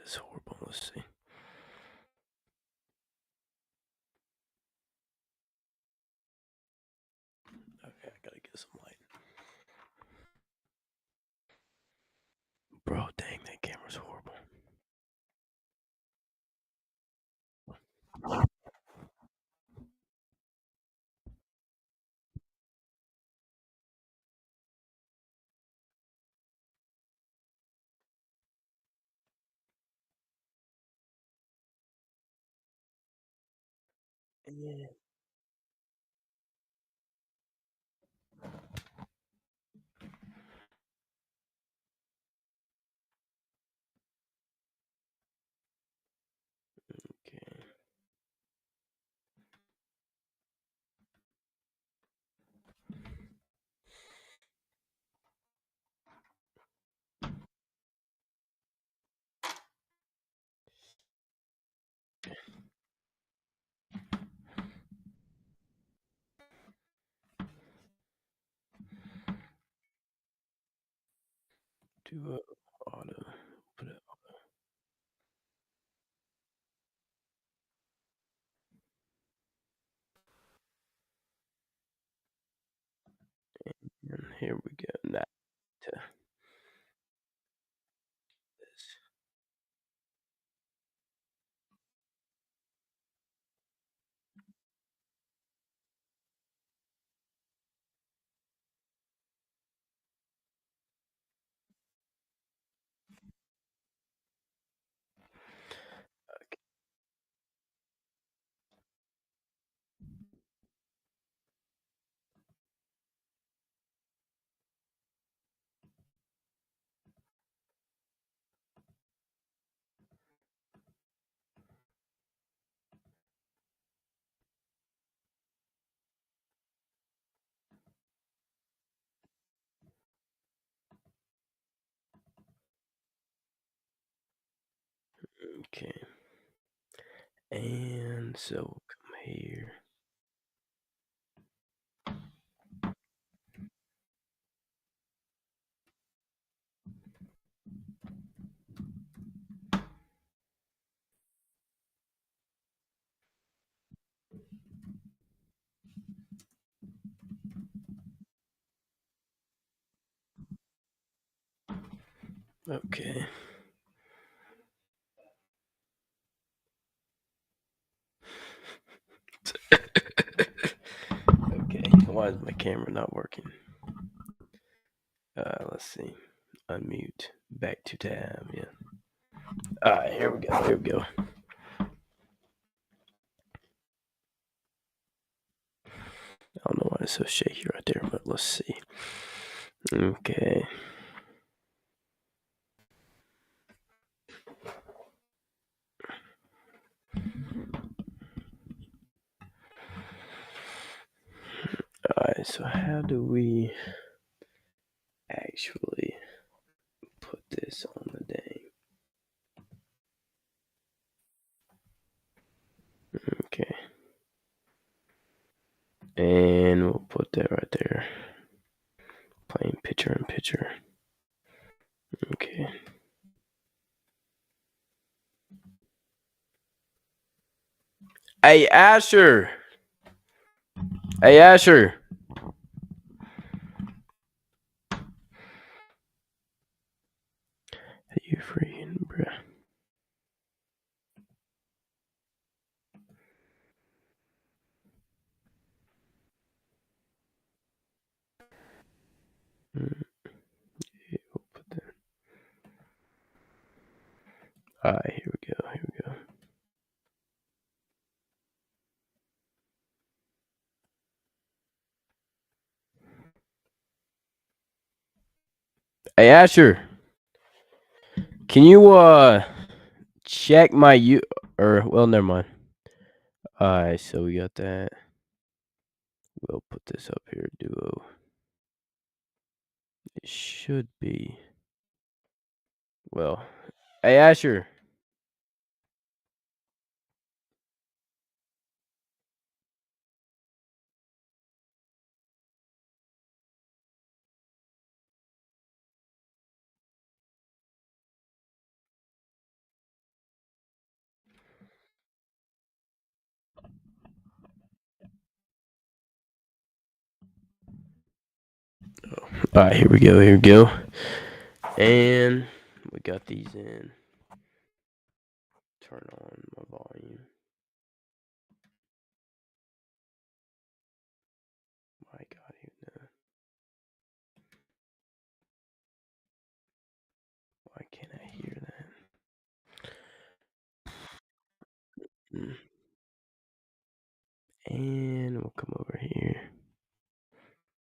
is horrible. Let's see. Okay, I gotta get some light. Bro, dang, that camera's horrible. Yeah. Okay. Do auto. Put it on. Here we go. Now to this. Okay. And so we'll come here. Okay. Okay. Why is my camera not working? Let's see. Unmute. Back to tab. Yeah. All right. Here we go. Here we go. I don't know why it's so shaky right there, but let's see. Okay. Alright, so how do we actually put this on the dang? Okay. And we'll put that right there. Plain picture in picture. Okay. Hey, Asher! Hey, Asher! Are you freaking, bruh? Yeah, we'll put that. Alright, here we go. Here we go. Hey, Asher! Can you, check my well, never mind. Alright, so we got that. We'll put this up here, duo. It should be. Well, hey, Asher. Alright, here we go, here we go. And we got these in. Turn on my volume. My God, here now. Why can't I hear that? And we'll come over here.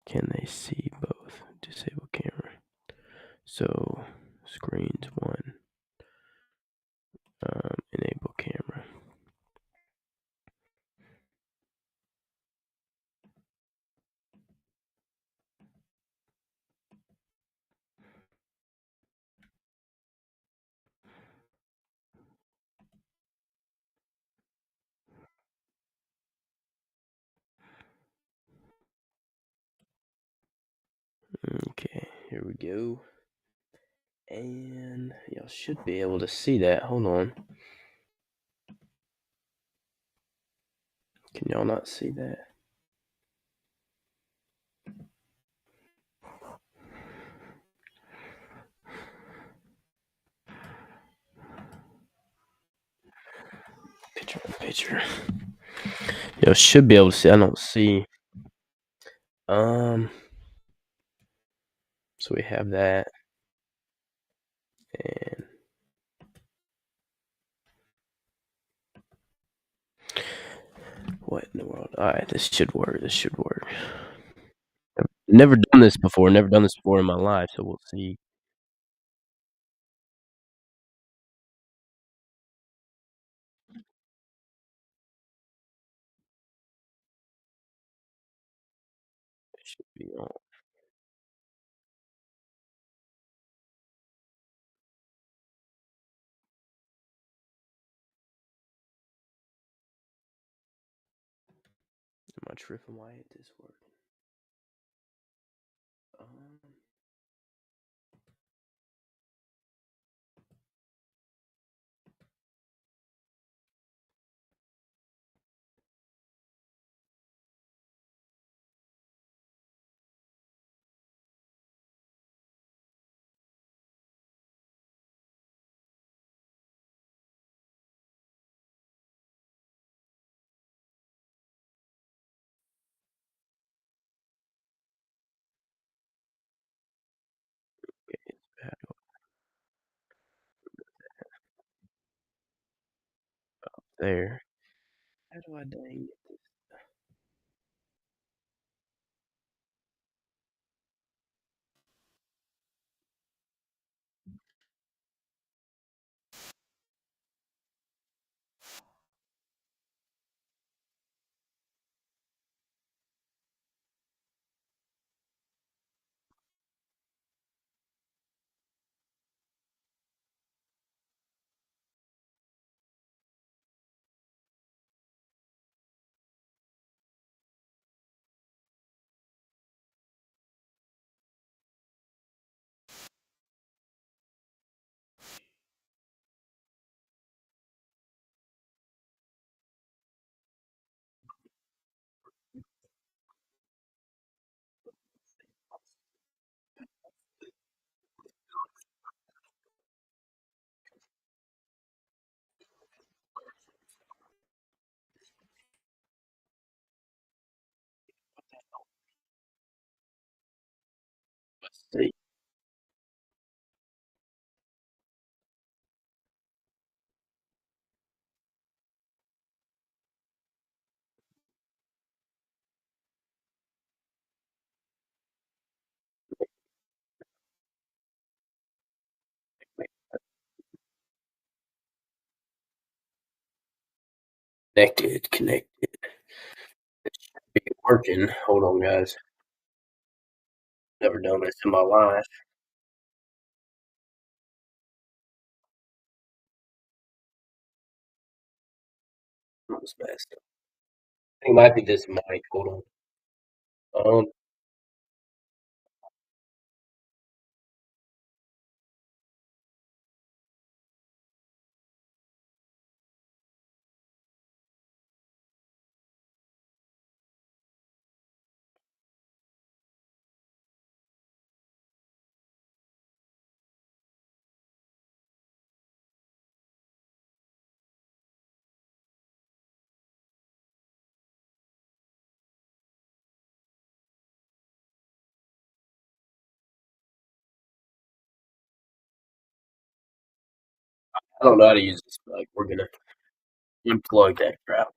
Can they see both? Disable camera. So screens 1. Enable camera. Okay, here we go. And y'all should be able to see that. Hold on. Can y'all not see that? Picture. Y'all should be able to see. I don't see. So we have that. And what in the world? Alright, this should work. This should work. Never done this before. Never done this before in my life. So we'll see. It should be on. Am I tripping? Why ain't this working? How do there? How do I dang it? Let's see. Connected. It should be working. Hold on, guys. Never done this in my life. What's best? I think it might be this mic. Hold on. I don't know how to use this, but like we're gonna unplug that crap.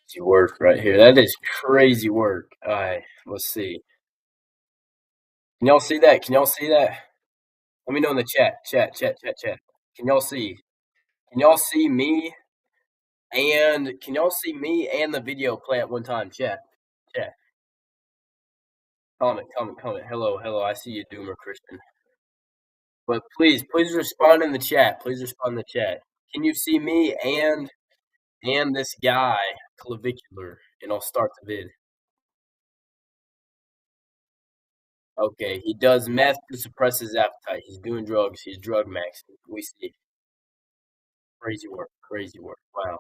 Crazy work right here. That is crazy work. All right, let's see. Can y'all see that? Can y'all see that? Let me know in the chat. Chat. Can y'all see? Can y'all see me? And can y'all see me and the video play at one time? Chat. Comment. Hello. I see you, Doomer Christian. But please respond in the chat. Please respond in the chat. Can you see me and this guy, clavicular? And I'll start the vid. Okay, he does meth to suppress his appetite. He's doing drugs. He's drug maxing. We see. Crazy work. Wow.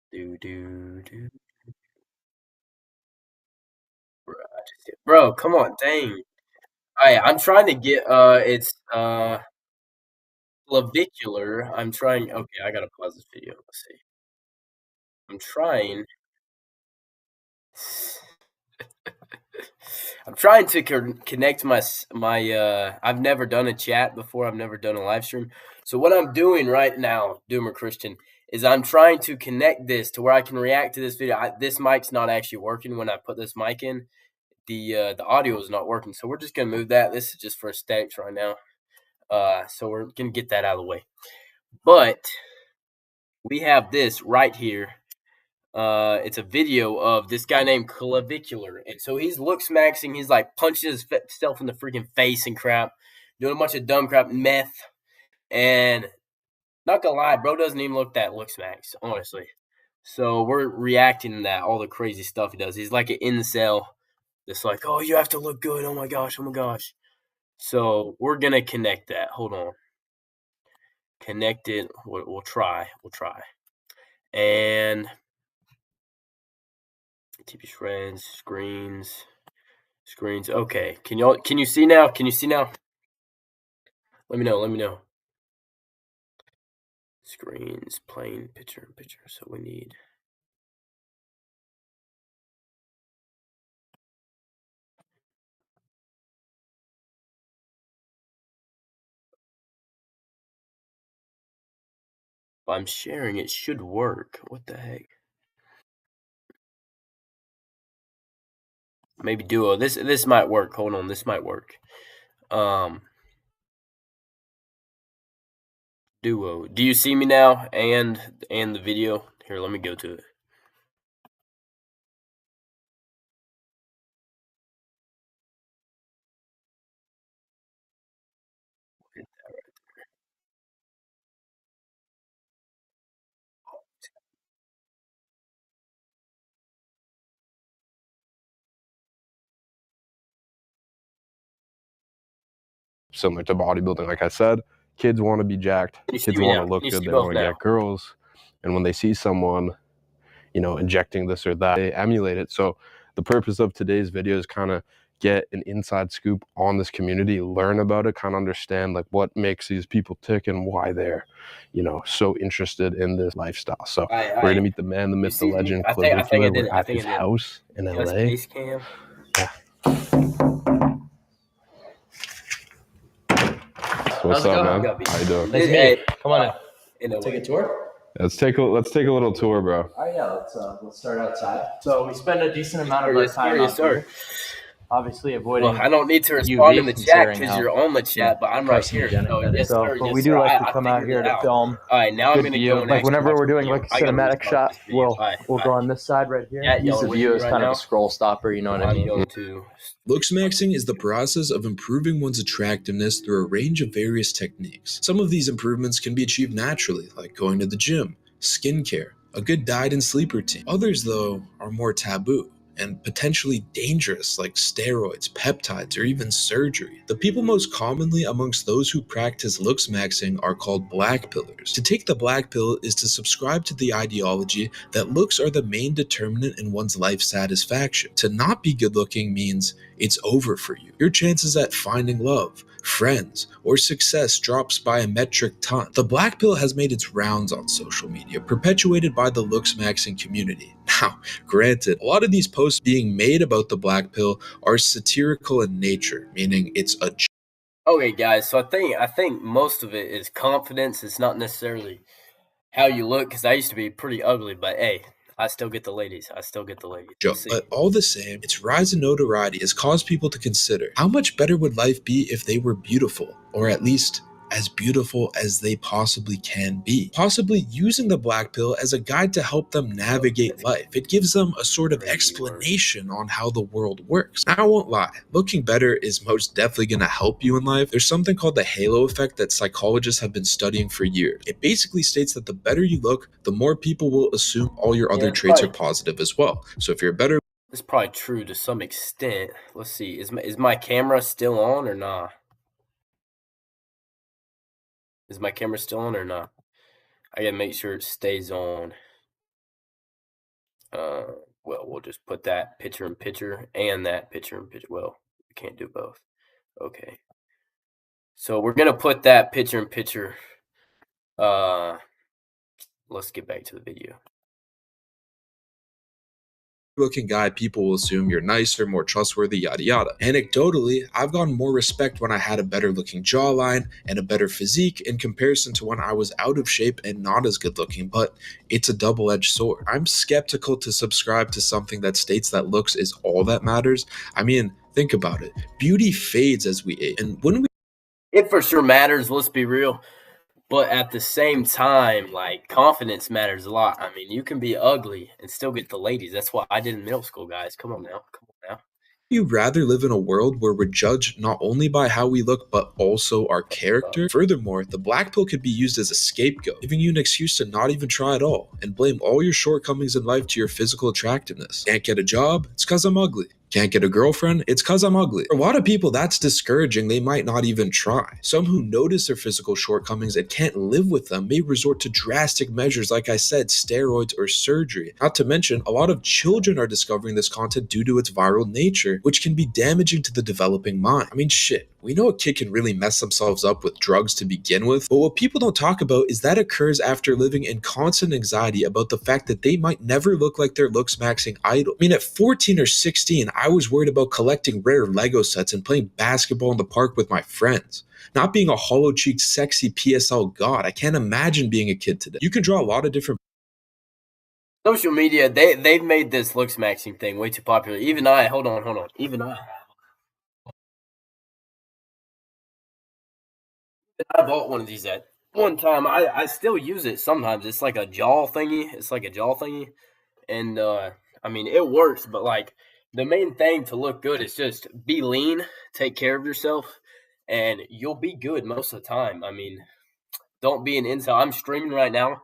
Do. Bro, come on, dang. Alright, I'm trying to get it's clavicular. I'm trying okay, I gotta pause this video. Let's see. I'm trying I'm trying to connect I've never done a chat before. I've never done a live stream. So what I'm doing right now, Doomer Christian, is I'm trying to connect this to where I can react to this video. This mic's not actually working when I put this mic in. The audio is not working. So we're just gonna move that. This is just for aesthetics right now. So we're gonna get that out of the way. But we have this right here. It's a video of this guy named Clavicular, and so he's looks maxing. He's like punching himself in the freaking face and crap, doing a bunch of dumb crap, meth, and not gonna lie, bro doesn't even look that looks max, honestly. So we're reacting to that, all the crazy stuff he does. He's like an incel, just like, oh, you have to look good. Oh my gosh. So we're gonna connect that. Hold on, connect it. We'll try, and. TP shreds, screens. Okay. Can you see now? Let me know. Screens, plain picture. So we need. If I'm sharing, it should work. What the heck? Maybe Duo. This might work. Hold on, this might work. Duo. Do you see me now? And the video. Here, let me go to it. Similar to bodybuilding, like I said, kids want to be jacked. Kids want to look good. They want to get girls. And when they see someone, injecting this or that, they emulate it. So the purpose of today's video is kind of get an inside scoop on this community, learn about it, kind of understand like what makes these people tick and why they're, so interested in this lifestyle. So we're going to meet the man, the myth, the legend, Clavicular. We're at his house in LA. Yeah. What's up, man? How you doing? Hey, come on in. Take a tour? Let's take a little tour, bro. Oh yeah, let's start outside. So we spend a decent amount of our time out here. obviously avoiding. Well, I don't need to respond in the chat because you're on the chat, but I'm right here. So, yes, so sir. but Yes, we do sir. like I to come out figured here it to out. film. All right, now I'm Good gonna view. go and Like actually whenever watch we're the doing video. like a I gotta cinematic restart shot, this video. we'll go on this side right here. Yeah, Use y'all the are with view me as right kind of now? a scroll stopper. You know what I I'm mean? going to. Looks maxing is the process of improving one's attractiveness through a range of various techniques. Some of these improvements can be achieved naturally, like going to the gym, skincare, a good diet and sleep routine. Others, though, are more taboo and potentially dangerous, like steroids, peptides, or even surgery. The people most commonly amongst those who practice looks maxing are called black pillers. To take the black pill is to subscribe to the ideology that looks are the main determinant in one's life satisfaction. To not be good looking means it's over for you. Your chances at finding love, friends, or success drops by a metric ton. The black pill has made its rounds on social media, perpetuated by the looks maxing community. Now, granted, a lot of these posts being made about the black pill are satirical in nature, meaning it's a Okay, guys. So I think most of it is confidence. It's not necessarily how you look, because I used to be pretty ugly, but hey, I still get the ladies. joke. But all the same, its rise in notoriety has caused people to consider how much better would life be if they were beautiful, or at least as beautiful as they possibly can be. Possibly using the black pill as a guide to help them navigate life. It gives them a sort of explanation on how the world works. Now, I won't lie, looking better is most definitely going to help you in life. There's something called the halo effect that psychologists have been studying for years. It basically states that the better you look, the more people will assume all your other traits are positive as well. So if you're better, it's probably true to some extent. Let's see, is my camera still on or not? Is my camera still on or not? I gotta make sure it stays on. Well, we'll just put that picture in picture and that picture in picture. Well, we can't do both. Okay. So we're gonna put that picture in picture. Let's get back to the video. looking guy, people will assume you're nicer, more trustworthy, yada yada. Anecdotally, I've gotten more respect when I had a better looking jawline and a better physique in comparison to when I was out of shape and not as good looking, but it's a double-edged sword. I'm skeptical to subscribe to something that states that looks is all that matters. I mean, think about it. Beauty fades as we age, and when we it for sure matters, let's be real. But at the same time, like, confidence matters a lot. I mean, you can be ugly and still get the ladies. That's what I did in middle school, guys. Come on now. you'd rather live in a world where we're judged not only by how we look, but also our character? Furthermore, the black pill could be used as a scapegoat, giving you an excuse to not even try at all, and blame all your shortcomings in life to your physical attractiveness. Can't get a job? It's cause I'm ugly. Can't get a girlfriend? It's cause I'm ugly. For a lot of people, that's discouraging. They might not even try. Some who notice their physical shortcomings and can't live with them may resort to drastic measures, like I said, steroids or surgery. Not to mention, a lot of children are discovering this content due to its viral nature, which can be damaging to the developing mind. I mean, shit. We know a kid can really mess themselves up with drugs to begin with, but what people don't talk about is that occurs after living in constant anxiety about the fact that they might never look like their looks maxing idol. I mean, at 14 or 16, I was worried about collecting rare Lego sets and playing basketball in the park with my friends. Not being a hollow-cheeked, sexy PSL god. I can't imagine being a kid today. You can draw a lot of different Social media, they've made this looks maxing thing way too popular. Even I, hold on. Even I bought one of these at one time. I still use it sometimes. It's like a jaw thingy. And I mean, it works, but like, the main thing to look good is just be lean, take care of yourself, and you'll be good most of the time. I mean, don't be an incel. I'm streaming right now.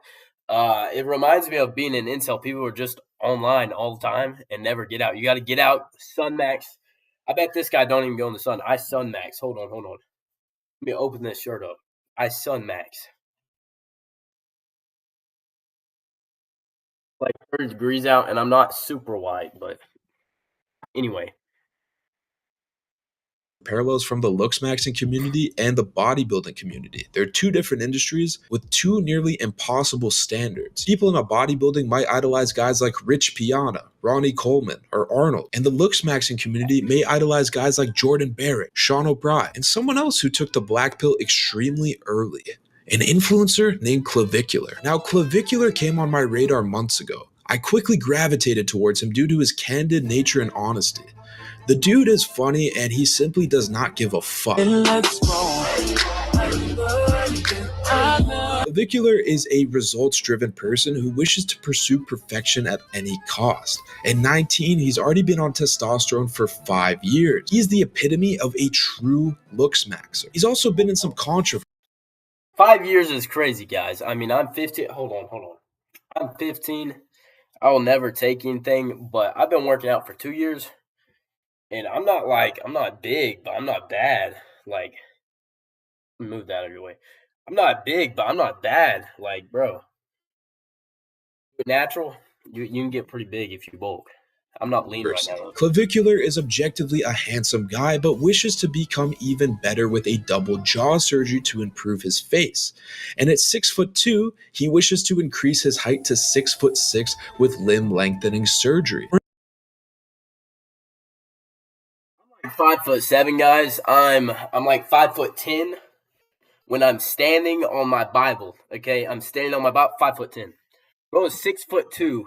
It reminds me of being an incel. People who are just online all the time and never get out. You got to get out, sun max. I bet this guy don't even go in the sun. I sun max. Hold on. Let me open this shirt up. I sun max. Like 30 degrees out, and I'm not super white, but anyway. Parallels from the looks maxing community and the bodybuilding community. They're two different industries with two nearly impossible standards. People in a bodybuilding might idolize guys like Rich Piana, Ronnie Coleman, or Arnold, and the looks maxing community may idolize guys like Jordan Barrett, Sean O'Brien, and someone else who took the black pill extremely early. An influencer named Clavicular. Now, Clavicular came on my radar months ago. I quickly gravitated towards him due to his candid nature and honesty. The dude is funny and he simply does not give a fuck. Clavicular is a results-driven person who wishes to pursue perfection at any cost. At 19, he's already been on testosterone for 5 years. He's the epitome of a true looks maxer. He's also been in some controversy. 5 years is crazy, guys. I mean, I'm 15. Hold on. I'm 15. I will never take anything, but I've been working out for 2 years. And I'm not big, but I'm not bad. Like, move that out of your way. I'm not big, but I'm not bad. Like, bro, natural, you can get pretty big if you bulk. I'm not lean right now. Clavicular is objectively a handsome guy, but wishes to become even better with a double jaw surgery to improve his face. And at 6'2", he wishes to increase his height to 6'6" with limb lengthening surgery. 5'7", guys. I'm like 5'10" when I'm standing on my Bible. Okay, I'm standing on my Bible, 5'10". Bro is 6'2",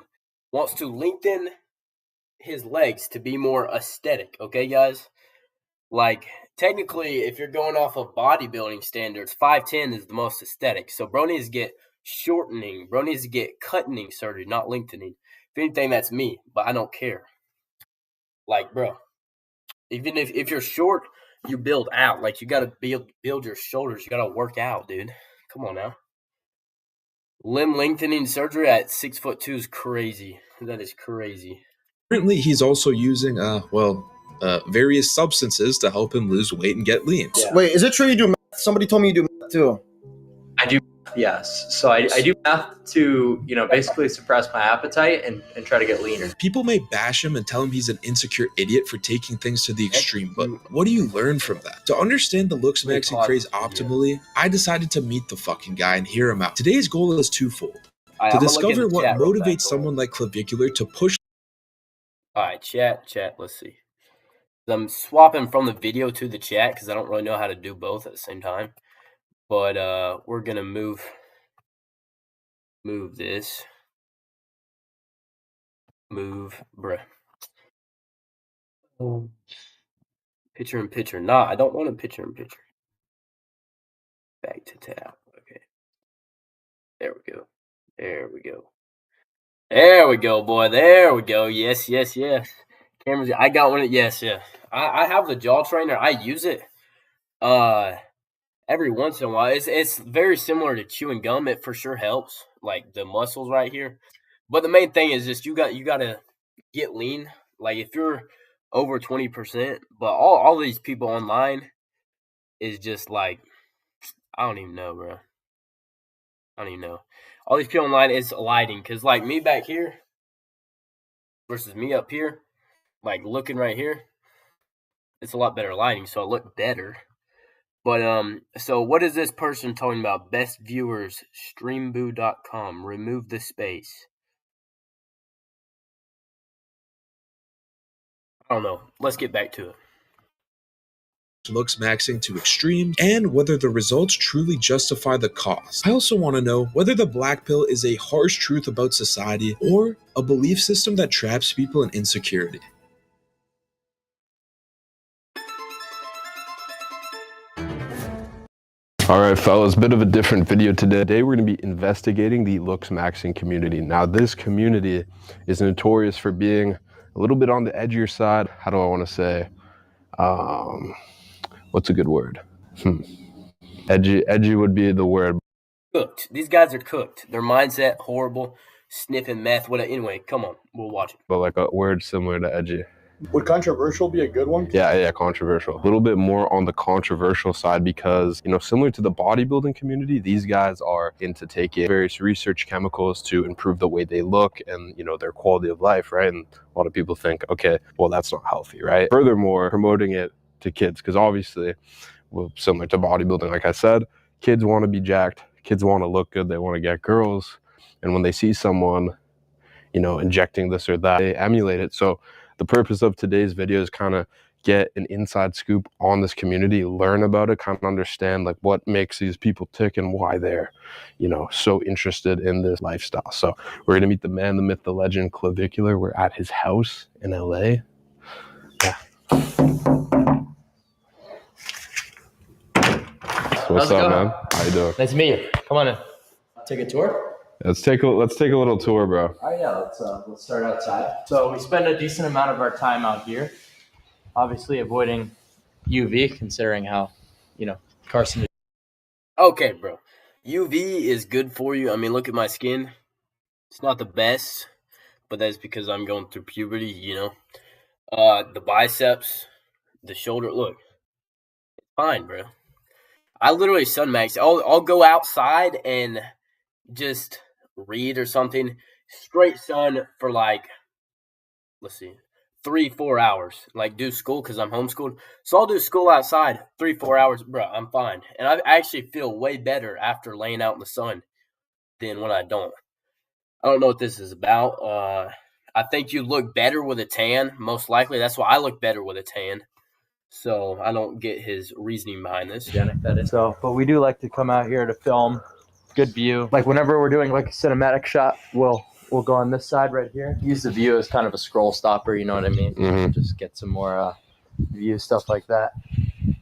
wants to lengthen his legs to be more aesthetic. Okay, guys. Like, technically, if you're going off of bodybuilding standards, 5'10" is the most aesthetic. So bro needs to get shortening. Bro needs to get cutting surgery, not lengthening. If anything, that's me, but I don't care. Like, bro, even if you're short, you build out. Like, you got to build your shoulders. You got to work out, dude. Come on now. Limb lengthening surgery at 6'2" is crazy. That is crazy. Currently, he's also using, various substances to help him lose weight and get lean. Yeah. Wait, is it true you do math? Somebody told me you do math too. I do, yes. So I do math to, basically suppress my appetite and try to get leaner. People may bash him and tell him he's an insecure idiot for taking things to the extreme, but what do you learn from that? To understand the looks maxing craze optimally, I decided to meet the fucking guy and hear him out. Today's goal is twofold. To discover what motivates someone like Clavicular to push. Alright, chat, let's see. I'm swapping from the video to the chat because I don't really know how to do both at the same time. But we're gonna move this. Bruh. Picture in picture. Nah, I don't want a picture in picture. Back to tab. Okay. There we go. There we go, boy. There we go. Yes. Cameras. I got one. Yes. I have the jaw trainer. I use it every once in a while. It's very similar to chewing gum. It for sure helps, like the muscles right here. But the main thing is just you got to get lean. Like if you're over 20%, but all these people online is just like, I don't even know, bro. I don't even know. All these people online is lighting, because like me back here versus me up here, like looking right here, it's a lot better lighting, so I look better. But so what is this person talking about? Best viewers, streamboo.com. Remove the space. I don't know. Let's get back to it. Looks maxing to extremes, and whether the results truly justify the cost. I also want to know whether the black pill is a harsh truth about society or a belief system that traps people in insecurity. Alright fellas, bit of a different video today. Today we're going to be investigating the looks maxing community. Now this community is notorious for being a little bit on the edgier side. How do I want to say? What's a good word? Edgy would be the word. Cooked. These guys are cooked. Their mindset, horrible. Sniffing meth. Whatever. Anyway, come on. We'll watch it. But like a word similar to edgy. Would controversial be a good one? Yeah, controversial. A little bit more on the controversial side because, similar to the bodybuilding community, these guys are into taking various research chemicals to improve the way they look and, their quality of life, right? And a lot of people think, okay, well, that's not healthy, right? Furthermore, promoting it to kids because obviously, well, similar to bodybuilding, like I said, kids want to be jacked. Kids want to look good. They want to get girls. And when they see someone, injecting this or that, they emulate it. So the purpose of today's video is kind of get an inside scoop on this community, learn about it, kind of understand like what makes these people tick and why they're, you know, so interested in this lifestyle. So we're going to meet the man, the myth, the legend, Clavicular. We're at his house in LA. Yeah. What's up, man? How you doing? Nice to meet you. Come on in. Take a tour. Let's take a little tour, bro. All right, yeah, let's start outside. So we spend a decent amount of our time out here, obviously avoiding UV, considering how, you know, carcinogenic. Okay, bro. UV is good for you. I mean, look at my skin. It's not the best, but that's because I'm going through puberty, you know. The biceps, the shoulder, look. It's fine, bro. I literally sun max. I'll go outside and just read or something. Straight sun for like, let's see, 3-4 hours. Like do school because I'm homeschooled. So I'll do school outside 3-4 hours, bro. I'm fine, and I actually feel way better after laying out in the sun than when I don't. I don't know what this is about. I think you look better with a tan, most likely. That's why I look better with a tan. So I don't get his reasoning behind this. That is. So, but we do like to come out here to film. Good view. Like whenever we're doing like a cinematic shot, we'll go on this side right here. Use the view as kind of a scroll stopper. You know what I mean? Mhm. Just get some more view, stuff like that.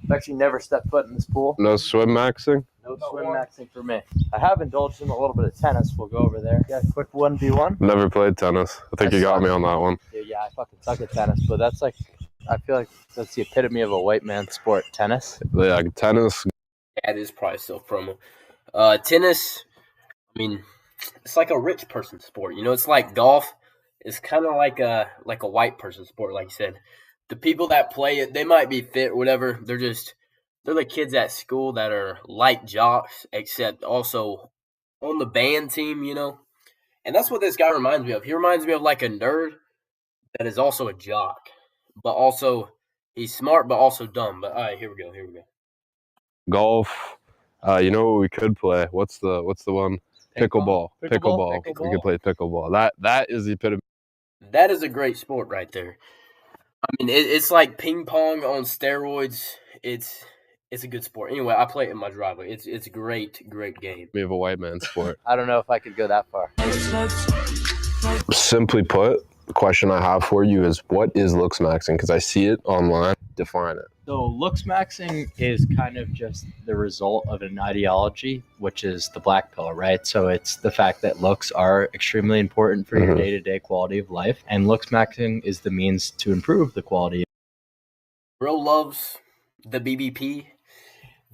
I've actually never stepped foot in this pool. No swim maxing? No swim maxing for me. I have indulged in a little bit of tennis. We'll go over there. Yeah, quick 1v1. Never played tennis. I think you got me on that one. Yeah, I fucking suck at tennis, but that's like, I feel like that's the epitome of a white man sport, tennis. Yeah, tennis. That is probably self promo. Tennis, I mean, it's like a rich person sport. You know, it's like golf. It's kind of like a white person sport, like you said. The people that play it, they might be fit or whatever. They're the kids at school that are like jocks, except also on the band team, you know. And that's what this guy reminds me of. He reminds me of like a nerd that is also a jock, but also he's smart, but also dumb. But all right, here we go. Golf. You know what we could play? What's the one? Pickleball. Pickleball. We could play pickleball. That is the epitome. That is a great sport right there. I mean, it's like ping pong on steroids. It's a good sport. Anyway, I play it in my driveway. It's a great game. We have a white man sport. I don't know if I could go that far. Simply put, the question I have for you is, what is looks maxing? Because I see it online. Define it. So looks maxing is kind of just the result of an ideology, which is the black pill, right? So it's the fact that looks are extremely important for your day-to-day quality of life, and looks maxing is the means to improve the quality. Bro loves the BBP,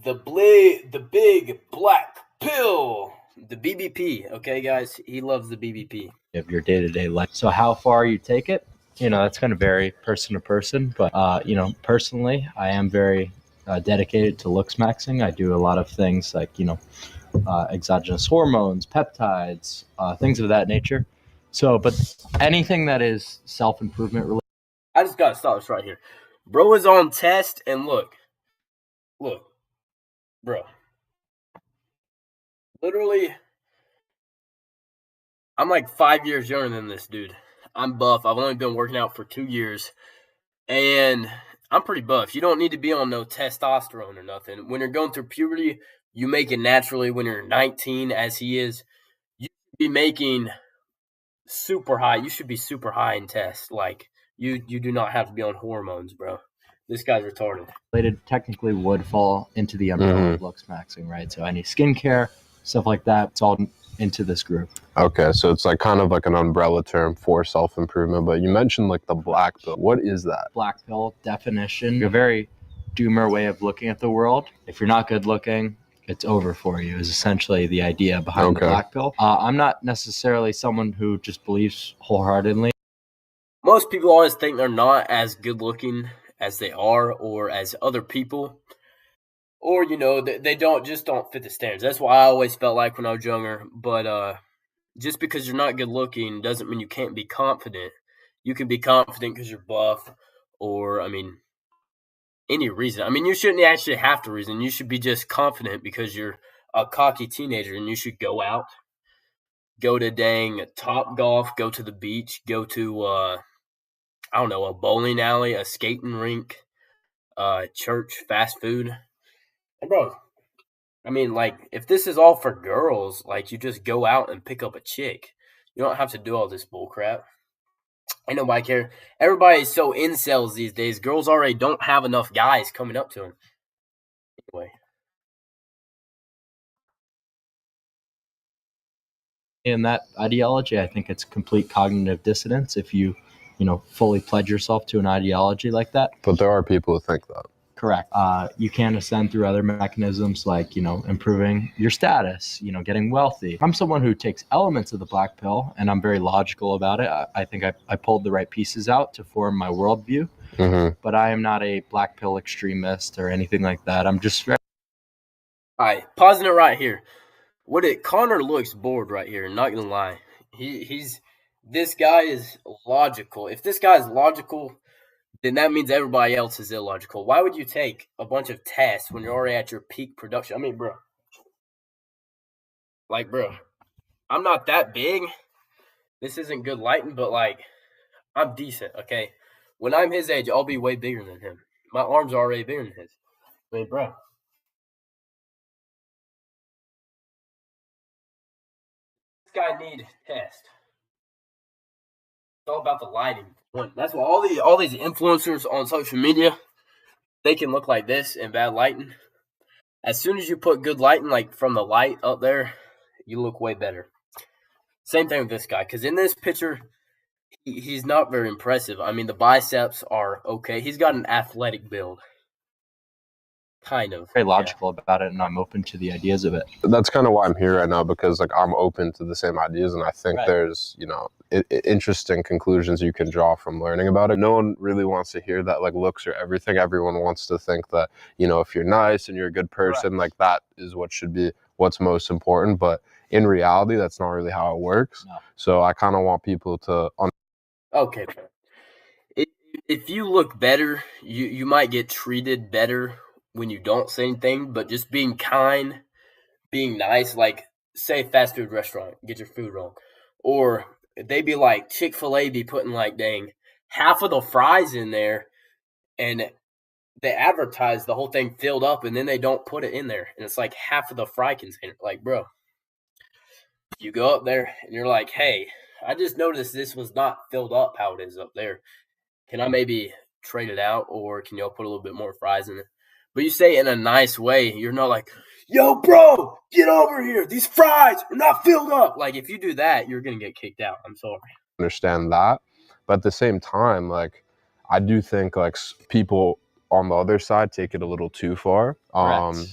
the big black pill, the BBP. Okay, guys, he loves the BBP of your day-to-day life. So how far you take it, you know, that's going to vary person to person. But, you know, personally, I am very dedicated to looks maxing. I do a lot of things like, you know, exogenous hormones, peptides, things of that nature. So, but anything that is self-improvement related. I just got to stop this right here. Bro is on test, and look, bro. Literally, I'm like 5 years younger than this dude. I'm buff. I've only been working out for 2 years, and I'm pretty buff. You don't need to be on no testosterone or nothing. When you're going through puberty, you make it naturally. When you're 19, as he is, you should be making super high. You should be super high in tests. Like, you do not have to be on hormones, bro. This guy's retarded. Technically would fall into the umbrella of looks maxing, right? So any skincare, stuff like that, it's all into this group. Okay, so it's like kind of like an umbrella term for self-improvement, but you mentioned like the black pill. What is that? Black pill definition, a very doomer way of looking at the world. If you're not good looking, it's over for you, is essentially the idea behind the black pill. I'm not necessarily someone who just believes wholeheartedly. Most people always think they're not as good looking as they are or as other people. Or, you know, they don't fit the standards. That's what I always felt like when I was younger. But just because you're not good looking doesn't mean you can't be confident. You can be confident because you're buff or, I mean, any reason. I mean, you shouldn't actually have to reason. You should be just confident because you're a cocky teenager and you should go out. Go to dang Top Golf, go to the beach, go to, I don't know, a bowling alley, a skating rink. church fast food. And bro, I mean, like, if this is all for girls, like, you just go out and pick up a chick. You don't have to do all this bull crap. Ain't nobody care. Everybody's so incels these days. Girls already don't have enough guys coming up to them. Anyway. In that ideology, I think it's complete cognitive dissonance if you fully pledge yourself to an ideology like that. But there are people who think that. Correct. You can ascend through other mechanisms like, improving your status, getting wealthy. I'm someone who takes elements of the black pill and I'm very logical about it. I think I pulled the right pieces out to form my worldview, but I am not a black pill extremist or anything like that. I'm just very... All right, pausing it right here. Connor looks bored right here, not gonna lie. This guy is logical. If this guy is logical, then that means everybody else is illogical. Why would you take a bunch of tests when you're already at your peak production? I mean, bro. Like, bro, I'm not that big. This isn't good lighting, but, like, I'm decent, okay? When I'm his age, I'll be way bigger than him. My arms are already bigger than his. I mean, bro. This guy need test. It's all about the lighting. That's why all these influencers on social media, they can look like this in bad lighting. As soon as you put good lighting, like from the light up there, you look way better. Same thing with this guy, because in this picture, he's not very impressive. I mean, the biceps are okay. He's got an athletic build. Kind of. Very logical about it, and I'm open to the ideas of it. That's kind of why I'm here right now, because like I'm open to the same ideas, and I think there's interesting conclusions you can draw from learning about it. No one really wants to hear that like looks are everything. Everyone wants to think that if you're nice and you're a good person, like that is what should be what's most important. But in reality, that's not really how it works. No. So I kind of want people to. Okay. If you look better, you might get treated better when you don't say anything, but just being kind, being nice, like say fast food restaurant, get your food wrong. Or they be like Chick-fil-A be putting like dang half of the fries in there and they advertise the whole thing filled up and then they don't put it in there. And it's like half of the fry container. Like, bro, you go up there and you're like, hey, I just noticed this was not filled up how it is up there. Can I maybe trade it out or can y'all put a little bit more fries in it? But you say it in a nice way. You're not like, yo, bro, get over here. These fries are not filled up. Like, if you do that, you're going to get kicked out. I'm sorry. Understand that. But at the same time, like, I do think, like, people on the other side take it a little too far,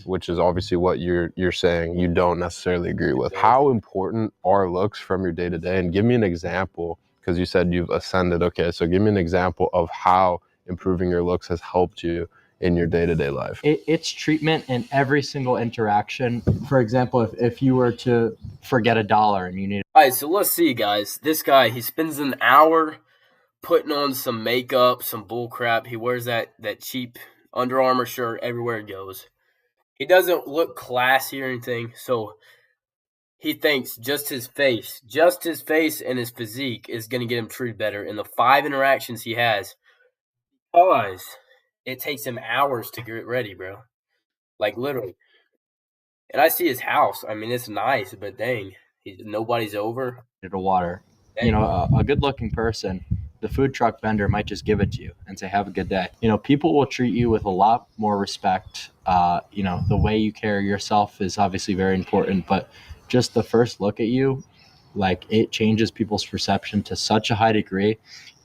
which is obviously what you're saying you don't necessarily agree with. How important are looks from your day-to-day? And give me an example, because you said you've ascended. Okay, so give me an example of how improving your looks has helped you in your day-to-day life. It's treatment in every single interaction. For example, if you were to forget $1 and you need... All right, so let's see, guys. This guy, he spends an hour putting on some makeup, some bull crap. He wears that cheap Under Armour shirt everywhere he goes. He doesn't look classy or anything, so he thinks just his face and his physique is going to get him treated better in the 5 interactions he has. Because it takes him hours to get ready, bro. Like, literally. And I see his house. I mean, it's nice, but dang, nobody's over. Water. Dang. A good-looking person, the food truck vendor might just give it to you and say, have a good day. People will treat you with a lot more respect. The way you carry yourself is obviously very important, but just the first look at you, like, it changes people's perception to such a high degree.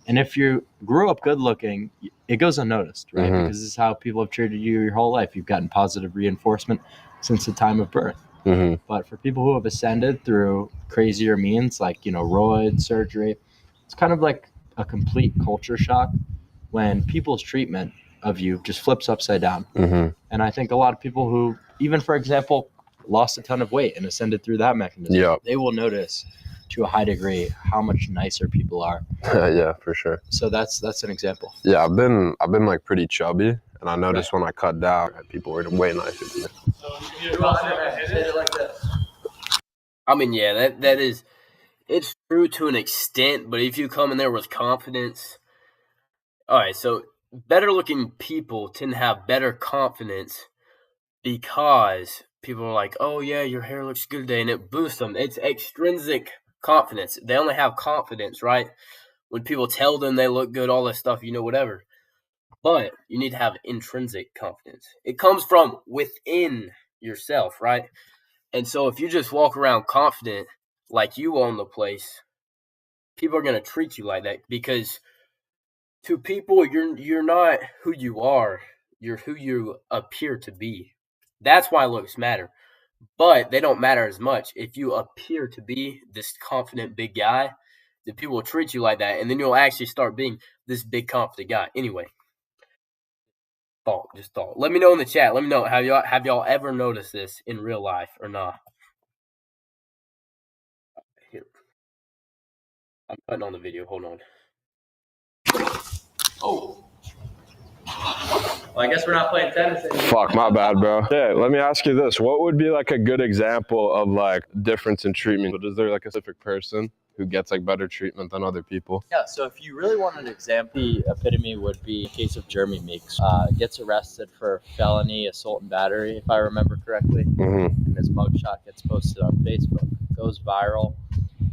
And if you grew up good looking, it goes unnoticed, right? Mm-hmm. Because this is how people have treated you your whole life. You've gotten positive reinforcement since the time of birth. Mm-hmm. But for people who have ascended through crazier means like, roid surgery, it's kind of like a complete culture shock when people's treatment of you just flips upside down. Mm-hmm. And I think a lot of people who, even for example, lost a ton of weight and ascended through that mechanism, they will notice to a high degree how much nicer people are. Yeah, for sure. So that's an example. Yeah, I've been like pretty chubby, and I noticed when I cut down, people were way nicer to me. So you hit it like this. I mean, yeah, that is, it's true to an extent, but if you come in there with confidence, all right. So better looking people tend to have better confidence because people are like, oh yeah, your hair looks good today, and it boosts them. It's extrinsic confidence. They only have confidence, right? When people tell them they look good, all this stuff, whatever. But you need to have intrinsic confidence. It comes from within yourself, right? And so if you just walk around confident like you own the place, people are going to treat you like that because to people you're not who you are, you're who you appear to be. That's why looks matter. But they don't matter as much if you appear to be this confident big guy. That people will treat you like that, and then you'll actually start being this big confident guy. Anyway, just thought. Let me know in the chat. Let me know, have y'all ever noticed this in real life or not? Here, I'm putting on the video. Hold on. Oh. Well, I guess we're not playing tennis anymore. Fuck, my bad, bro. Yeah, let me ask you this. What would be like a good example of like difference in treatment? But is there like a specific person who gets like better treatment than other people? Yeah, so if you really want an example, the epitome would be the case of Jeremy Meeks. Gets arrested for felony assault and battery, if I remember correctly. Mm-hmm. And his mugshot gets posted on Facebook, goes viral,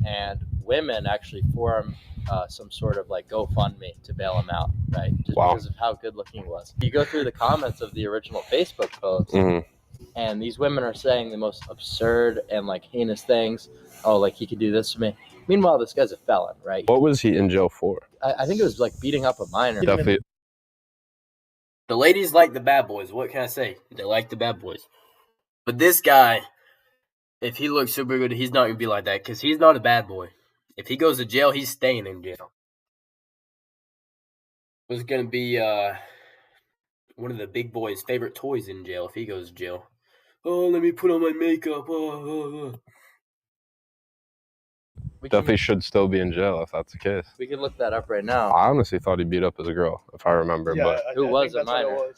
and women actually form some sort of like GoFundMe to bail him out, right? Just because of how good looking he was. You go through the comments of the original Facebook post, and these women are saying the most absurd and like heinous things. Oh, like he could do this to me. Meanwhile, this guy's a felon, right? What was he in jail for? I think it was like beating up a minor. Definitely. The ladies like the bad boys. What can I say? They like the bad boys. But this guy, if he looks super good, he's not going to be like that because he's not a bad boy. If he goes to jail, he's staying in jail. It was going to be one of the big boys' favorite toys in jail if he goes to jail. Oh, let me put on my makeup. Definitely should still be in jail if that's the case. We can look that up right now. I honestly thought he beat up his girl, if I remember. Yeah, but who was a minor?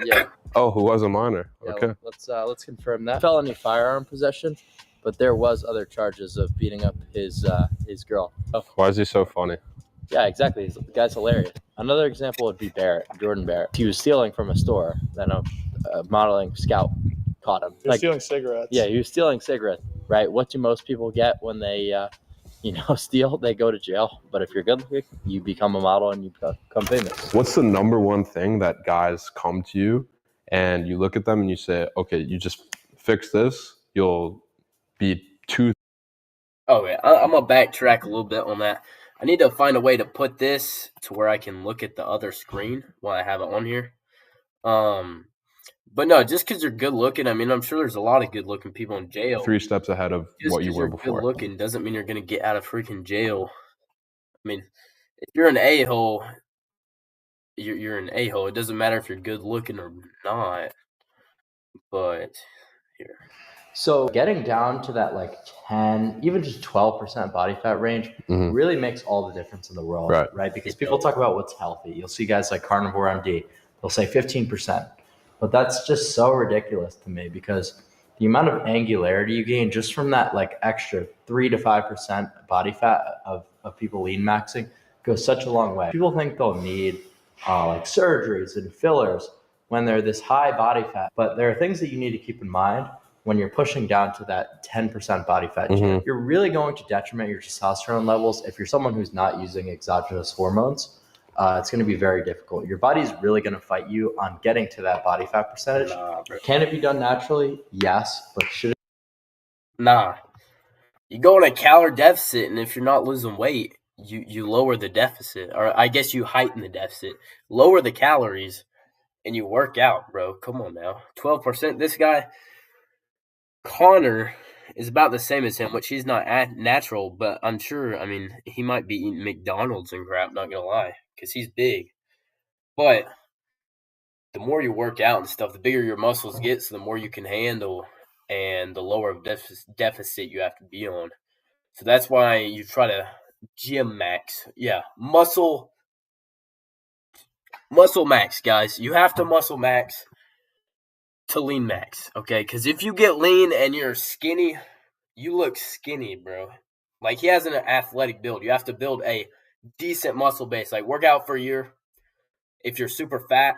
Yeah. Oh, who was a minor? Yeah, okay. Let's confirm that. Felony firearm possession, but there was other charges of beating up his girl. Oh. Why is he so funny? Yeah, exactly. The guy's hilarious. Another example would be Jordan Barrett. He was stealing from a store. Then a modeling scout caught him. He was stealing cigarettes. Yeah, he was stealing cigarettes. Right. What do most people get when they steal? They go to jail. But if you're good looking, you become a model and you become famous. What's the number one thing that guys come to you and you look at them and you say, okay, you just fix this, you'll be two. Oh, yeah. I'm going to backtrack a little bit on that. I need to find a way to put this to where I can look at the other screen while I have it on here. But no, just because you're good looking, I mean, I'm sure there's a lot of good looking people in jail. 3 steps ahead of what you were before. Good looking doesn't mean you're going to get out of freaking jail. I mean, if you're an a-hole, you're an a-hole. It doesn't matter if you're good looking or not. But here. So getting down to that like 10, even just 12% body fat range really makes all the difference in the world, right? Because people talk about what's healthy. You'll see guys like Carnivore MD, they'll say 15%. But that's just so ridiculous to me because the amount of angularity you gain just from that like extra 3 to 5% body fat of people lean maxing goes such a long way. People think they'll need like surgeries and fillers when they're this high body fat, but there are things that you need to keep in mind when you're pushing down to that 10% body fat. You're really going to detriment your testosterone levels. If you're someone who's not using exogenous hormones, it's going to be very difficult. Your body's really going to fight you on getting to that body fat percentage. Can it be done naturally? Yes, but should it? Nah. You go on a calorie deficit, and if you're not losing weight, you lower the deficit. Or I guess you heighten the deficit. Lower the calories, and you work out, bro. Come on now. 12%. This guy, Connor, is about the same as him, which he's not natural, but I'm sure, I mean, he might be eating McDonald's and crap, not going to lie, because he's big. But the more you work out and stuff, the bigger your muscles get, so the more you can handle and the lower deficit you have to be on. So that's why you try to gym max. Yeah, muscle max, guys. You have to muscle max to lean max, okay? Because if you get lean and you're skinny, you look skinny, bro. Like, he has an athletic build. You have to build a decent muscle base. Like, work out for a year, If you're super fat,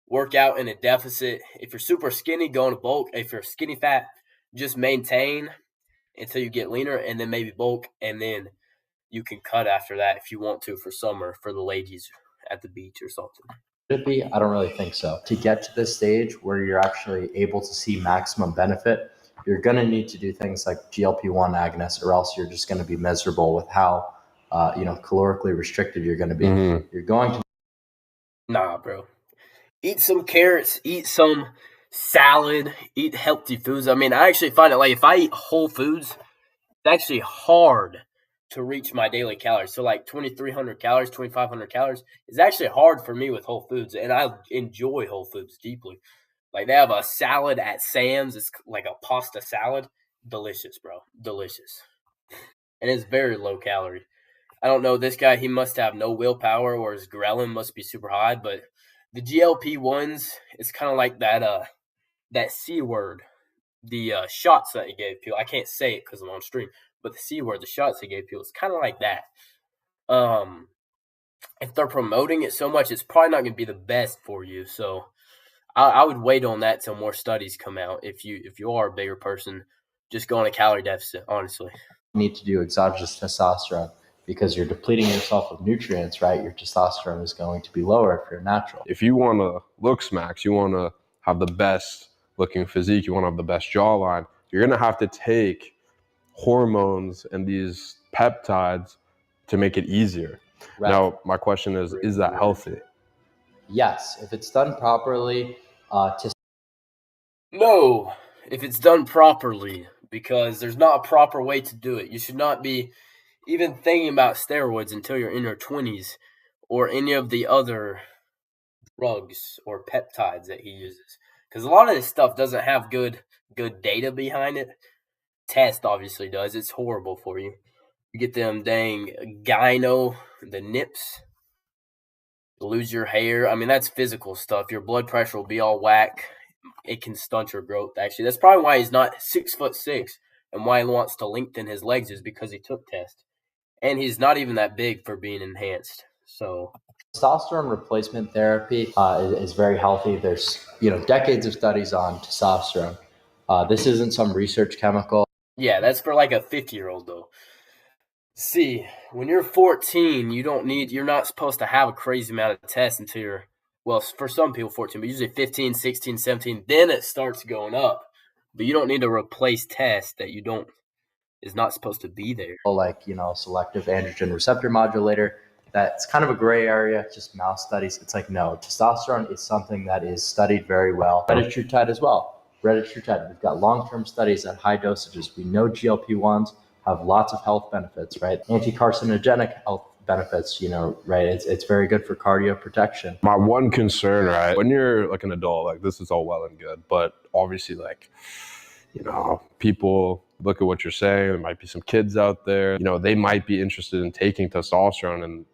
work out in a deficit. If you're super skinny, go into bulk. If you're skinny fat, just maintain until you get leaner, and then maybe bulk, and then you can cut after that if you want to for summer for the ladies at the beach or something. Should it be? I don't really think so. To get to this stage where you're actually able to see maximum benefit, you're going to need to do things like GLP-1 agonists, or else you're just going to be miserable with how calorically restricted you're going to be. You're going to. Nah, bro. Eat some carrots, eat some salad, eat healthy foods. I mean, I actually find it like if I eat whole foods, it's actually hard to reach my daily calories. So like 2,300 calories, 2,500 calories is actually hard for me with whole foods. And I enjoy whole foods deeply. Like they have a salad at Sam's. It's like a pasta salad. Delicious, bro. Delicious. And it's very low calorie. I don't know. This guy, he must have no willpower or his ghrelin must be super high. But the GLP-1s, it's kind of like that C word. The shots that he gave people. I can't say it because I'm on stream. But the C word, the shots he gave people, it's kind of like that. If they're promoting it so much, it's probably not going to be the best for you. So I would wait on that till more studies come out. If you are a bigger person, just go on a calorie deficit, honestly. You need to do exogenous testosterone because you're depleting yourself of nutrients, right? Your testosterone is going to be lower if you're natural. If you want to look smacks, you want to have the best looking physique, you want to have the best jawline, you're going to have to take hormones and these peptides to make it easier. Right. Now, my question is that healthy? Yes, if it's done properly. No, if it's done properly, because there's not a proper way to do it. You should not be even thinking about steroids until you're in your 20s or any of the other drugs or peptides that he uses. Because a lot of this stuff doesn't have good data behind it. Test obviously does. It's horrible for you. You get them dang gyno, the nips, lose your hair. I mean, that's physical stuff. Your blood pressure will be all whack. It can stunt your growth, actually. That's probably why he's not 6'6", and why he wants to lengthen his legs is because he took tests. And he's not even that big for being enhanced. So testosterone replacement therapy is very healthy. There's decades of studies on testosterone. This isn't some research chemical. Yeah, that's for like a 50-year-old though. See, when you're 14, you're not supposed to have a crazy amount of tests until you're, well, for some people 14, but usually 15, 16, 17, then it starts going up. But you don't need to replace tests that is not supposed to be there. Like, selective androgen receptor modulator. That's kind of a gray area, just mouse studies. It's like, no, testosterone is something that is studied very well. Retatrutide as well. Retatrutide, we've got long-term studies at high dosages. We know GLP-1s have lots of health benefits, right? Anti-carcinogenic health benefits, right? It's very good for cardio protection. My one concern, right, when you're like an adult, like this is all well and good, but obviously like, people look at what you're saying. There might be some kids out there, they might be interested in taking testosterone, and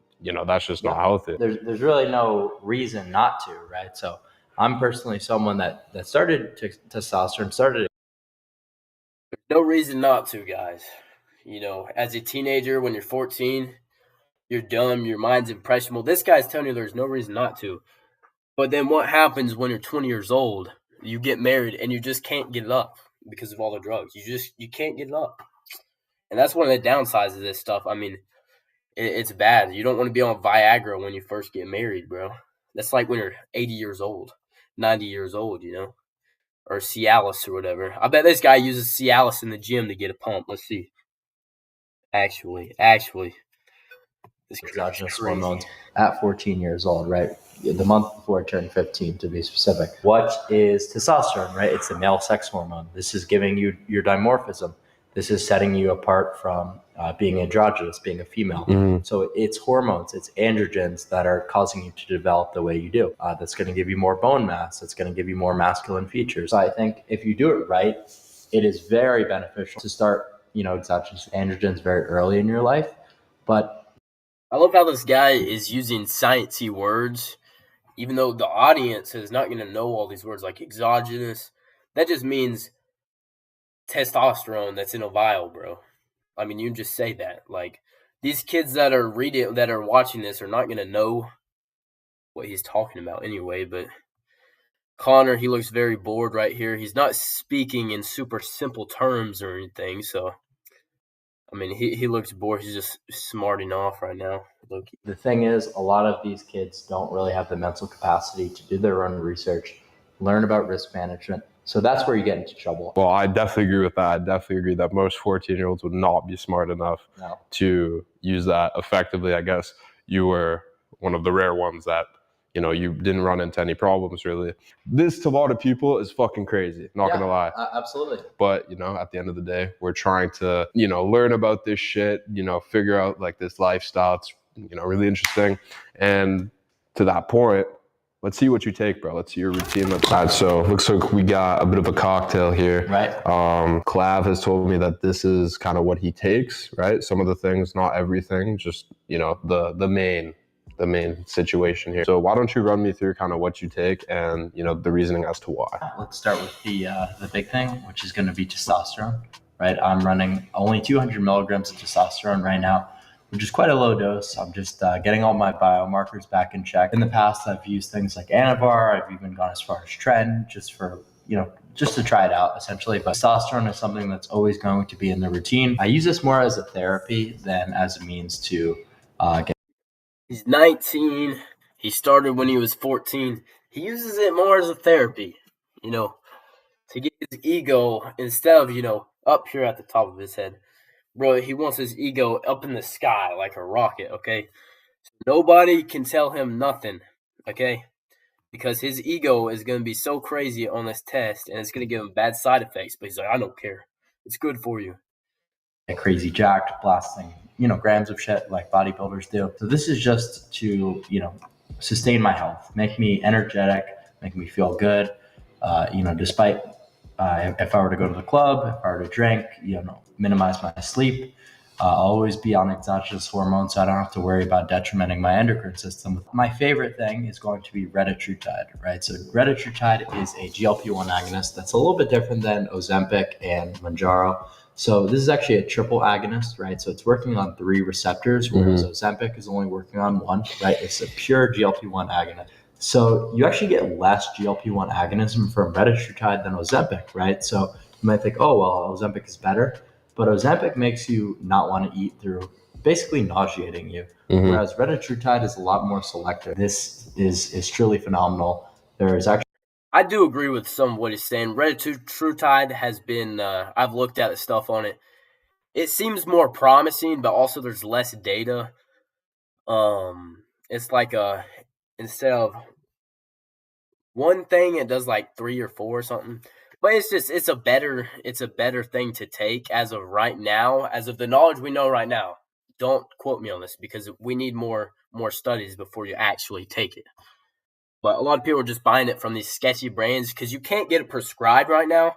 that's just not healthy. There's really no reason not to, right? So I'm personally someone that started testosterone, There's no reason not to, guys. As a teenager, when you're 14, you're dumb, your mind's impressionable. This guy's telling you there's no reason not to. But then what happens when you're 20 years old? You get married and you just can't get it up because of all the drugs. You can't get it up. And that's one of the downsides of this stuff. I mean, it's bad. You don't want to be on Viagra when you first get married, bro. That's like when you're 80 years old, 90 years old, or Cialis or whatever. I bet this guy uses Cialis in the gym to get a pump. Let's see. Actually. Exogenous hormones at 14 years old, right? The month before I turned 15, to be specific. What is testosterone, right? It's the male sex hormone. This is giving you your dimorphism. This is setting you apart from being androgynous, being a female. Mm-hmm. So it's hormones, it's androgens that are causing you to develop the way you do. That's going to give you more bone mass. That's going to give you more masculine features. So I think if you do it right, it is very beneficial to start, exogenous androgens very early in your life. But I love how this guy is using sciencey words, even though the audience is not going to know all these words like exogenous. That just means testosterone that's in a vial, bro. I mean, you can just say that. Like, these kids that are watching this are not going to know what he's talking about anyway. But Connor, he looks very bored right here. He's not speaking in super simple terms or anything. So, I mean, he looks bored. He's just smarting off right now. Low-key. The thing is, a lot of these kids don't really have the mental capacity to do their own research, learn about risk management. So that's where you get into trouble. Well, I definitely agree with that. I definitely agree that most 14-year-olds would not be smart enough to use that effectively. I guess you were one of the rare ones that, you know, you didn't run into any problems really. This to a lot of people is fucking crazy, not gonna lie. Absolutely. But, you know, at the end of the day, we're trying to, you know, learn about this shit, you know, figure out like this lifestyle. It's, you know, really interesting. And to that point, let's see what you take, bro. Let's see your routine. So looks like we got a bit of a cocktail here. Right. Clav has told me that this is kind of what he takes, right? Some of the things, not everything, just, you know, the main situation here. So why don't you run me through kind of what you take and, you know, the reasoning as to why. Let's start with the big thing, which is going to be testosterone, right? I'm running only 200 milligrams of testosterone right now, which is quite a low dose. I'm just getting all my biomarkers back in check. In the past, I've used things like Anavar. I've even gone as far as Tren just for, you know, just to try it out essentially. But testosterone is something that's always going to be in the routine. I use this more as a therapy than as a means to get. He's 19. He started when he was 14. He uses it more as a therapy, you know, to get his ego instead of, you know, up here at the top of his head. Bro, he wants his ego up in the sky like a rocket, okay? So nobody can tell him nothing, okay? Because his ego is going to be so crazy on this test and it's going to give him bad side effects. But he's like, I don't care. It's good for you. Crazy jacked, blasting, you know, grams of shit like bodybuilders do. So this is just to, you know, sustain my health, make me energetic, make me feel good. You know, despite if I were to go to the club, if I were to drink, you know, minimize my sleep, I'll always be on exogenous hormones, so I don't have to worry about detrimenting my endocrine system. My favorite thing is going to be retatrutide, right? So retatrutide is a GLP-1 agonist that's a little bit different than Ozempic and Mounjaro. So this is actually a triple agonist, right? So it's working on 3 receptors, whereas Ozempic is only working on 1, right? It's a pure GLP-1 agonist. So you actually get less GLP-1 agonism from retatrutide than Ozempic, right? So you might think, oh, well, Ozempic is better. But Ozempic makes you not want to eat through basically nauseating you, whereas retatrutide is a lot more selective. This is truly phenomenal. There is actually... I do agree with some of what he's saying. Retatrutide has been, I've looked at the stuff on it. It seems more promising, but also there's less data. It's like instead of one thing, it does like 3 or 4 or something. But it's a better thing to take as of right now, as of the knowledge we know right now. Don't quote me on this because we need more studies before you actually take it. But a lot of people are just buying it from these sketchy brands because you can't get it prescribed right now.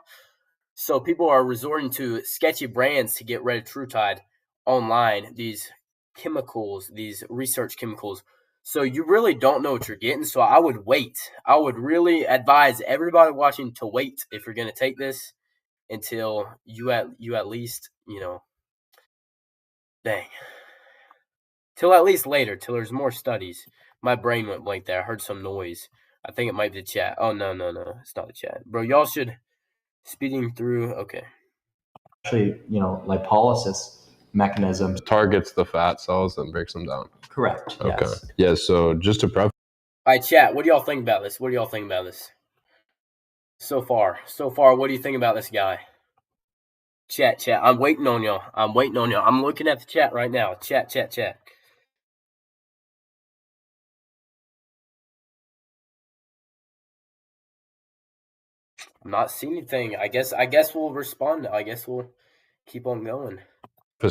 So people are resorting to sketchy brands to get retatrutide online, these chemicals, these research chemicals. So you really don't know what you're getting. So I would wait. I would really advise everybody watching to wait if you're going to take this until you at least, you know, till at least later, till there's more studies. My brain went blank there. I heard some noise. I think it might be the chat. Oh, no. It's not the chat. Bro, y'all should speeding through. Okay. Actually, you know, lipolysis mechanisms. Targets the fat cells and breaks them down. Correct. Okay. Yes. Yeah, so just to prep. All right, chat, what do y'all think about this? So far, what do you think about this guy? Chat, I'm waiting on y'all. I'm looking at the chat right now. Chat. I'm not seeing anything. I guess we'll respond. I guess we'll keep on going.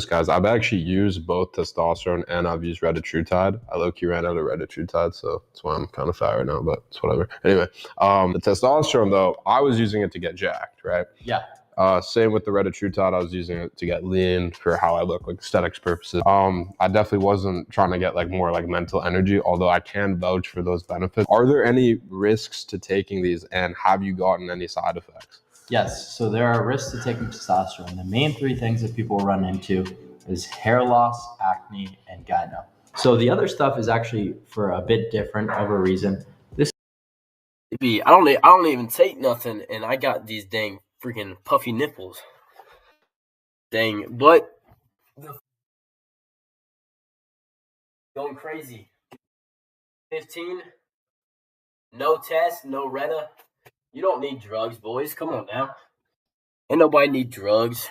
Guys, I've actually used both testosterone and I've used retatrutide. I low-key ran out of retatrutide, so that's why I'm kind of fat right now, but it's whatever. Anyway, the testosterone, though, I was using it to get jacked, right? Yeah. Same with the retatrutide, I was using it to get lean for how I look, like aesthetics purposes. I definitely wasn't trying to get like more like mental energy, although I can vouch for those benefits. Are there any risks to taking these, and have you gotten any side effects? Yes, so there are risks to taking testosterone. The main 3 things that people run into is hair loss, acne, and gyno. So the other stuff is actually for a bit different of a reason. This I don't even take nothing, and I got these dang freaking puffy nipples. Dang, but going crazy. 15, no test, no Retta. You don't need drugs, boys. Come on now. Ain't nobody need drugs.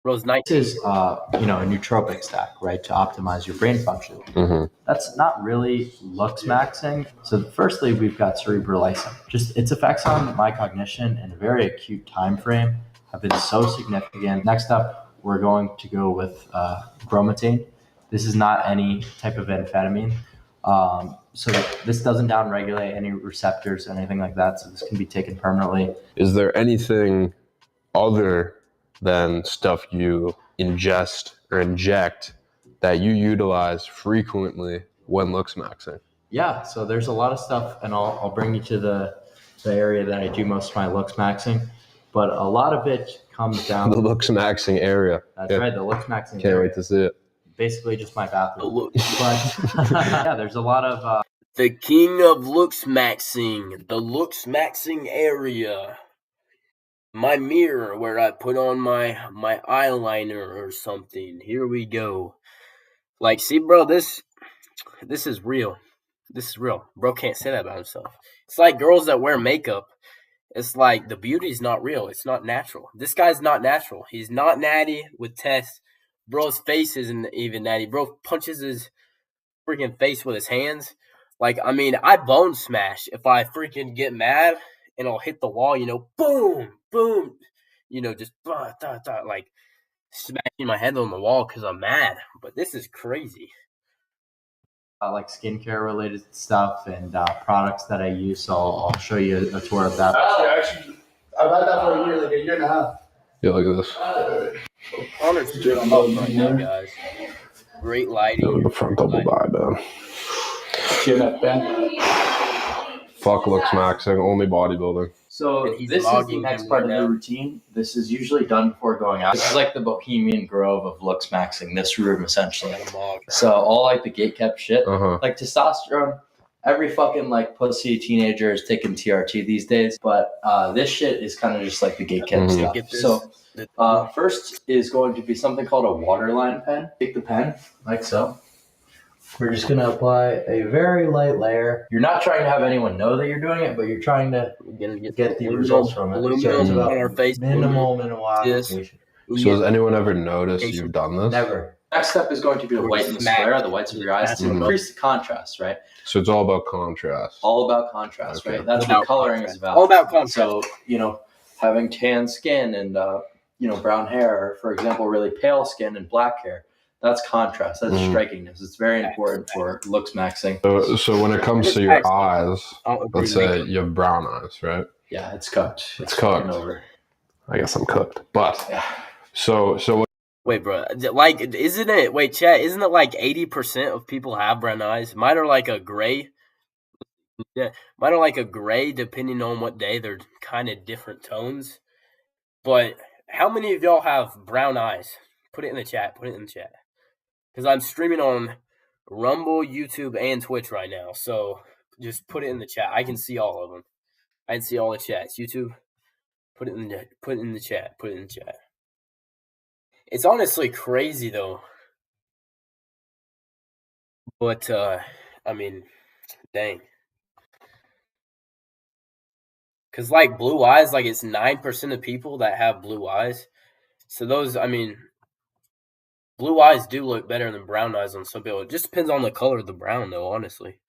Rose 19. is a nootropic stack, right, to optimize your brain function. That's not really looks maxing. So firstly, we've got cerebrolysin. Just its effects on my cognition in a very acute time frame have been so significant. Next up, we're going to go with bromotain. This is not any type of amphetamine. So this doesn't downregulate any receptors or anything like that. So this can be taken permanently. Is there anything other than stuff you ingest or inject that you utilize frequently when looks maxing? Yeah, so there's a lot of stuff, and I'll bring you to the area that I do most of my looks maxing, but a lot of it comes down The looks maxing area. That's right, the looks maxing Can't area. wait to see it. Basically just my bathroom. But yeah, there's a lot of the king of looks maxing, the looks maxing area. My mirror where I put on my eyeliner or something. Here we go. Like, see, bro, this is real. This is real. Bro can't say that about himself. It's like girls that wear makeup. It's like the beauty's not real. It's not natural. This guy's not natural. He's not natty with tests. Bro's face isn't even natty. Bro punches his freaking face with his hands. Like, I mean, I bone smash if I freaking get mad and I'll hit the wall, boom, boom, just like smashing my head on the wall because I'm mad. But this is crazy. like skincare related stuff and products that I use. So I'll show you a tour of that. Actually, I've had that for a year and a half. Yeah, look at this. Honor's doing up right now, guys. Great lighting. Look at the frontal eye, man. Fuck looks maxing, only bodybuilding. So this is the next part of the routine. This is usually done before going out. This is like the Bohemian Grove of looks maxing, this room essentially. So all like the gatekept shit, like testosterone. Every fucking like pussy teenager is taking TRT these days, but this shit is kind of just like the gatekept stuff. So first is going to be something called a waterline pen. Take the pen like so. We're just going to apply a very light layer. You're not trying to have anyone know that you're doing it, but you're trying to get the results from it. So it's about minimal application. So has anyone ever noticed you've done this? Never. Next step is going to be to whiten the sclera, the whites of your eyes, to increase the contrast, right? So it's all about contrast. All about contrast, right? That's what coloring is about. All about contrast. So, having tan skin and, brown hair, for example, really pale skin and black hair, that's contrast. That's strikingness. It's very important for looks maxing. So when it comes to your eyes, let's say you have brown eyes, right? Yeah, it's cooked. It's cooked. Over. I guess I'm cooked. But so wait, bro. Like, isn't it? Wait, chat. Isn't it like 80% of people have brown eyes? Mine are like a gray. Yeah, mine are like a gray. Depending on what day, they're kind of different tones. But how many of y'all have brown eyes? Put it in the chat. Put it in the chat. Because I'm streaming on Rumble, YouTube, and Twitch right now. So just put it in the chat. I can see all of them. I can see all the chats. YouTube, put it in the chat. Put it in the chat. It's honestly crazy though. But I mean, dang. Because like blue eyes, like it's 9% of people that have blue eyes. So those, I mean, blue eyes do look better than brown eyes on some people. It just depends on the color of the brown, though, honestly.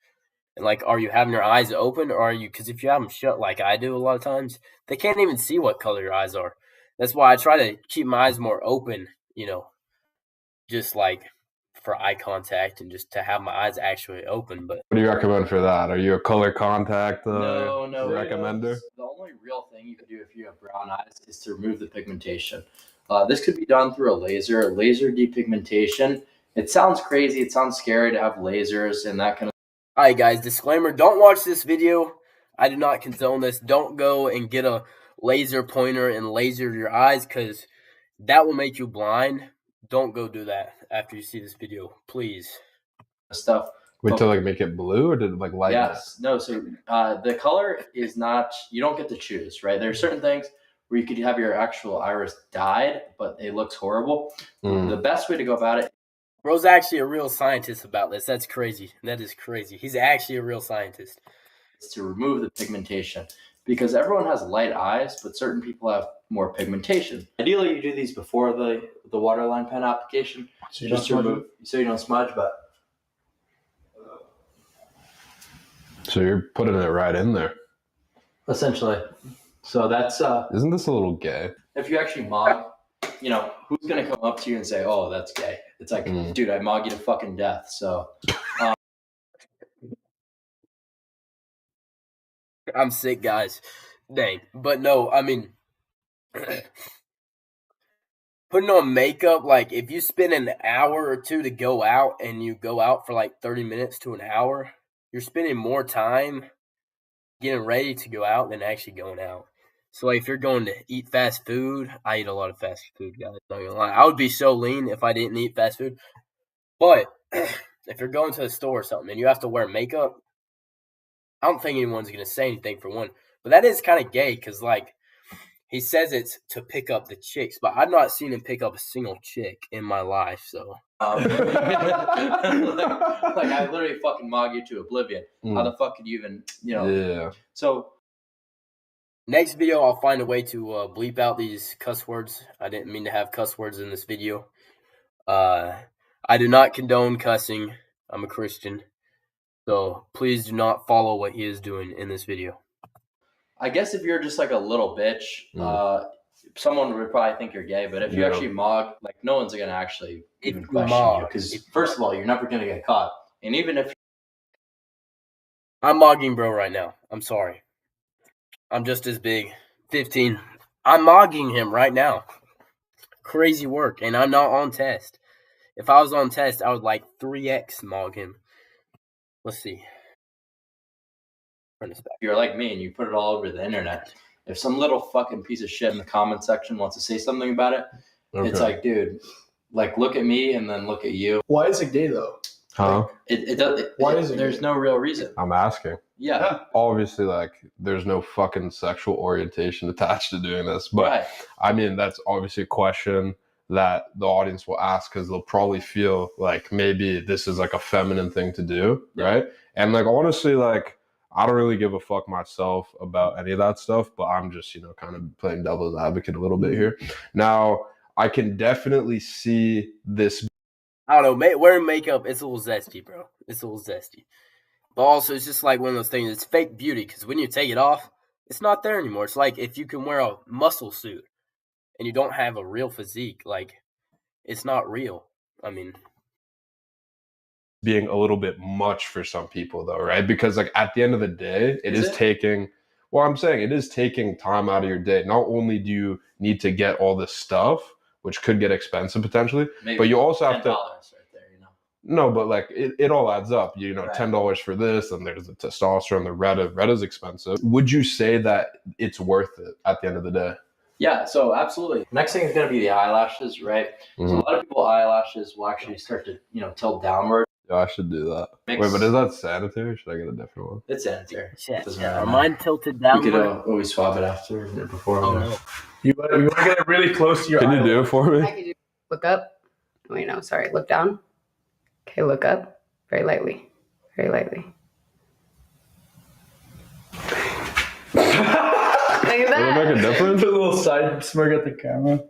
And, like, are you having your eyes open or are you – because if you have them shut like I do a lot of times, they can't even see what color your eyes are. That's why I try to keep my eyes more open, just, like, for eye contact and just to have my eyes actually open. But what do you recommend for that? Are you a color contact no, recommender? The only real thing you can do if you have brown eyes is to remove the pigmentation. This could be done through a laser depigmentation. It sounds crazy. It sounds scary to have lasers and that kind of. All right, guys, disclaimer. Don't watch this video. I do not condone this. Don't go and get a laser pointer and laser your eyes because that will make you blind. don't go do that after you see this video, please. Stuff. Wait to like make it blue, or did it like lighten Yes. No. So the color is not. You don't get to choose, right? There are certain things where you could have your actual iris dyed, but it looks horrible. The best way to go about it. Bro's actually a real scientist about this. That's crazy. That is crazy. He's actually a real scientist. Is to remove the pigmentation, because everyone has light eyes, but certain people have more pigmentation. Ideally, you do these before the waterline pen application, so you don't smudge. But So you're putting it right in there. essentially, so that's Isn't this a little gay? if you actually mog, who's gonna come up to you and say, "Oh, that's gay"? It's like, dude, I mog you to fucking death. So I'm sick, guys. Dang. But no, I mean, putting on makeup, like if you spend an hour or two to go out and you go out for like 30 minutes to an hour, you're spending more time getting ready to go out than actually going out. So like if you're going to eat fast food, I eat a lot of fast food, guys. Not gonna lie. I would be so lean if I didn't eat fast food. But if you're going to the store or something and you have to wear makeup, I don't think anyone's gonna say anything for one. But that is kind of gay because like he says it's to pick up the chicks, but I've not seen him pick up a single chick in my life. So like I literally fucking mog you to oblivion. How the fuck could you even, Yeah. So next video, I'll find a way to bleep out these cuss words. I didn't mean to have cuss words in this video. I do not condone cussing. I'm a Christian. So please do not follow what he is doing in this video. I guess if you're just like a little bitch, someone would probably think you're gay. But if you actually mog, like no one's gonna actually even question you, because first of all, you're never gonna get caught. And even if I'm mogging bro right now, I'm sorry. I'm just as big. 15. I'm mogging him right now. Crazy work, and I'm not on test. If I was on test, I would like 3x mog him. Let's see. if you're like me and you put it all over the internet, if some little fucking piece of shit in the comment section wants to say something about it, it's like, dude, like look at me and then look at you. Why is it gay though? Huh? Why is it? There's no real reason. I'm asking. Yeah. Obviously, like, there's no fucking sexual orientation attached to doing this. But, Right. I mean, that's obviously a question that the audience will ask because they'll probably feel like maybe this is like a feminine thing to do, right? And, like, honestly, like, I don't really give a fuck myself about any of that stuff, but I'm just, kind of playing devil's advocate a little bit here. Now, I can definitely see this. I don't know. Wearing makeup, it's a little zesty, bro. It's a little zesty. But also, it's just like one of those things. It's fake beauty because when you take it off, it's not there anymore. It's like if you can wear a muscle suit and you don't have a real physique, like it's not real. I mean, being a little bit much for some people though, right? Because like at the end of the day, it is taking time out of your day. Not only do you need to get all this stuff, which could get expensive potentially, but you also have to right there, No, but like it all adds up. $10 for this, and there's the testosterone, the Retta's expensive. Would you say that it's worth it at the end of the day? Yeah, so absolutely. Next thing is going to be the eyelashes, right? So a lot of people eyelashes will actually start to, tilt downward. Yeah, I should do that. Wait, but is that sanitary? Should I get a different one? It's sanitary. Are mine tilted downward? We could always swab it after or before. Oh, no. You want to get it really close to your Can you do it for me? I can do. Look up. Wait, no, sorry. Look down. Okay, look up. Very lightly. Very lightly. Look at Does it make a difference? Put a little side smirk at the camera.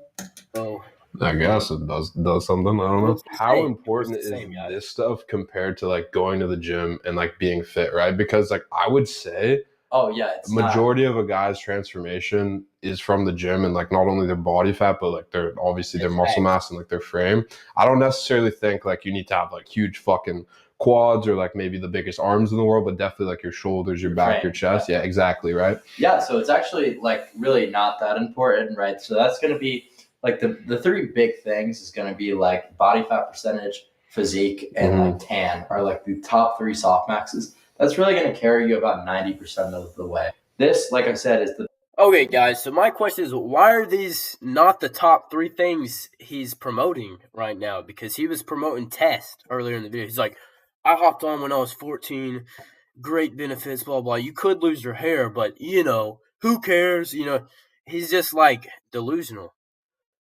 Oh. I guess it does something. I don't know. How important is same, guys. this stuff compared to like going to the gym and like being fit, right? Because like I would say it's majority of a guy's transformation is from the gym, and like not only their body fat, but like their muscle mass and like their frame. I don't necessarily think like you need to have like huge fucking quads or like maybe the biggest arms in the world, but definitely like your shoulders, your back, your chest. Yeah, exactly, right? Yeah, so it's actually like really not that important, right? So that's going to be like the three big things is going to be like body fat percentage, physique, and like tan are like the top three soft maxes. That's really going to carry you about 90% of the way. This, like I said, is the Okay, guys, so my question is, why are these not the top 3 things he's promoting right now? Because he was promoting test earlier in the video. He's like, I hopped on when I was 14, great benefits, blah, blah. You could lose your hair, but, who cares? He's just, like, delusional.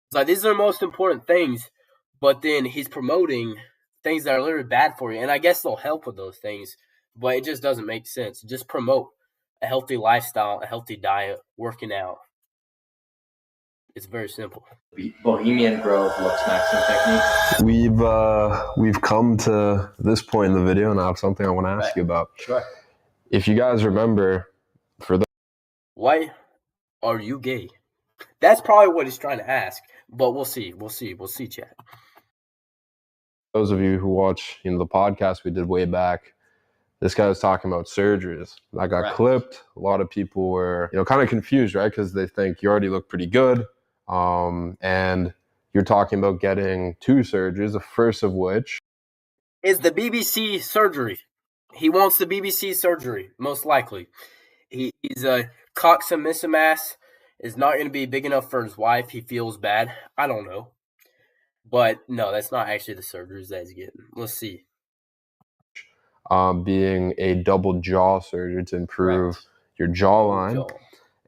It's like, these are the most important things, but then he's promoting things that are literally bad for you. And I guess they'll help with those things, but it just doesn't make sense. Just promote a healthy lifestyle, a healthy diet, working out. It's very simple. Bohemian Grove looks maxing technique. We've come to this point in the video, and I have something I want to ask you about. Sure. If you guys remember, Why are you gay? That's probably what he's trying to ask, but we'll see. We'll see, chat. those of you who watch, the podcast we did way back, this guy was talking about surgeries that got clipped. A lot of people were, kind of confused, right? Because they think you already look pretty good, and you're talking about getting 2 surgeries. The first of which is the BBC surgery. He wants the BBC surgery, most likely. He's a coxamissimass is not going to be big enough for his wife. He feels bad. I don't know. But no, that's not actually the surgeries that he's getting. Let's see. Being a double jaw surgery to improve your jawline.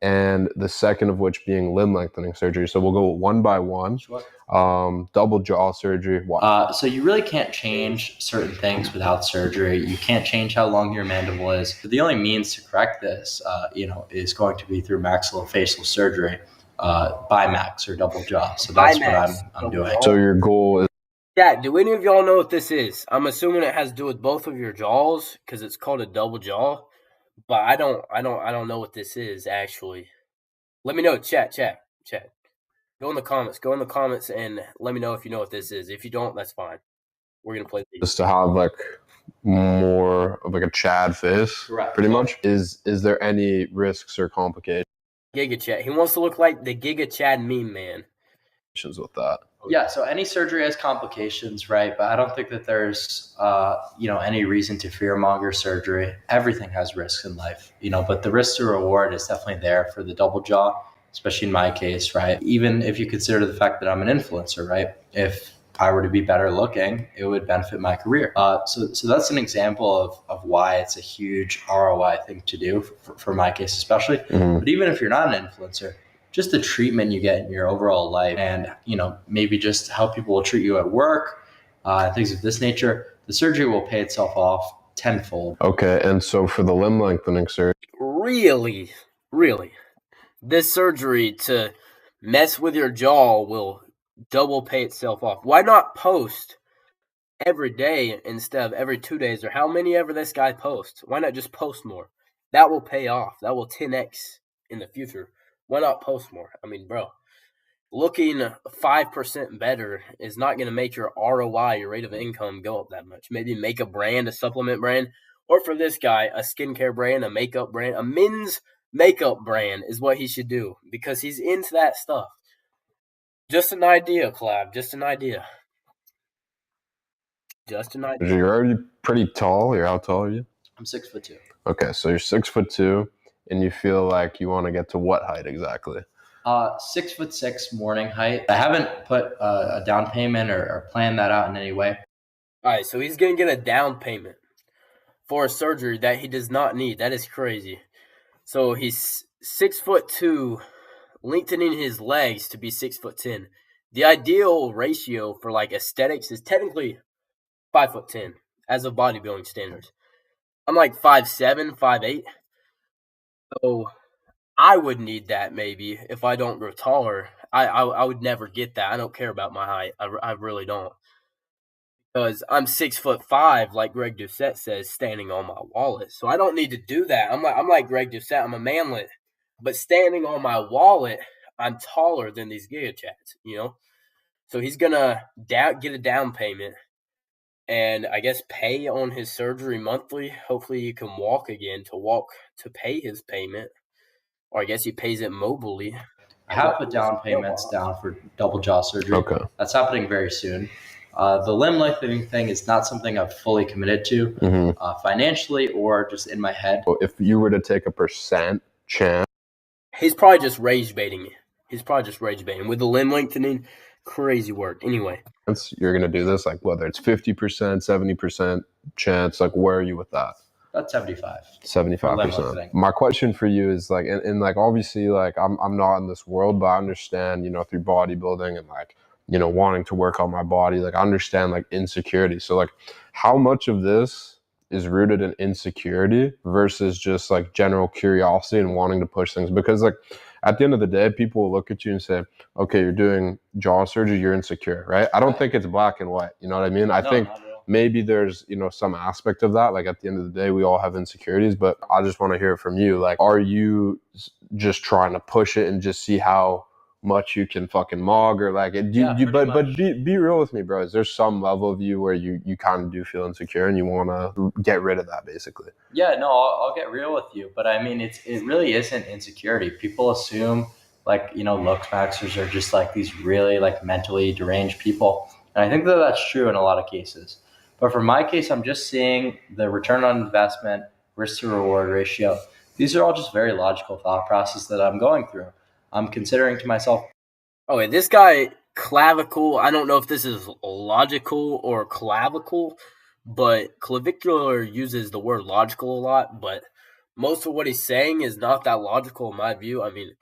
And the second of which being limb lengthening surgery. So we'll go one by one. Sure. Double jaw surgery. So you really can't change certain things without surgery. You can't change how long your mandible is. The only means to correct this, is going to be through maxillofacial surgery, bimax or double jaw. So that's what I'm doing. So your goal is. Yeah, do any of y'all know what this is? I'm assuming it has to do with both of your jaws because it's called a double jaw. But I don't know what this is actually. Let me know, chat. Go in the comments and let me know if you know what this is. If you don't, that's fine. We're gonna play these. Just to have more of a Chad face, pretty much. Is there any risks or complications Giga Chad? He wants to look like the Giga Chad meme man. with that? Yeah, so any surgery has complications, right? But I don't think that there's, any reason to fearmonger surgery. Everything has risks in life, but the risk to reward is definitely there for the double jaw, especially in my case, right? Even if you consider the fact that I'm an influencer, right? If I were to be better looking, it would benefit my career. So that's an example of why it's a huge ROI thing to do for my case, especially. Mm-hmm. But even if you're not an influencer, just the treatment you get in your overall life and, maybe just how people will treat you at work, things of this nature, the surgery will pay itself off tenfold. Okay, and so for the limb lengthening surgery. Really, this surgery to mess with your jaw will double pay itself off. Why not post every day instead of every 2 days or how many ever this guy posts? Why not just post more? That will pay off. That will 10x in the future. Why not post more? I mean, bro, looking 5% better is not going to make your ROI, your rate of income, go up that much. Maybe make a brand, a supplement brand, or for this guy, a skincare brand, a makeup brand, a men's makeup brand is what he should do because he's into that stuff. Just an idea, Clav. Just an idea. You're already pretty tall. How tall are you? I'm 6'2". Okay, so you're 6'2", and you feel like you want to get to what height exactly? 6'6" morning height. I haven't put a down payment or planned that out in any way. All right, so he's going to get a down payment for a surgery that he does not need. That is crazy. So he's 6'2", lengthening his legs to be 6'10". The ideal ratio for aesthetics is technically 5'10" as of bodybuilding standards. I'm 5'7", 5'8". So I would need that maybe if I don't grow taller. I would never get that. I don't care about my height. I really don't. Because I'm 6'5", like Greg Doucette says, standing on my wallet. So I don't need to do that. I'm like Greg Doucette. I'm a manlet. But standing on my wallet, I'm taller than these Giga Chats, So he's going to get a down payment and I guess pay on his surgery monthly. Hopefully he can walk again to pay his payment. Or I guess he pays it mobily. I have put down payments down for double jaw surgery. Okay. That's happening very soon. The limb lengthening thing is not something I've fully committed to financially or just in my head. If you were to take a percent chance. He's probably just rage baiting me. He's probably just rage baiting with the limb lengthening. Crazy work. Anyway, You're gonna do this, like whether it's 50%, 70% chance. Like, where are you with that? About 75. 75%. My question for you is like, and like obviously, like I'm not in this world, but I understand, through bodybuilding and like, wanting to work on my body, like I understand like insecurity. So like, how much of this is rooted in insecurity versus just like general curiosity and wanting to push things? Because like at the end of the day, people will look at you and say, okay, you're doing jaw surgery, you're insecure, right? I don't think it's black and white. You know what I mean? I think maybe there's, some aspect of that. Like at the end of the day, we all have insecurities, but I just want to hear it from you. Like, are you just trying to push it and just see how much you can fucking mog, or like, but be real with me, bro. Is there some level of you where you kind of do feel insecure and you want to get rid of that, basically? Yeah, no, I'll get real with you, but I mean, it really isn't insecurity. People assume like, looks maxers are just like these really like mentally deranged people, and I think that that's true in a lot of cases. But for my case, I'm just seeing the return on investment, risk to reward ratio. These are all just very logical thought processes that I'm going through. I'm considering to myself. Okay, this guy, clavicle, I don't know if this is logical or clavicle, but clavicular uses the word logical a lot, but most of what he's saying is not that logical in my view. I mean,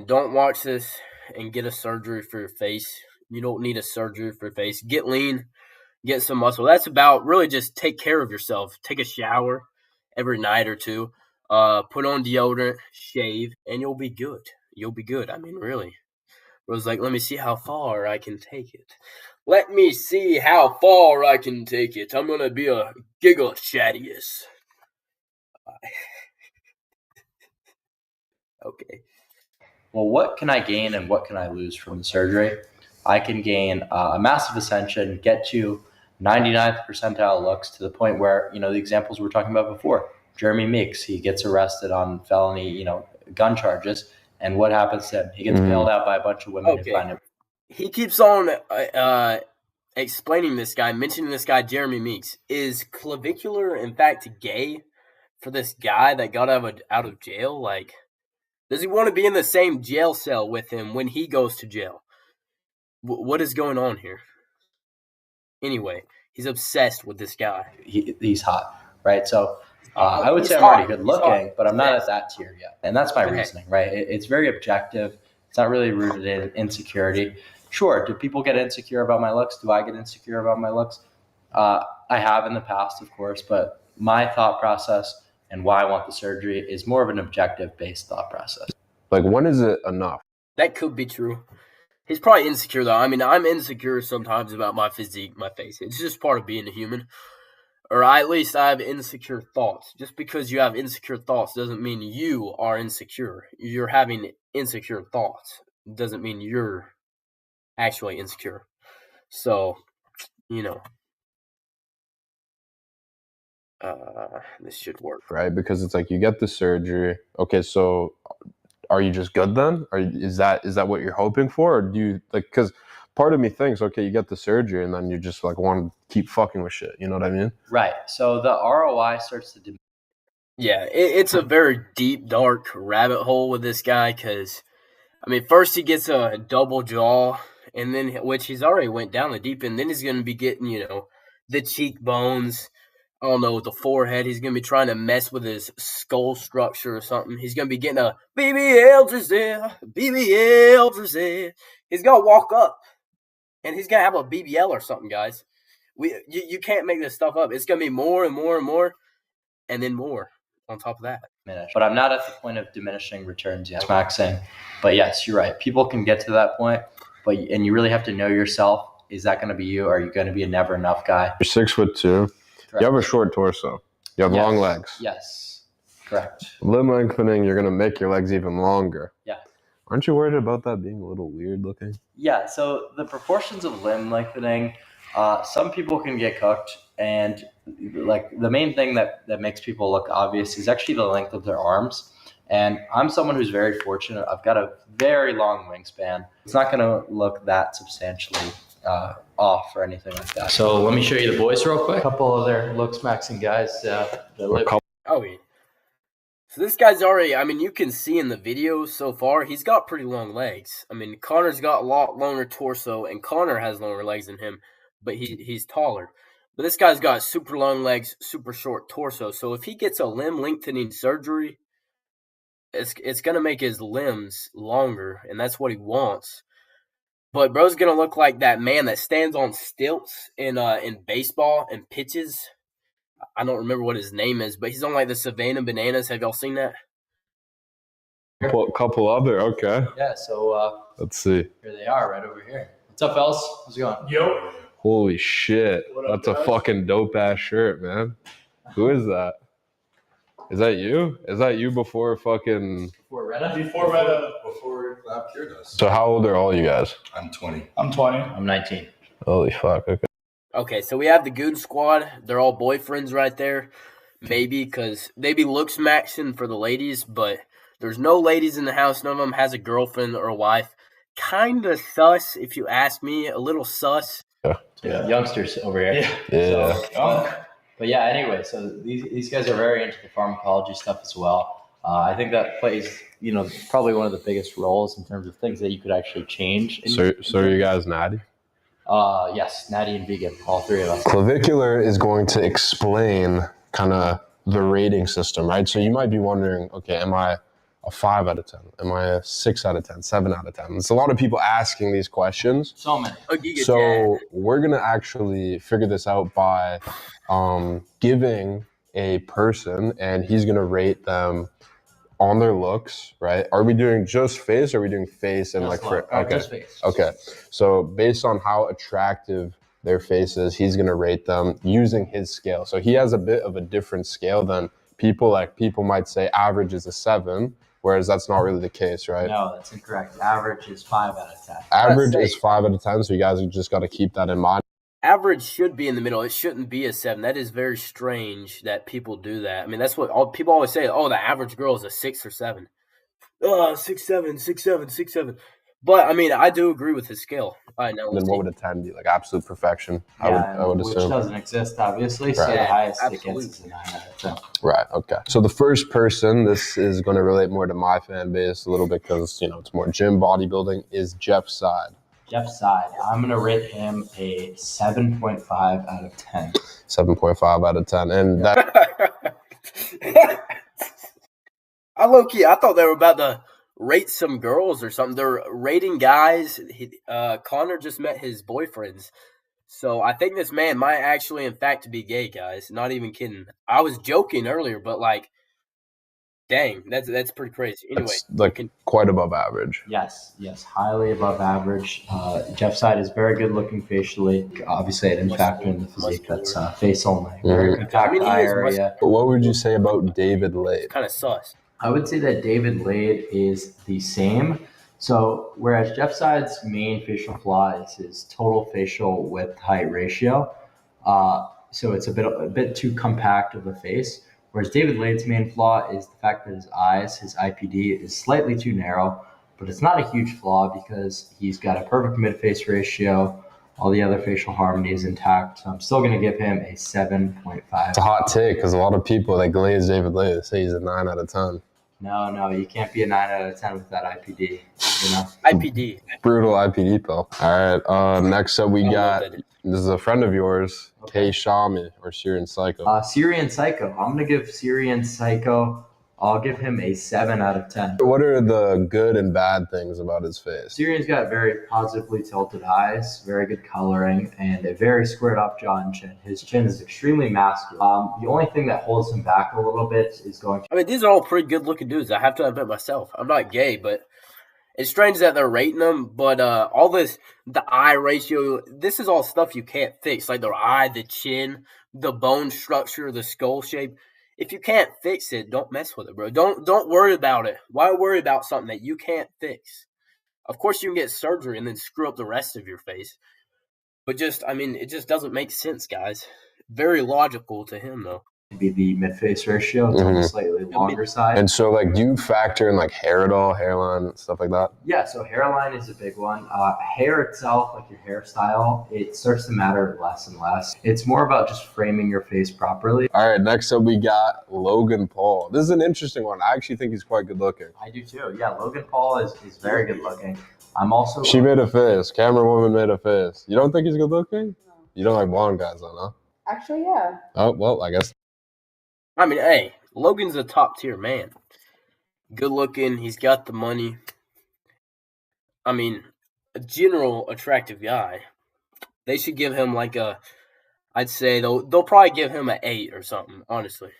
don't watch this and get a surgery for your face. You don't need a surgery for your face. Get lean, get some muscle. That's about really just take care of yourself. Take a shower every night or two. Put on deodorant, shave, and you'll be good. You'll be good. I mean, really. It was like, let me see how far I can take it. Let me see how far I can take it. I'm going to be a Giga Shadius. Okay. Well, what can I gain and what can I lose from the surgery? I can gain a massive ascension, get to 99th percentile looks, to the point where, the examples we were talking about before. Jeremy Meeks, he gets arrested on felony, gun charges. And what happens to him? He gets bailed out by a bunch of women who find him. He keeps on explaining this guy, mentioning this guy, Jeremy Meeks. Is clavicular, in fact, gay for this guy that got out of jail? Like, does he want to be in the same jail cell with him when he goes to jail? What is going on here? Anyway, he's obsessed with this guy. He's hot, right? So I would say I'm already good looking, but I'm not at that tier yet. And that's my reasoning, right? It's very objective. It's not really rooted in insecurity. Sure, do people get insecure about my looks? Do I get insecure about my looks? I have in the past, of course, but my thought process and why I want the surgery is more of an objective-based thought process. Like, when is it enough? That could be true. He's probably insecure, though. I mean, I'm insecure sometimes about my physique, my face. It's just part of being a human. Or at least I have insecure thoughts. Just because you have insecure thoughts doesn't mean you are insecure. You're having insecure thoughts. It doesn't mean you're actually insecure. So, this should work. Right? Because it's like you get the surgery. Okay, so are you just good then? Is that what you're hoping for? Or do you, like, because part of me thinks, okay, you get the surgery and then you just like want to keep fucking with shit. You know what I mean? Right. So the ROI starts to diminish. Yeah, it's a very deep, dark rabbit hole with this guy because, I mean, first he gets a double jaw, and then, which he's already went down the deep end, then he's going to be getting, the cheekbones, I don't know, the forehead. He's going to be trying to mess with his skull structure or something. He's going to be getting a BBL Brazil. He's going to walk up, and he's going to have a BBL or something, guys. You can't make this stuff up. It's going to be more and more and more, and then more on top of that. But I'm not at the point of diminishing returns yet. Maxing. But yes, you're right. People can get to that point, and you really have to know yourself. Is that going to be you? Or are you going to be a never enough guy? You're 6'2". Correct. You have a short torso. You have long legs. Yes. Correct. Limb lengthening, you're going to make your legs even longer. Yeah. Aren't you worried about that being a little weird looking? Yeah. So the proportions of limb lengthening, some people can get cooked, and like the main thing that makes people look obvious is actually the length of their arms. And I'm someone who's very fortunate. I've got a very long wingspan. It's not going to look that substantially off or anything like that. So let me show you the boys real quick. A couple other looks maxing guys. Oh, yeah. So this guy's already, I mean, you can see in the video so far, he's got pretty long legs. I mean, Connor's got a lot longer torso, and Connor has longer legs than him, but he's taller. But this guy's got super long legs, super short torso. So if he gets a limb lengthening surgery, it's gonna make his limbs longer, and that's what he wants. But bro's gonna look like that man that stands on stilts in baseball and pitches. I don't remember what his name is, but he's on like the Savannah Bananas. Have y'all seen that? Couple other, okay. Yeah, so Let's see. here they are right over here. What's up, fellas? How's it going? Yo. Holy shit. What up, That's a guys? fucking dope ass shirt, man. Who is that? Is that you? Is that you before fucking... Before Retta? Before clavicular does. So how old are all you guys? I'm 20. I'm 20. I'm 19. Holy fuck, okay. Okay, so we have the Goon Squad. They're all boyfriends right there. Maybe because they be looks maxing for the ladies, but there's no ladies in the house. None of them has a girlfriend or a wife. Kinda sus, if you ask me. A little sus. Yeah. Youngsters over here. Yeah. So, but yeah, anyway, so these guys are very into the pharmacology stuff as well. I think that plays, probably one of the biggest roles in terms of things that you could actually change. So are you guys natty? Yes, natty and vegan, all three of us. Clavicular is going to explain kind of the rating system, right? So you might be wondering, okay, am I a 5 out of 10? Am I a 6 out of 10, 7 out of 10? It's a lot of people asking these questions. So many. So we're going to actually figure this out by giving a person, and he's going to rate them on their looks, right? Are we doing just face, or are we doing face and Just like... look. Okay. Just face. Okay. So based on how attractive their face is, he's going to rate them using his scale. So he has a bit of a different scale than people. Like, people might say average is a 7, whereas that's not really the case, right? No, that's incorrect. Average is 5 out of 10. Average is 5 out of 10, so you guys just got to keep that in mind. Average should be in the middle. It shouldn't be a 7. That is very strange that people do that. I mean, that's what people always say. Oh, the average girl is a 6 or 7. 6, 7, 6, 7, 6, 7. But I mean, I do agree with his scale. All right, now And then what would a 10 be? Like absolute perfection, I would which assume. doesn't exist, obviously. So Right. the highest it Absolutely. gets is a 9 out of 10. Right, okay. So the first person, this is going to relate more to my fan base a little bit because, it's more gym bodybuilding, is Jeff Side. Jeff Side, I'm going to rate him a 7.5 out of 10. 7.5 out of 10. And that I thought they were about to rate some girls or something. They're rating guys. Connor just met his boyfriends. So I think this man might actually, in fact, be gay, guys. Not even kidding. I was joking earlier, but like, dang, that's pretty crazy. Anyway, that's like quite above average. Yes, highly above average. Jeff Side is very good looking facially. Obviously, I didn't factor in the physique. That's face only. Very compact I mean, he eye is area. But what would you say about David Lade? kind of sus. I would say that David Lade is the same. So whereas Jeff Side's main facial flaw is his total facial width height ratio, so it's a bit too compact of a face. Whereas David Lade's main flaw is the fact that his eyes, his IPD, is slightly too narrow, but it's not a huge flaw because he's got a perfect mid-face ratio. All the other facial harmony is intact. So I'm still going to give him a 7.5. It's a hot take because a lot of people, they glaze David Lade. They say he's a 9 out of 10. No, you can't be a 9 out of 10 with that IPD. IPD. Brutal IPD pill. All right. Next up, we I love got, that. this is a friend of yours, Okay. Kay Shami, or Syrian Psycho. Syrian Psycho. I'm going to give Syrian Psycho, I'll give him a 7 out of 10. What are the good and bad things about his face? Syrian's got very positively tilted eyes, very good coloring, and a very squared up jaw and chin. His chin is extremely masculine. The only thing that holds him back a little bit is going to... I mean, these are all pretty good looking dudes. I have to admit myself. I'm not gay, but it's strange that they're rating them. But all this, the eye ratio, this is all stuff you can't fix. Like their eye, the chin, the bone structure, the skull shape. If you can't fix it, don't mess with it, bro. Don't worry about it. Why worry about something that you can't fix? Of course, you can get surgery and then screw up the rest of your face. But it just doesn't make sense, guys. Very logical to him, though. be the mid-face ratio. It's on the slightly longer side. And so, like, do you factor in like hair at all, hairline, stuff like that? Yeah, so hairline is a big one. Hair itself, like your hairstyle, it starts to matter less and less. It's more about just framing your face properly. All right, next up we got Logan Paul. This is an interesting one. I actually think he's quite good looking. I do too. Yeah, Logan Paul is very good looking. I'm also... She made a face. Camera woman made a face. You don't think he's good looking? No. You don't like blonde guys, though, no? Actually, yeah. Oh, well, I guess. I mean, hey, Logan's a top tier man. Good looking. He's got the money. I mean, a general attractive guy. They should give him like a, I'd say they'll probably give him an 8 or something, honestly.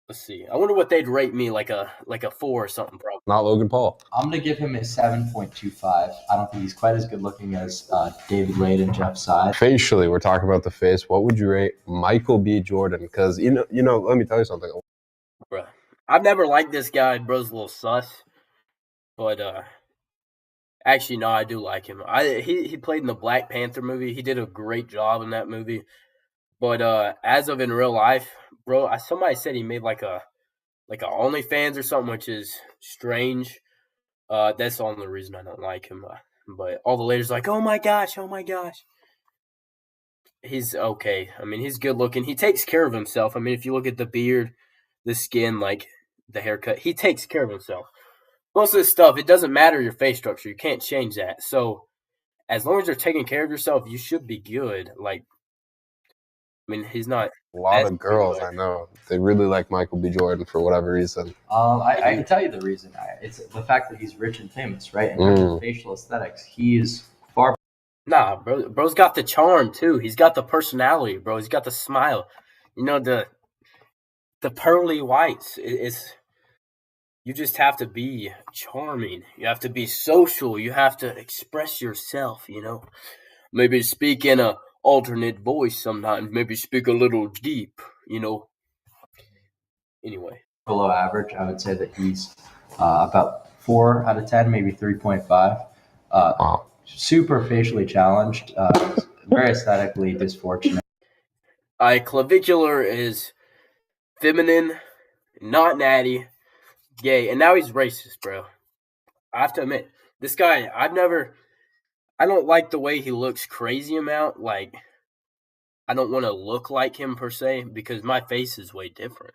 Let's see. I wonder what they'd rate me, like a 4 or something, probably. Not Logan Paul. I'm going to give him a 7.25. I don't think he's quite as good looking as David Lade and Jeff Side. Facially, we're talking about the face. What would you rate Michael B. Jordan? Because, you know, let me tell you something. Bruh. I've never liked this guy. Bro's a little sus. But, actually, no, I do like him. He played in the Black Panther movie. He did a great job in that movie. But as of in real life, bro, somebody said he made like a OnlyFans or something, which is strange. That's the only reason I don't like him. But all the ladies are like, oh my gosh. He's okay. I mean, he's good looking. He takes care of himself. I mean, if you look at the beard, the skin, like the haircut, he takes care of himself. Most of this stuff, it doesn't matter your face structure. You can't change that. So as long as you're taking care of yourself, you should be good. Like, I mean, he's not. A lot of girls I know, they really like Michael B. Jordan for whatever reason. I can tell you the reason. It's the fact that he's rich and famous, right? In terms of facial aesthetics, he's far. Nah, bro's got the charm too. He's got the personality, bro. He's got the smile. You know, the pearly whites. You just have to be charming. You have to be social. You have to express yourself, you know. Maybe speak in a alternate voice sometimes. Maybe speak a little deep, you know. Anyway. Below average, I would say that he's about 4 out of 10, maybe 3.5. Wow. Super facially challenged, very aesthetically dysfortunate. Clavicular is feminine, not natty, gay, and now he's racist, bro. I have to admit, this guy, I don't like the way he looks crazy amount. Like, I don't want to look like him per se because my face is way different.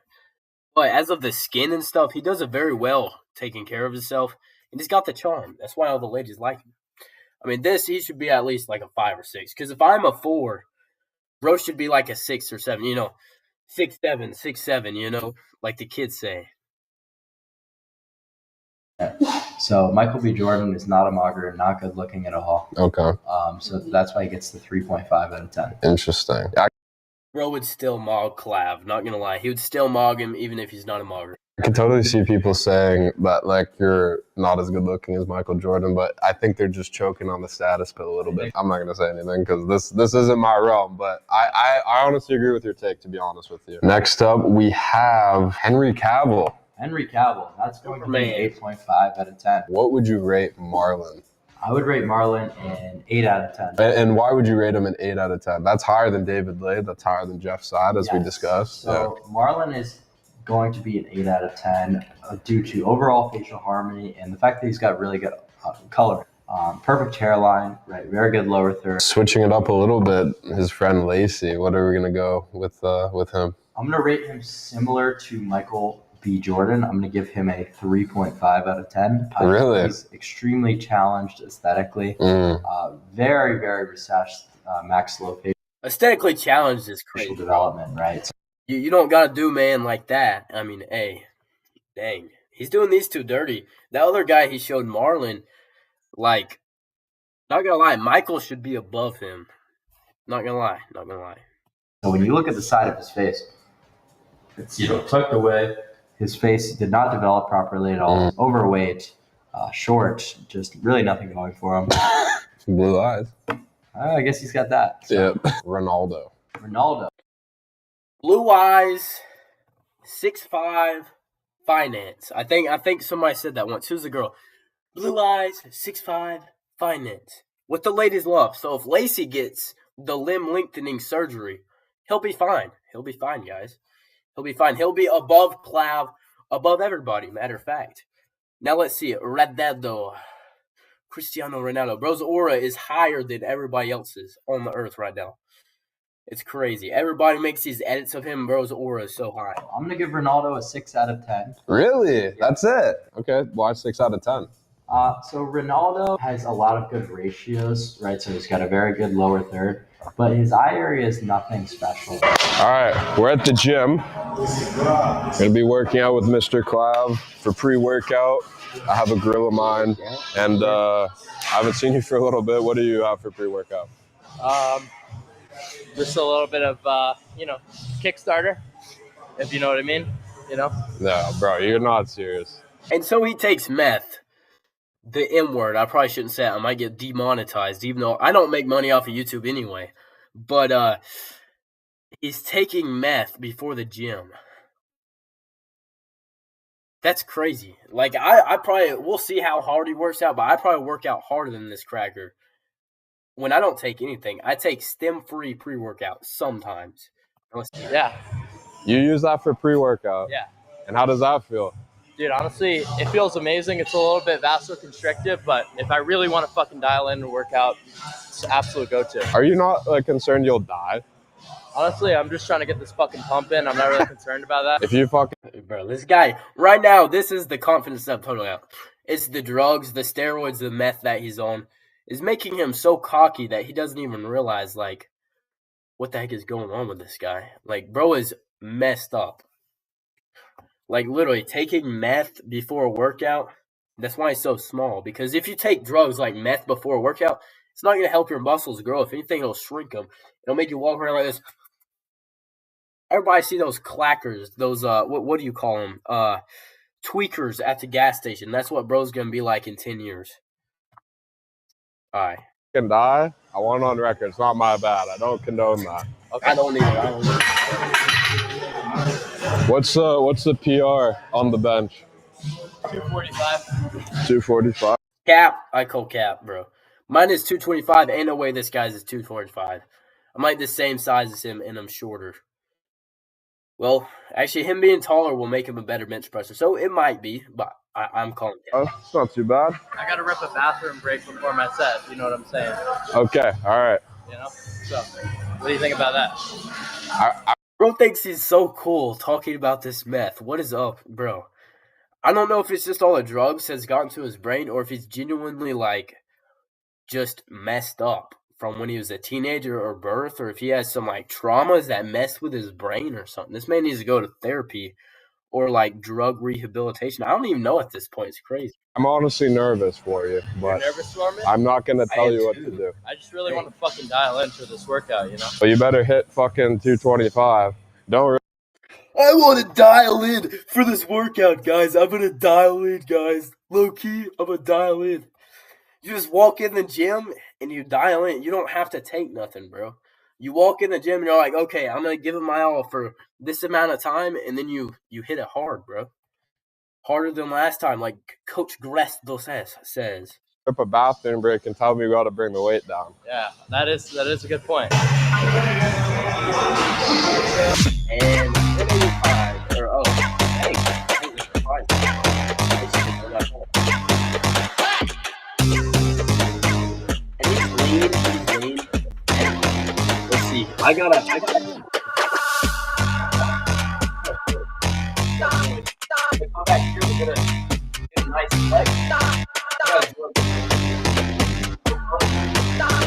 But as of the skin and stuff, he does it very well taking care of himself, and he's got the charm. That's why all the ladies like him. I mean, he should be at least like a 5 or 6. Because if I'm a 4, bro should be like a 6 or 7. You know, 6'7", 6'7", you know, like the kids say. So Michael B. Jordan is not a mugger, not good looking at all. Okay. So that's why he gets the 3.5 out of 10. Interesting. Bro would still mog Clav, not gonna lie. He would still mog him even if he's not a mogger. I can totally see people saying that, like, you're not as good looking as Michael Jordan, but I think they're just choking on the status pill a little bit. I'm not going to say anything because this isn't my realm, but I honestly agree with your take, to be honest with you. Next up, we have Henry Cavill. Henry Cavill, that's going to be an 8.5 out of 10. What would you rate Marlon? I would rate Marlon an 8 out of 10. And why would you rate him an 8 out of 10? That's higher than David Lade. That's higher than Jeff Side, as we discussed. So Marlon is going to be an 8 out of 10 due to overall facial harmony and the fact that he's got really good color. Perfect hairline, right? Very good lower third. Switching it up a little bit, his friend Lacey. What are we going to go with him? I'm going to rate him similar to Michael B. Jordan. I'm going to give him a 3.5 out of 10. Really? He's extremely challenged aesthetically. Very, very recessed maxillofacial. Aesthetically challenged is crazy. Development, right? So you don't got to do man like that. I mean, hey, dang. He's doing these two dirty. The other guy he showed, Marlon, like, not going to lie, Michael should be above him. Not going to lie. So when you look at the side of his face, it's tucked away. His face did not develop properly at all. Overweight, short, just really nothing going for him. Blue eyes. I guess he's got that. So. Yep. Ronaldo. Blue eyes, 6'5", finance. I think somebody said that once. Who's the girl? Blue eyes, 6'5", finance. What the ladies love. So if Lacey gets the limb lengthening surgery, he'll be fine. He'll be fine, guys. He'll be fine. He'll be above Clav, above everybody, matter of fact. Now let's see. Ronaldo. Cristiano Ronaldo. Bro's aura is higher than everybody else's on the earth right now. It's crazy. Everybody makes these edits of him. Bro's aura is so high. I'm going to give Ronaldo a 6 out of 10. Really? Yeah. That's it? Okay. Why 6 out of 10? So Ronaldo has a lot of good ratios, right? So he's got a very good lower third, but his eye area is nothing special. All right, we're at the gym. Gonna be working out with Mr. Clav for pre-workout. I have a grill of mine, and I haven't seen you for a little bit. What do you have for pre-workout? Just a little bit of, Kickstarter, if you know what I mean, No, bro, you're not serious. And so he takes meth. The M word. I probably shouldn't say it. I might get demonetized, even though I don't make money off of YouTube anyway. But he's taking meth before the gym. That's crazy. Like, I probably, we'll see how hard he works out, but I probably work out harder than this cracker. When I don't take anything, I take stem-free pre-workout sometimes. Yeah. You use that for pre-workout? Yeah. And how does that feel? Dude, honestly, it feels amazing. It's a little bit vasoconstrictive, but if I really want to fucking dial in and work out, it's an absolute go-to. Are you not concerned you'll die? Honestly, I'm just trying to get this fucking pump in. I'm not really concerned about that. If you fucking... Bro, this guy, right now, this is the confidence stuff totally out. It's the drugs, the steroids, the meth that he's on is making him so cocky that he doesn't even realize, like, what the heck is going on with this guy. Like, bro is messed up. Like, literally, taking meth before a workout, that's why he's so small. Because if you take drugs like meth before a workout, it's not going to help your muscles grow. If anything, it'll shrink them. It'll make you walk around like this. Everybody see those clackers, those, what do you call them? Tweakers at the gas station. That's what bro's going to be like in 10 years. All right. Can die? I want it on record. It's not my bad. I don't condone that. Okay. I don't need it. What's the PR on the bench? 245. 245. Cap. I call cap, bro. Mine is 225. Ain't no way this guy's is 245. I'm like the same size as him, and I'm shorter. Well, actually, him being taller will make him a better bench presser. So it might be, but I'm calling it. Oh, it's not too bad. I got to rip a bathroom break before my set, you know what I'm saying? Okay, all right. You know? So, what do you think about that? Bro thinks he's so cool talking about this meth. What is up, bro? I don't know if it's just all the drugs has gotten to his brain or if he's genuinely, like, just messed up from when he was a teenager or birth, or if he has some, like, traumas that mess with his brain or something. This man needs to go to therapy or, like, drug rehabilitation. I don't even know at this point. It's crazy. I'm honestly nervous for you, but You're nervous for me? I'm not going to tell you what to do. I just really want to fucking dial in for this workout, you know? But you better hit fucking 225. Don't I want to dial in for this workout, guys. I'm going to dial in, guys. Low key, I'm going to dial in. You just walk in the gym and you dial in. You don't have to take nothing, bro. You walk in the gym and you're like, okay, I'm going to give it my all for this amount of time, and then you hit it hard, bro. Harder than last time, like Coach Gresto says. rip a bathroom break and tell me we got to bring the weight down. Yeah, that is a good point. And 185, or oh, hey, 185. And he's lean. Let's see. I gotta. Come back here, we're gonna get a nice leg.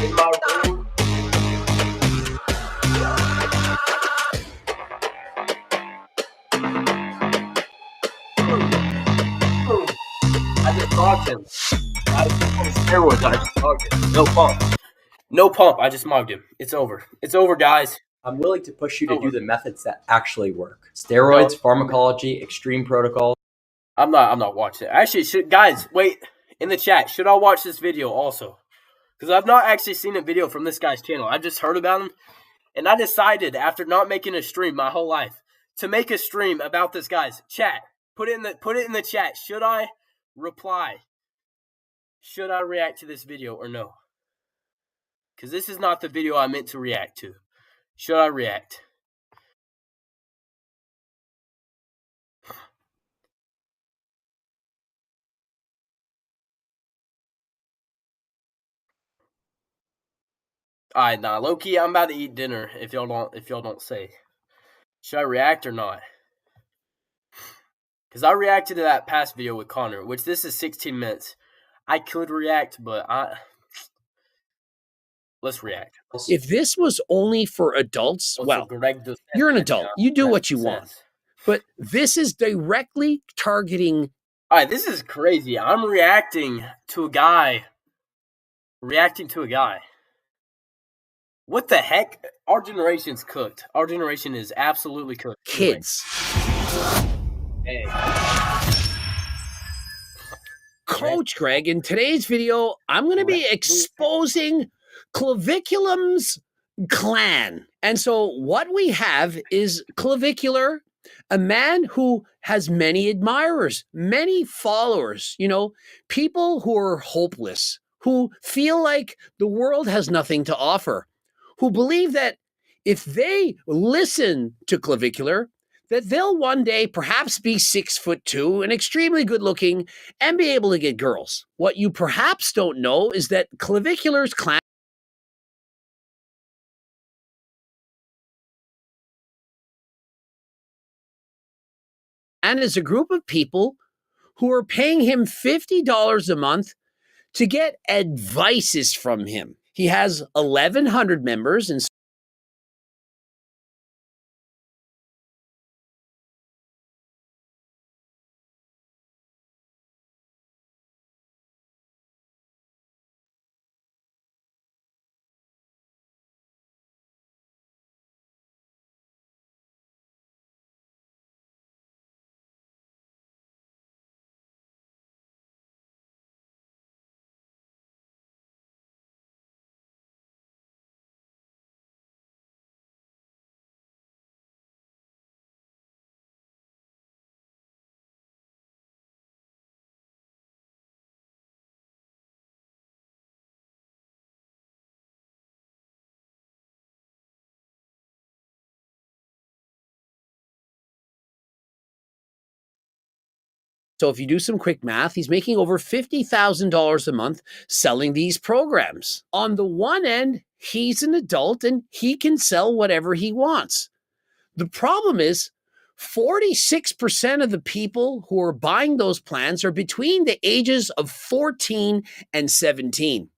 In my room. I just mogged him. I was on steroids. I just mogged him. No pump. No pump. I just mogged him. It's over. It's over, guys. I'm willing to push you to do the methods that actually work. Steroids, pharmacology, extreme protocols. I'm not watching it. Actually, guys, wait in the chat. Should I watch this video also? Because I've not actually seen a video from this guy's channel. I've just heard about him, and I decided after not making a stream my whole life to make a stream about this guy's chat. Put it in the chat. Should I reply? Should I react to this video or no? Because this is not the video I meant to react to. Should I react? All right, nah, low key, I'm about to eat dinner. If y'all don't say, should I react or not? Because I reacted to that past video with Connor, which this is 16 minutes. I could react, but let's react. If this was only for adults, well, you're an adult. You do what you want. But this is directly targeting. All right, this is crazy. I'm reacting to a guy. What the heck? Our generation's cooked. Our generation is absolutely cooked. Kids. Hey. Coach Greg, in today's video, I'm going to be exposing Claviculum's clan. And so what we have is Clavicular, a man who has many admirers, many followers, people who are hopeless, who feel like the world has nothing to offer, who believe that if they listen to Clavicular, that they'll one day perhaps be 6'2" and extremely good looking and be able to get girls. What you perhaps don't know is that Clavicular's clan is a group of people who are paying him $50 a month to get advices from him. He has 1,100 members and so if you do some quick math, he's making over $50,000 a month selling these programs. On the one end, he's an adult and he can sell whatever he wants. The problem is 46% of the people who are buying those plans are between the ages of 14 and 17.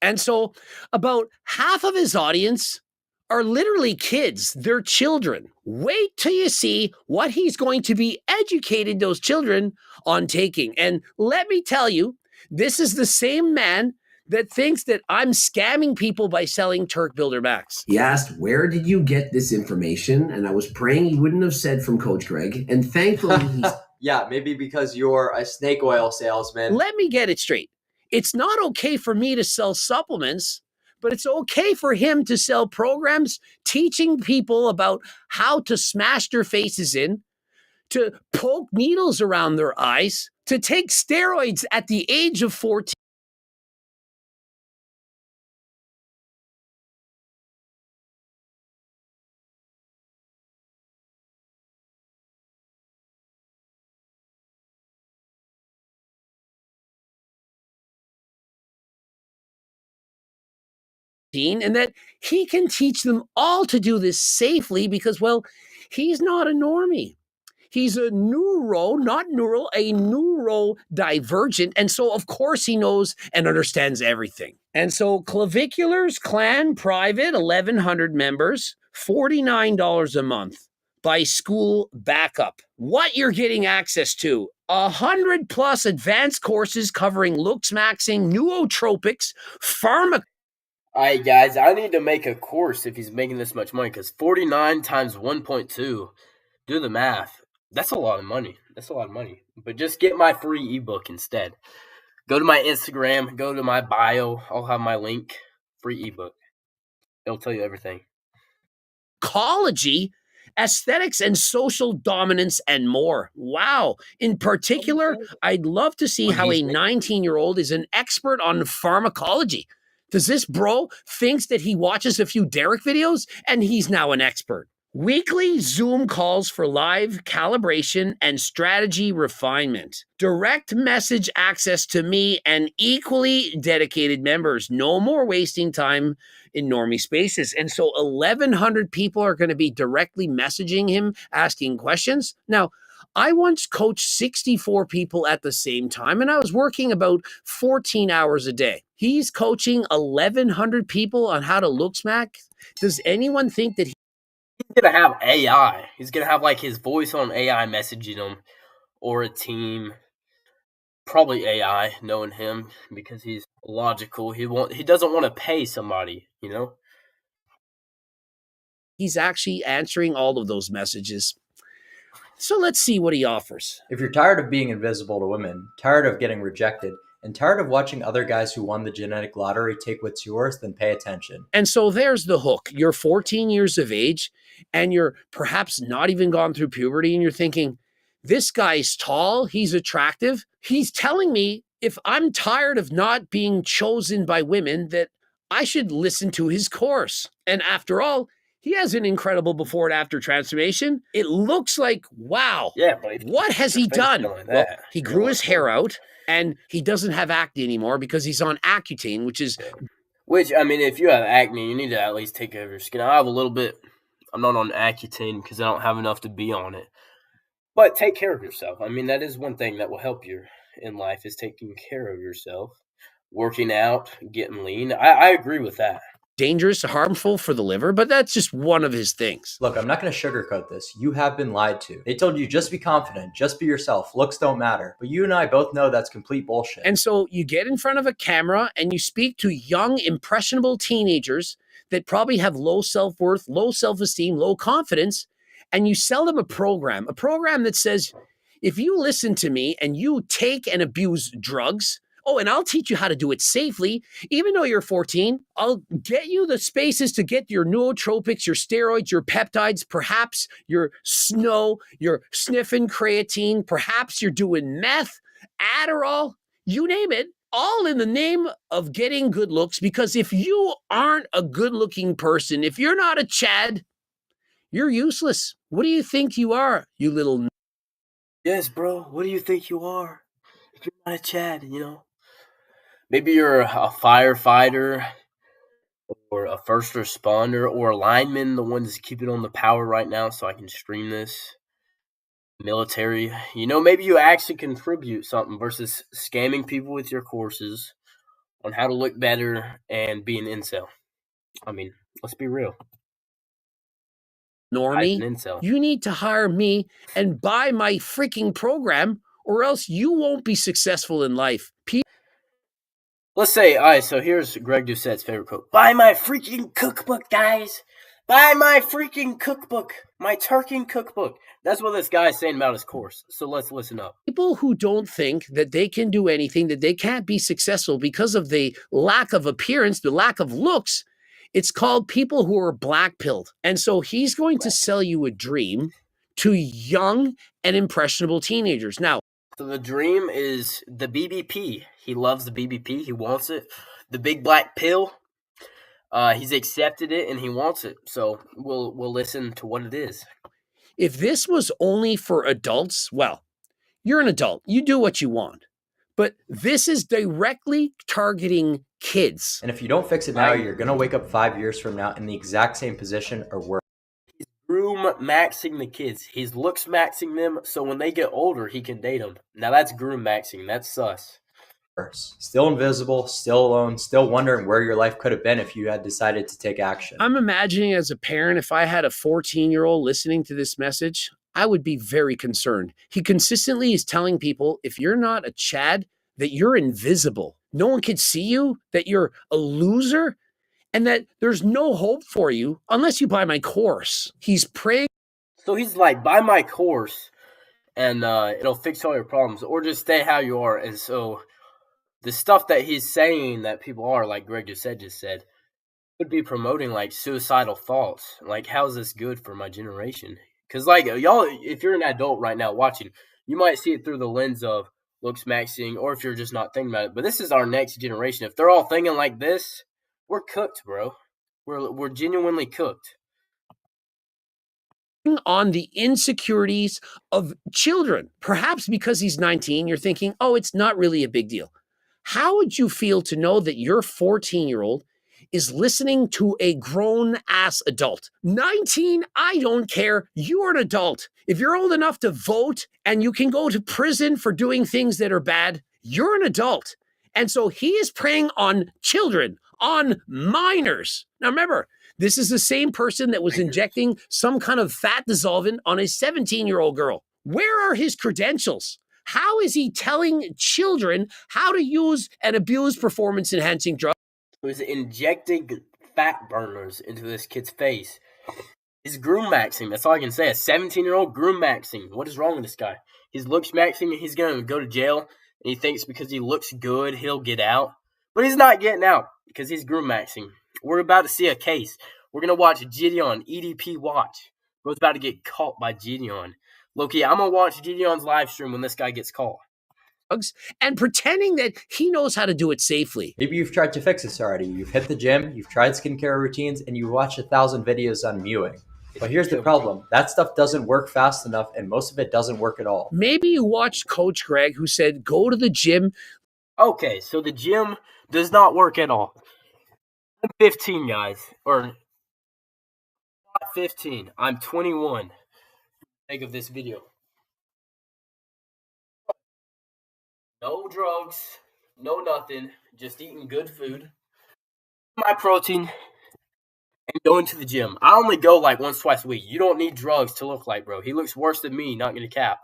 And so about half of his audience are literally kids. They're children. Wait till you see what he's going to be educating those children on taking. And let me tell you, this is the same man that thinks that I'm scamming people by selling Turk Builder Max. He asked, where did you get this information? And I was praying he wouldn't have said from Coach Greg. And thankfully, he's... Yeah, maybe because you're a snake oil salesman. Let me get it straight. It's not okay for me to sell supplements, but it's okay for him to sell programs teaching people about how to smash their faces in, to poke needles around their eyes, to take steroids at the age of 14. And that he can teach them all to do this safely because, well, he's not a normie. He's a not neural, a neurodivergent. And so, of course, he knows and understands everything. And so Clavicular's clan, private, 1,100 members, $49 a month. By school backup. What you're getting access to, 100+ advanced courses covering looks maxing, nootropics, pharma. All right, guys, I need to make a course if he's making this much money because 49 times 1.2, do the math. That's a lot of money. But just get my free ebook instead. Go to my Instagram, go to my bio. I'll have my link. Free ebook. It'll tell you everything. Ecology aesthetics and social dominance, and more. Wow. In particular, I'd love to see how a 19-year-old is an expert on pharmacology. Does this bro thinks that he watches a few Derek videos and he's now an expert? Weekly Zoom calls for live calibration and strategy refinement. Direct message access to me and equally dedicated members. No more wasting time in normie spaces. And so 1,100 people are going to be directly messaging him, asking questions. Now, I once coached 64 people at the same time, and I was working about 14 hours a day. He's coaching 1,100 people on how to look smack. Does anyone think that he's gonna have AI? He's gonna have like his voice on AI messaging him, or a team. Probably AI, knowing him, because he's logical. He doesn't want to pay somebody, you know? He's actually answering all of those messages. So let's see what he offers. If you're tired of being invisible to women, tired of getting rejected, and tired of watching other guys who won the genetic lottery take what's yours, then pay attention. And so there's the hook. You're 14 years of age, and you're perhaps not even gone through puberty, and you're thinking, this guy's tall, he's attractive. He's telling me if I'm tired of not being chosen by women, that I should listen to his course. And after all, he has an incredible before and after transformation. It looks like, wow, yeah, but what has he done? Well, he grew his hair out, and he doesn't have acne anymore because he's on Accutane, which is... Which, I mean, if you have acne, you need to at least take care of your skin. I have a little bit. I'm not on Accutane because I don't have enough to be on it. But take care of yourself. I mean, that is one thing that will help you in life, is taking care of yourself. Working out, getting lean. I agree with that. Dangerous, harmful for the liver, but that's just one of his things. Look, I'm not going to sugarcoat this. You have been lied to. They told you just be confident, just be yourself. Looks don't matter. But you and I both know that's complete bullshit. And so you get in front of a camera and you speak to young, impressionable teenagers that probably have low self-worth, low self-esteem, low confidence, and you sell them a program that says, if you listen to me and you take and abuse drugs, oh, and I'll teach you how to do it safely. Even though you're 14, I'll get you the spaces to get your nootropics, your steroids, your peptides, perhaps your snow, you're sniffing creatine, perhaps you're doing meth, Adderall, you name it, all in the name of getting good looks. Because if you aren't a good-looking person, if you're not a Chad, you're useless. What do you think you are, you little... Yes, bro, what do you think you are? If you're not a Chad, you know? Maybe you're a firefighter or a first responder or a lineman, the ones keeping on the power right now so I can stream this. Military. You know, maybe you actually contribute something versus scamming people with your courses on how to look better and be an incel. I mean, let's be real. Normie, you need to hire me and buy my freaking program, or else you won't be successful in life. Let's say, all right, so here's Greg Doucette's favorite quote. Buy my freaking cookbook, guys. Buy my freaking cookbook. My Turking cookbook. That's what this guy's saying about his course. So let's listen up. People who don't think that they can do anything, that they can't be successful because of the lack of appearance, the lack of looks, it's called people who are black-pilled. And so he's going to sell you a dream to young and impressionable teenagers. Now, so the dream is the BBP. He loves the BBP. He wants it. The big black pill. He's accepted it and he wants it. So we'll listen to what it is. If this was only for adults, well, you're an adult. You do what you want. But this is directly targeting kids. And if you don't fix it now, you're going to wake up 5 years from now in the exact same position or worse. He's groom maxing the kids. He's looks maxing them so when they get older, he can date them. Now that's groom maxing. That's sus. Still invisible, still alone, still wondering where your life could have been if you had decided to take action. I'm imagining as a parent, if I had a 14-year-old listening to this message, I would be very concerned. He consistently is telling people, if you're not a Chad, that you're invisible. No one can see you, that you're a loser, and that there's no hope for you unless you buy my course. He's praying. So he's like, buy my course and it'll fix all your problems, or just stay how you are. And so the stuff that he's saying that people are, like Greg just said, Could be promoting like suicidal thoughts. Like, how's this good for my generation? Because like y'all, if you're an adult right now watching, you might see it through the lens of looks maxing, or if you're just not thinking about it. But this is our next generation. If they're all thinking like this, we're cooked, bro. We're genuinely cooked. On the insecurities of children. Perhaps because he's 19, you're thinking, oh, it's not really a big deal. How would you feel to know that your 14-year-old is listening to a grown ass adult? 19, I don't care. You're an adult. If you're old enough to vote and you can go to prison for doing things that are bad, you're an adult. And so he is preying on children, on minors. Now remember, this is the same person that was injecting some kind of fat dissolvent on a 17-year-old girl. Where are his credentials? How is he telling children how to use and abuse performance-enhancing drugs? He was injecting fat burners into this kid's face. He's groom maxing. That's all I can say. A 17-year-old groom maxing. What is wrong with this guy? He's looks maxing. He's going to go to jail, and he thinks because he looks good, he'll get out. But he's not getting out because he's groom maxing. We're about to see a case. We're going to watch Gideon, EDP watch. We're about to get caught by Gideon. Loki, I'm going to watch Gideon's live stream when this guy gets caught. And pretending that he knows how to do it safely. Maybe you've tried to fix this already. You've hit the gym, you've tried skincare routines, and you've watched 1,000 videos on mewing. But here's the problem. That stuff doesn't work fast enough, and most of it doesn't work at all. Maybe you watched Coach Greg, who said, go to the gym. Okay, so the gym does not work at all. I'm 15, guys. Or not 15. I'm 21. Think of this video. No drugs, no nothing, just eating good food, my protein, and going to the gym. I only go like once, twice a week. You don't need drugs to look like, bro. He looks worse than me, not gonna cap.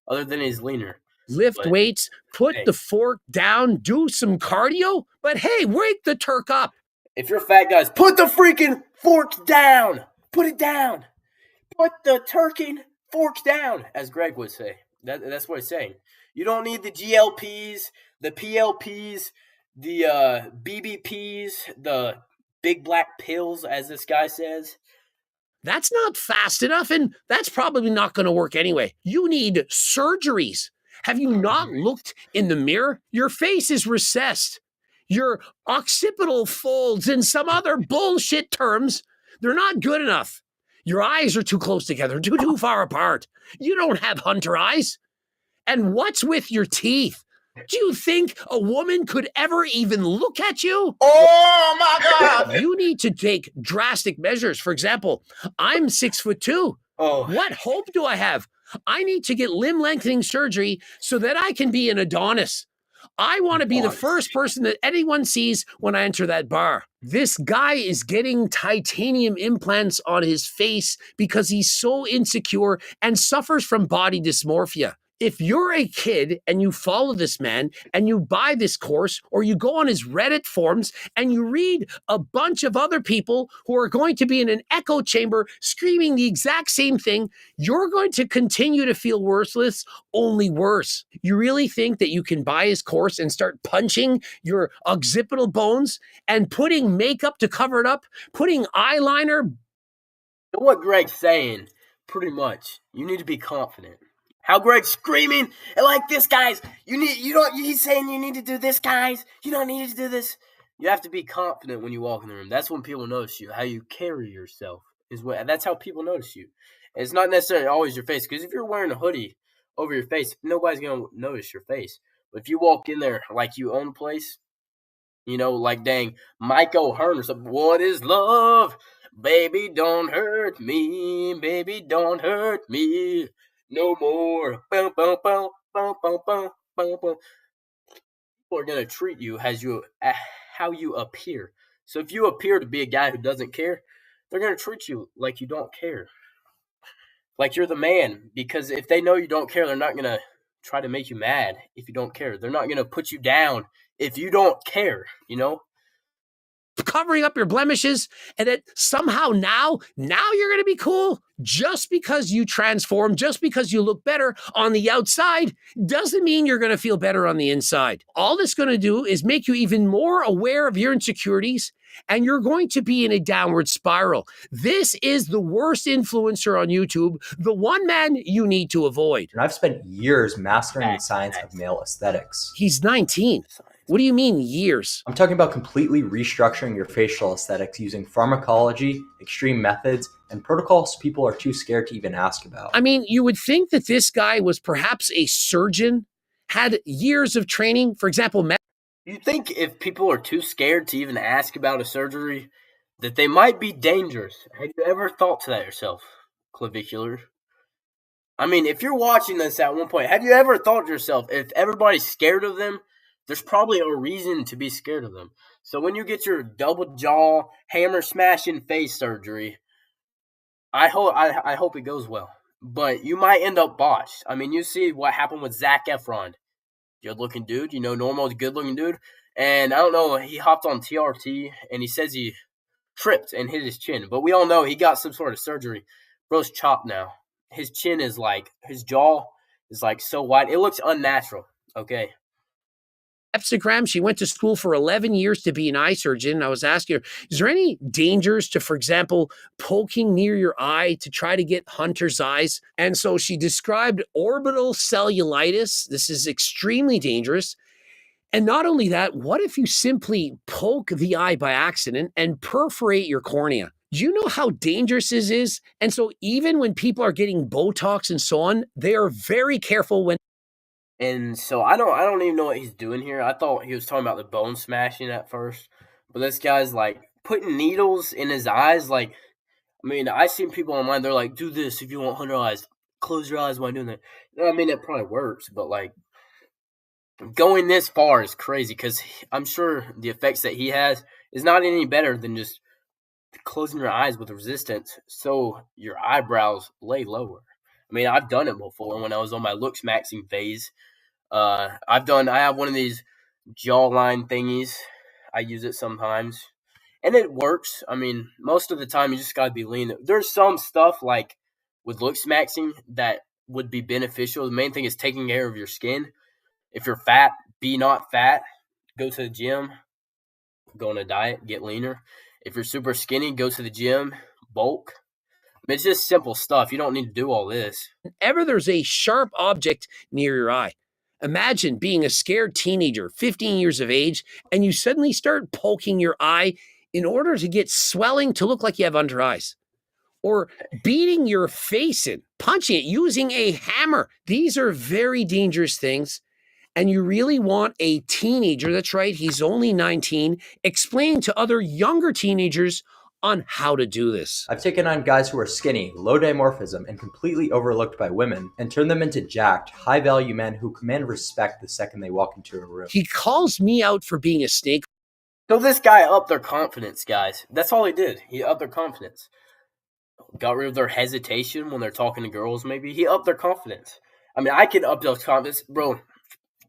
Other than he's leaner. Lift weights, put the fork down, do some cardio. But hey, wake the Turk up. If you're fat guys, put the freaking fork down. Put it down. Put the turkey fork down, as Greg would say. That's what he's saying. You don't need the GLPs, the PLPs, the BBPs, the big black pills, as this guy says. That's not fast enough, and that's probably not going to work anyway. You need surgeries. Have you not looked in the mirror? Your face is recessed. Your occipital folds and some other bullshit terms, they're not good enough. Your eyes are too close together, too far apart. You don't have hunter eyes. And what's with your teeth? Do you think a woman could ever even look at you? Oh my God! You need to take drastic measures. For example, I'm 6'2". Oh. What hope do I have? I need to get limb lengthening surgery so that I can be an Adonis. I want to be the first person that anyone sees when I enter that bar. This guy is getting titanium implants on his face because he's so insecure and suffers from body dysmorphia. If you're a kid and you follow this man and you buy this course or you go on his Reddit forums and you read a bunch of other people who are going to be in an echo chamber screaming the exact same thing, you're going to continue to feel worthless, only worse. You really think that you can buy his course and start punching your occipital bones and putting makeup to cover it up, putting eyeliner? What Greg's saying, pretty much, you need to be confident. How Greg's screaming and like this, guys. He's saying you need to do this, guys. You don't need to do this. You have to be confident when you walk in the room. That's when people notice you. How you carry yourself that's how people notice you. And it's not necessarily always your face, because if you're wearing a hoodie over your face, nobody's gonna notice your face. But if you walk in there like you own the place, like dang Mike O'Hearn or something. What is love? Baby, don't hurt me. Baby, don't hurt me. No more. Boom, boom, boom, boom, boom, boom, boom, boom. People are going to treat you how you appear. So if you appear to be a guy who doesn't care, they're going to treat you like you don't care. Like you're the man. Because if they know you don't care, they're not going to try to make you mad if you don't care. They're not going to put you down if you don't care, covering up your blemishes, and that somehow now you're going to be cool just because you transform, just because you look better on the outside doesn't mean you're going to feel better on the inside. All it's going to do is make you even more aware of your insecurities, and you're going to be in a downward spiral. This is the worst influencer on YouTube, the one man you need to avoid. And I've spent years mastering the science of male aesthetics. He's 19. What do you mean years? I'm talking about completely restructuring your facial aesthetics using pharmacology, extreme methods, and protocols people are too scared to even ask about. I mean, you would think that this guy was perhaps a surgeon, had years of training, for example, You think if people are too scared to even ask about a surgery, that they might be dangerous? Have you ever thought to that yourself, clavicular? I mean, if you're watching this at one point, have you ever thought to yourself, if everybody's scared of them, there's probably a reason to be scared of them. So when you get your double jaw, hammer smashing face surgery, I hope it goes well. But you might end up botched. I mean, you see what happened with Zac Efron. Good looking dude, normal, good looking dude. And I don't know, he hopped on TRT and he says he tripped and hit his chin. But we all know he got some sort of surgery. Bro's chopped now. His chin is like, his jaw is like so wide. It looks unnatural, okay? Epsigram. She went to school for 11 years to be an eye surgeon. I was asking her, is there any dangers to, for example, poking near your eye to try to get hunter's eyes? And so she described orbital cellulitis. This is extremely dangerous. And not only that, what if you simply poke the eye by accident and perforate your cornea? Do you know how dangerous this is? And so even when people are getting Botox and so on, they are very careful when. And so I don't even know what he's doing here. I thought he was talking about the bone smashing at first, but this guy's like putting needles in his eyes. Like, I mean, I've seen people online. They're like, "Do this if you want 100 eyes. Close your eyes while doing that." I mean, it probably works, but like going this far is crazy because I'm sure the effects that he has is not any better than just closing your eyes with resistance so your eyebrows lay lower. I mean, I've done it before when I was on my looks maxing phase. I have one of these jawline thingies. I use it sometimes, and it works. I mean, most of the time you just gotta be lean. There's some stuff like with looks maxing that would be beneficial. The main thing is taking care of your skin. If you're fat, be not fat. Go to the gym. Go on a diet. Get leaner. If you're super skinny, go to the gym. Bulk. It's just simple stuff. You don't need to do all this. Whenever there's a sharp object near your eye, imagine being a scared teenager, 15 years of age, and you suddenly start poking your eye in order to get swelling to look like you have under eyes. Or beating your face in, punching it, using a hammer. These are very dangerous things. And you really want a teenager, that's right, he's only 19, explaining to other younger teenagers on how to do this. I've taken on guys who are skinny, low dimorphism, and completely overlooked by women and turned them into jacked, high-value men who command respect the second they walk into a room. He calls me out for being a snake. So this guy upped their confidence, guys. That's all he did. He upped their confidence. Got rid of their hesitation when they're talking to girls, maybe. He upped their confidence. I mean, I can up their confidence. Bro,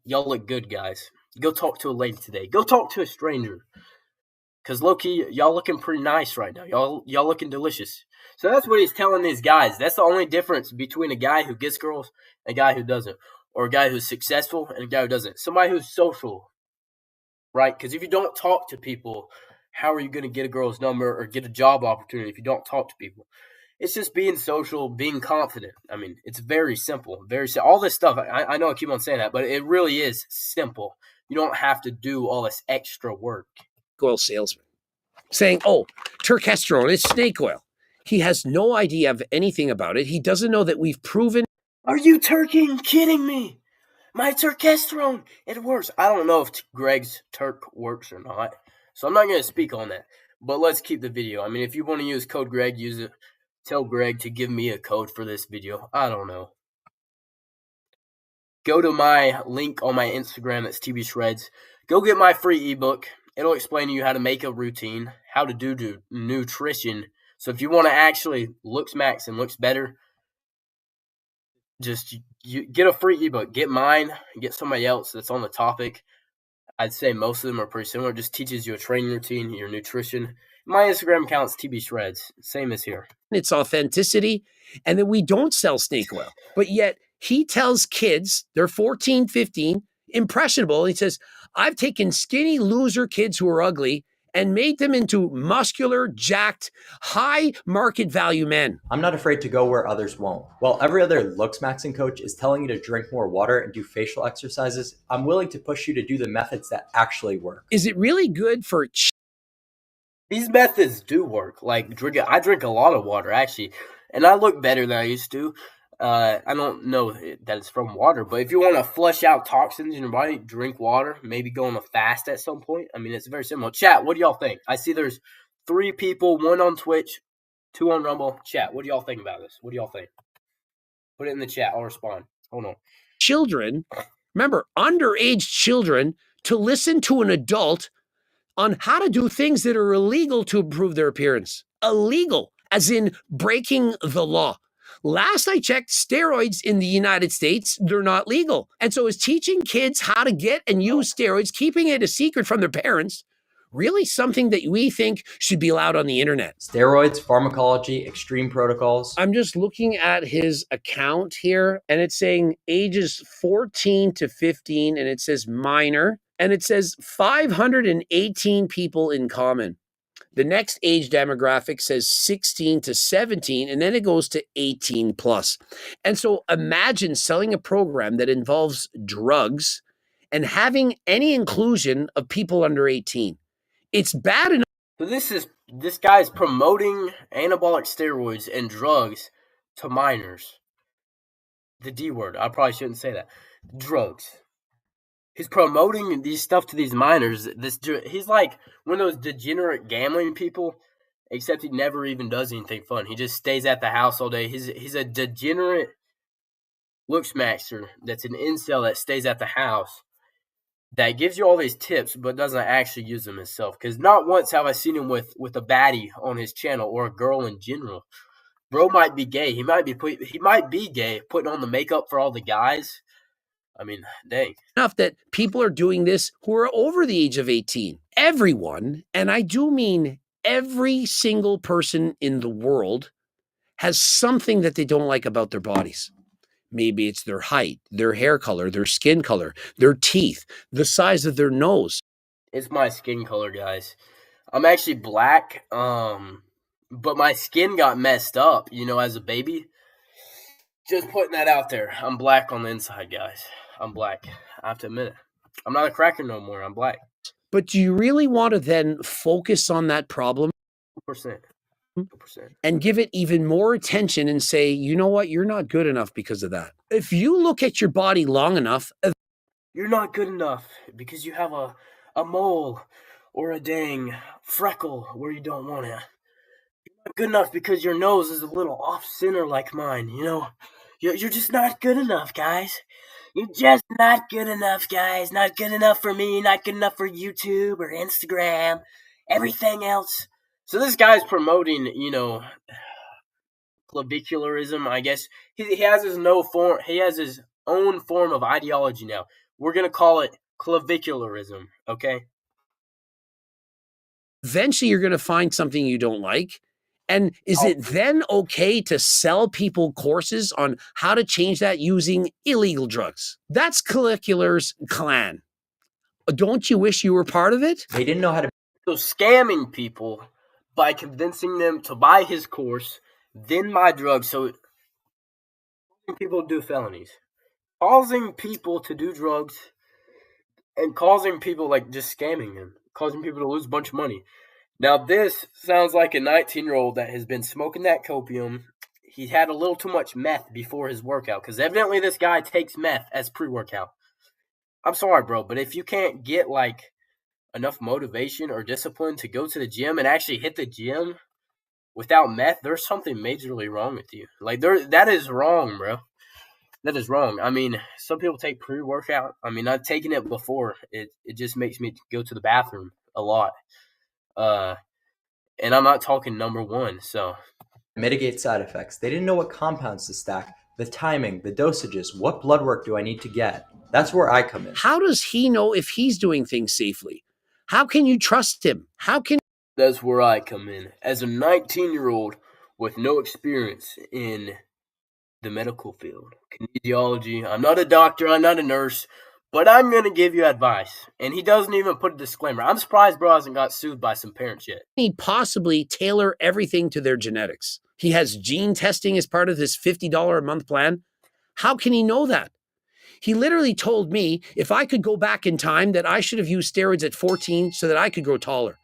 y'all look good, guys. Go talk to a lady today. Go talk to a stranger. Because low-key, y'all looking pretty nice right now. Y'all looking delicious. So that's what he's telling these guys. That's the only difference between a guy who gets girls and a guy who doesn't. Or a guy who's successful and a guy who doesn't. Somebody who's social, right? Because if you don't talk to people, how are you going to get a girl's number or get a job opportunity if you don't talk to people? It's just being social, being confident. I mean, it's very simple. All this stuff, I know I keep on saying that, but it really is simple. You don't have to do all this extra work. Oil salesman saying, oh, turkesterone, it's snake oil. He has no idea of anything about it. He doesn't know that we've proven. Are you kidding me? My turkesterone, it works. I don't know if Greg's Turk works or not, so I'm not going to speak on that. But let's keep the video. I mean, if you want to use code Greg, use it. Tell Greg to give me a code for this video. I don't know. Go to my link on my Instagram, that's TB Shreds. Go get my free ebook. It'll explain to you how to make a routine, how to do nutrition. So if you want to actually looks max and looks better, just you get a free ebook. Get mine, get somebody else that's on the topic. I'd say most of them are pretty similar. It just teaches you a training routine, your nutrition. My Instagram account's TB Shreds, same as here. Its authenticity, and that we don't sell snake oil. But yet he tells kids, they're 14, 15, impressionable. He says, I've taken skinny loser kids who are ugly and made them into muscular, jacked, high market value men. I'm not afraid to go where others won't. While every other looks maxing coach is telling you to drink more water and do facial exercises, I'm willing to push you to do the methods that actually work. Is it really good for these methods do work. Like I drink a lot of water actually, and I look better than I used to. I don't know that it's from water, but if you want to flush out toxins in your body, drink water. Maybe go on a fast at some point. I mean, it's very simple. Chat, what do y'all think? I see there's 3 people, 1 on Twitch, 2 on Rumble. Chat, what do y'all think about this? What do y'all think? Put it in the chat. I'll respond. Hold on. Children, remember, underage children, to listen to an adult on how to do things that are illegal to improve their appearance. Illegal, as in breaking the law. Last I checked, steroids in the United States, they're not legal. And so is teaching kids how to get and use steroids, keeping it a secret from their parents, really something that we think should be allowed on the internet? Steroids, pharmacology, extreme protocols. I'm just looking at his account here, and it's saying ages 14 to 15, and it says minor, and it says 518 people in common. The next age demographic says 16 to 17, and then it goes to 18 plus. And so imagine selling a program that involves drugs and having any inclusion of people under 18. It's bad enough. So this guy's promoting anabolic steroids and drugs to minors. The D word. I probably shouldn't say that. Drugs. He's promoting these stuff to these minors. He's like one of those degenerate gambling people, except he never even does anything fun. He just stays at the house all day. He's a degenerate looks maxer that's an incel that stays at the house, that gives you all these tips but doesn't actually use them himself. Because not once have I seen him with a baddie on his channel or a girl in general. Bro might be gay. He might be gay, putting on the makeup for all the guys. I mean, dang. Enough that people are doing this who are over the age of 18. Everyone, and I do mean every single person in the world, has something that they don't like about their bodies. Maybe it's their height, their hair color, their skin color, their teeth, the size of their nose. It's my skin color, guys. I'm actually black, but my skin got messed up, as a baby. Just putting that out there. I'm black on the inside, guys. I'm black. I have to admit it. I'm not a cracker no more. I'm black. But do you really want to then focus on that problem? 2%. And give it even more attention and say, you know what? You're not good enough because of that. If you look at your body long enough, you're not good enough because you have a mole or a dang freckle where you don't want it. You're not good enough because your nose is a little off center like mine. You're just not good enough, guys. You're just not good enough, guys. Not good enough for me. Not good enough for YouTube or Instagram. Everything else. So this guy's promoting, clavicularism. I guess he has his form. He has his own form of ideology now. We're gonna call it clavicularism. Okay. Eventually, you're gonna find something you don't like. And is it then okay to sell people courses on how to change that using illegal drugs? That's Clavicular's clan. Don't you wish you were part of it? They didn't know how to. So scamming people by convincing them to buy his course, then buy drugs. So people do felonies, causing people to do drugs, and causing people just scamming them, causing people to lose a bunch of money. Now, this sounds like a 19-year-old that has been smoking that copium. He had a little too much meth before his workout, because evidently this guy takes meth as pre-workout. I'm sorry, bro, but if you can't get, enough motivation or discipline to go to the gym and actually hit the gym without meth, there's something majorly wrong with you. That is wrong, bro. That is wrong. I mean, some people take pre-workout. I mean, I've taken it before. It just makes me go to the bathroom a lot. And I'm not talking number 1, so. Mitigate side effects. They didn't know what compounds to stack, the timing, the dosages, what blood work do I need to get. That's where I come in. How does he know if he's doing things safely? How can you trust him? How can... That's where I come in. As a 19-year-old with no experience in the medical field, kinesiology, I'm not a doctor, I'm not a nurse, but I'm going to give you advice. And he doesn't even put a disclaimer. I'm surprised bro hasn't got sued by some parents yet. He possibly tailor everything to their genetics. He has gene testing as part of his $50 a month plan. How can he know that? He literally told me if I could go back in time that I should have used steroids at 14 so that I could grow taller.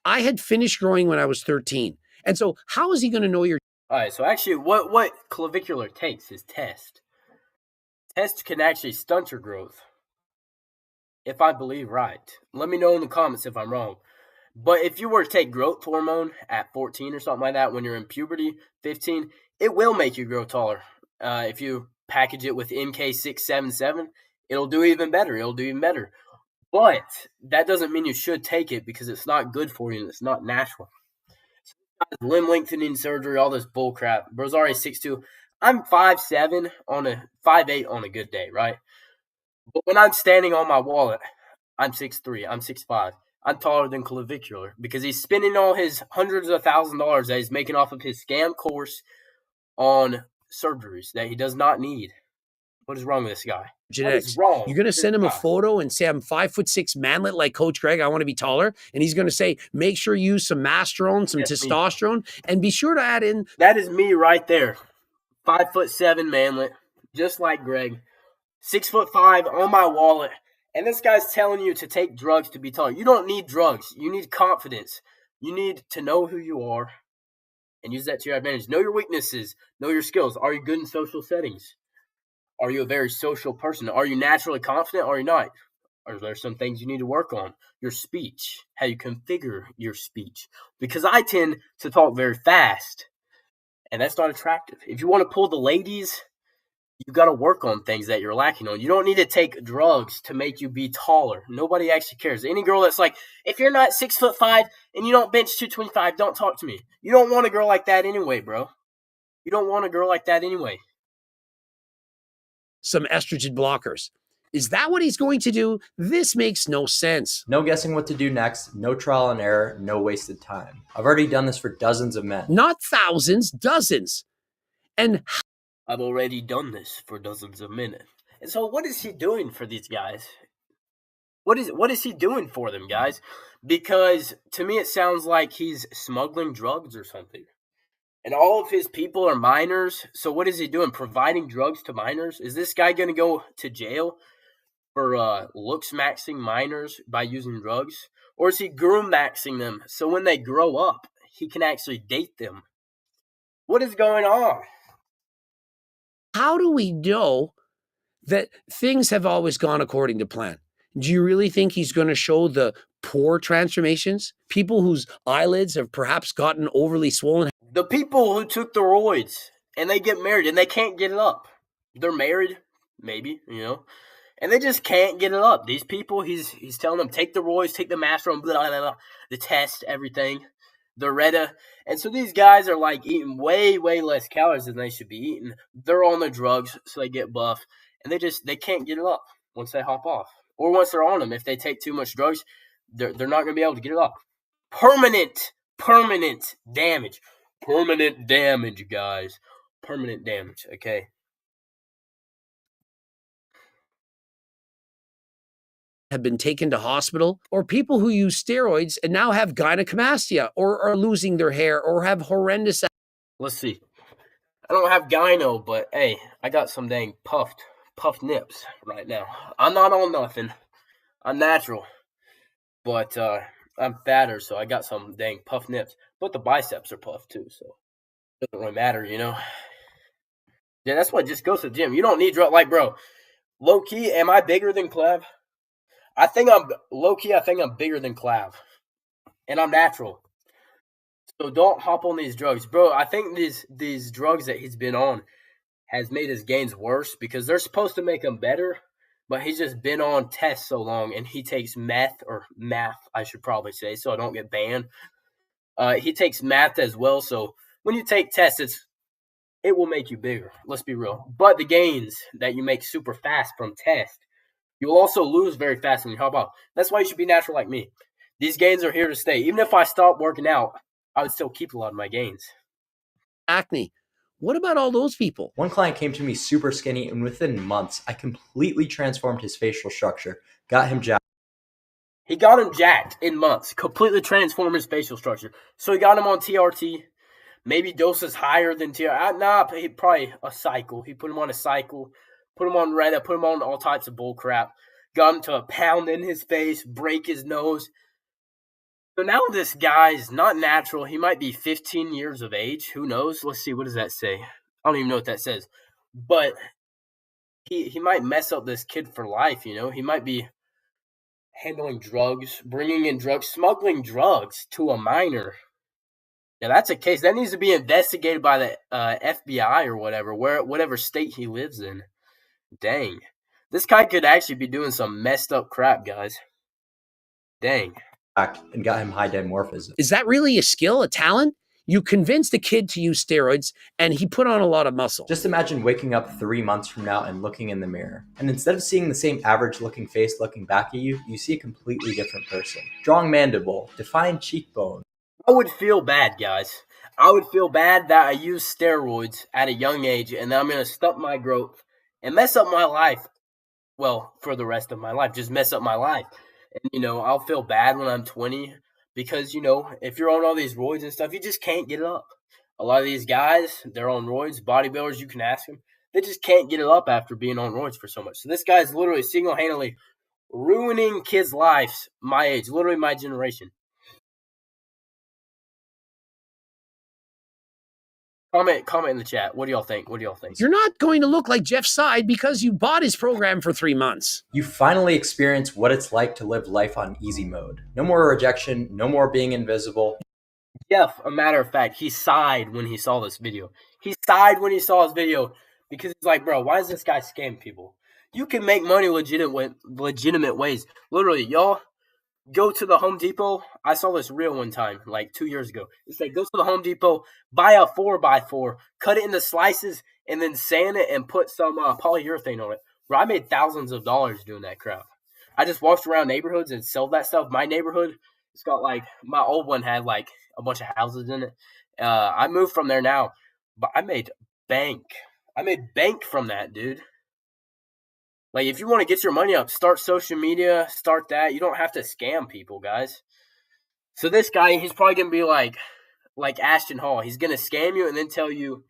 I had finished growing when I was 13. And so how is he going to know your... All right, so actually what clavicular takes is test. Test can actually stunt your growth. If I believe right. Let me know in the comments if I'm wrong. But if you were to take growth hormone at 14 or something like that when you're in puberty, 15, it will make you grow taller. If you package it with MK677, it'll do even better. It'll do even better. But that doesn't mean you should take it because it's not good for you and it's not natural. Limb lengthening surgery, all this bull crap. Bro's already 6'2". I'm 5'7" on a 5'8" on a good day, right? But when I'm standing on my wallet, I'm 6'3", I'm 6'5". I'm taller than clavicular because he's spending all his hundreds of $1,000s that he's making off of his scam course on surgeries that he does not need. What is wrong with this guy? Genetics. What is wrong? You're going to send him a photo and say, I'm 5'6" manlet like Coach Greg. I want to be taller. And he's going to say, make sure you use some masterone, some testosterone, and be sure to add in... That is me right there. 5'7" manlet, just like Greg. 6'5" on my wallet. And this guy's telling you to take drugs to be taller. You don't need drugs. You need confidence. You need to know who you are and use that to your advantage. Know your weaknesses. Know your skills. Are you good in social settings? Are you a very social person? Are you naturally confident or are you not? Are there some things you need to work on? Your speech, how you configure your speech. Because I tend to talk very fast, and that's not attractive. If you want to pull the ladies, you got to work on things that you're lacking on. You don't need to take drugs to make you be taller. Nobody actually cares. Any girl that's like, if you're not 6'5" and you don't bench 225, don't talk to me. You don't want a girl like that anyway, bro. You don't want a girl like that anyway. Some estrogen blockers. Is that what he's going to do? This makes no sense. No guessing what to do next, no trial and error, no wasted time. I've already done this for dozens of men. Not thousands, dozens. And I've already done this for dozens of men. And so what is he doing for these guys? What is he doing for them, guys? Because to me it sounds like he's smuggling drugs or something. And all of his people are minors. So what is he doing? Providing drugs to minors? Is this guy going to go to jail for looks maxing minors by using drugs? Or is he groom maxing them so when they grow up, he can actually date them? What is going on? How do we know that things have always gone according to plan? Do you really think he's going to show the poor transformations? People whose eyelids have perhaps gotten overly swollen? The people who took the roids and they get married and they can't get it up. They're married, maybe, and they just can't get it up. These people, he's telling them, take the roids, take the masteron, blah, blah, blah, the test, everything, the Retta. And so these guys are like eating way, way less calories than they should be eating. They're on the drugs, so they get buff. And they can't get it up once they hop off. Or once they're on them, if they take too much drugs, they're not going to be able to get it up. Permanent damage. Permanent damage, guys. Permanent damage, okay? Have been taken to hospital, or people who use steroids and now have gynecomastia, or are losing their hair, or have horrendous... Let's see. I don't have gyno, but hey, I got some dang puffed nips right now. I'm not on nothing. I'm natural. But I'm fatter, so I got some dang puffed nips. But the biceps are puffed too, so it doesn't really matter, Yeah, that's what just goes to the gym. You don't need drugs. Like, bro, low-key, am I bigger than Clav? I think I'm bigger than Clav. And I'm natural. So don't hop on these drugs. Bro, I think these drugs that he's been on has made his gains worse because they're supposed to make him better, but he's just been on tests so long, and he takes meth, I should probably say, so I don't get banned. He takes math as well, so when you take tests, it will make you bigger. Let's be real. But the gains that you make super fast from test You will also lose very fast when you hop off. That's why you should be natural like me. These gains are here to stay. Even if I stop working out, I would still keep a lot of my gains. Acne. What about all those people? One client came to me super skinny, and within months, I completely transformed his facial structure, got him jacked. He got him jacked in months, completely transformed his facial structure. So he got him on TRT, maybe doses higher than TRT. Nah, probably a cycle. He put him on a cycle, put him on Reddit, put him on all types of bull crap. Got him to a pound in his face, break his nose. So now this guy's not natural. He might be 15 years of age. Who knows? Let's see. What does that say? I don't even know what that says. But he might mess up this kid for life, you know? He might be handling drugs, bringing in drugs, smuggling drugs to a minor. Now, that's a case. That needs to be investigated by the FBI or whatever, whatever state he lives in. Dang. This guy could actually be doing some messed up crap, guys. Dang. And got him high dimorphism. Is that really a skill, a talent? You convinced a kid to use steroids, and he put on a lot of muscle. Just imagine waking up 3 months from now and looking in the mirror. And instead of seeing the same average-looking face looking back at you, you see a completely different person. Strong mandible, defined cheekbone. I would feel bad, guys. I would feel bad that I used steroids at a young age, and I'm going to stunt my growth and mess up my life. Well, for the rest of my life, just mess up my life. And, you know, I'll feel bad when I'm 20 because, you know, if you're on all these roids and stuff, you just can't get it up. A lot of these guys, they're on roids, bodybuilders, you can ask them. They just can't get it up after being on roids for so much. So this guy's literally single-handedly ruining kids' lives my age, literally my generation. Comment in the chat. What do y'all think? You're not going to look like Jeff Side because you bought his program for 3 months. You finally experience what it's like to live life on easy mode. No more rejection, no more being invisible. Jeff, a matter of fact, he sighed when he saw this video. He sighed when he saw his video because he's like, bro, why does this guy scam people? You can make money legitimate ways. Literally, y'all go to the Home Depot. I saw this reel one time, like 2 years ago. It said, go to the Home Depot, buy a 4x4, cut it into slices, and then sand it and put some polyurethane on it. Bro, I made thousands of dollars doing that crap. I just walked around neighborhoods and sold that stuff. My neighborhood, it's got like, my old one had like a bunch of houses in it. I moved from there now, but I made bank. I made bank from that, dude. Like, if you want to get your money up, start social media, start that. You don't have to scam people, guys. So this guy, he's probably going to be like Ashton Hall. He's going to scam you and then tell you,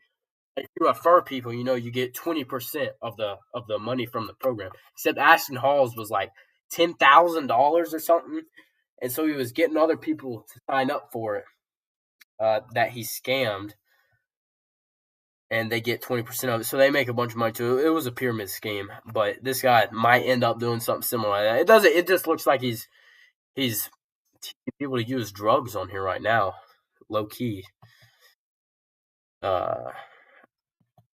if you refer people, you know, you get 20% of the money from the program. Except Ashton Hall's was like $10,000 or something. And so he was getting other people to sign up for it that he scammed. And they get 20% of it. So they make a bunch of money too. It was a pyramid scheme. But this guy might end up doing something similar like that. It just looks like he's teaching people to use drugs on here right now. Low key.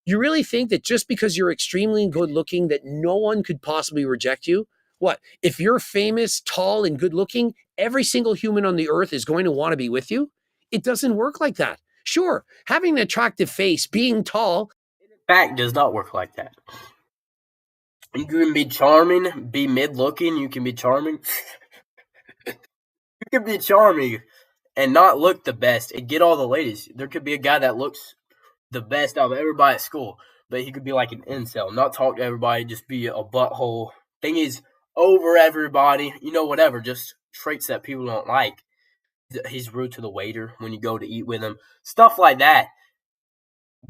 You really think that just because you're extremely good looking that no one could possibly reject you? What? If you're famous, tall, and good looking, every single human on the earth is going to want to be with you? It doesn't work like that. Sure, having an attractive face, being tall, in fact, does not work like that. You can be charming, be mid-looking, you can be charming. You can be charming and not look the best and get all the ladies. There could be a guy that looks the best out of everybody at school, but he could be like an incel, not talk to everybody, just be a butthole. Thing is, over everybody, you know, whatever, just traits that people don't like. He's rude to the waiter when you go to eat with him. Stuff like that.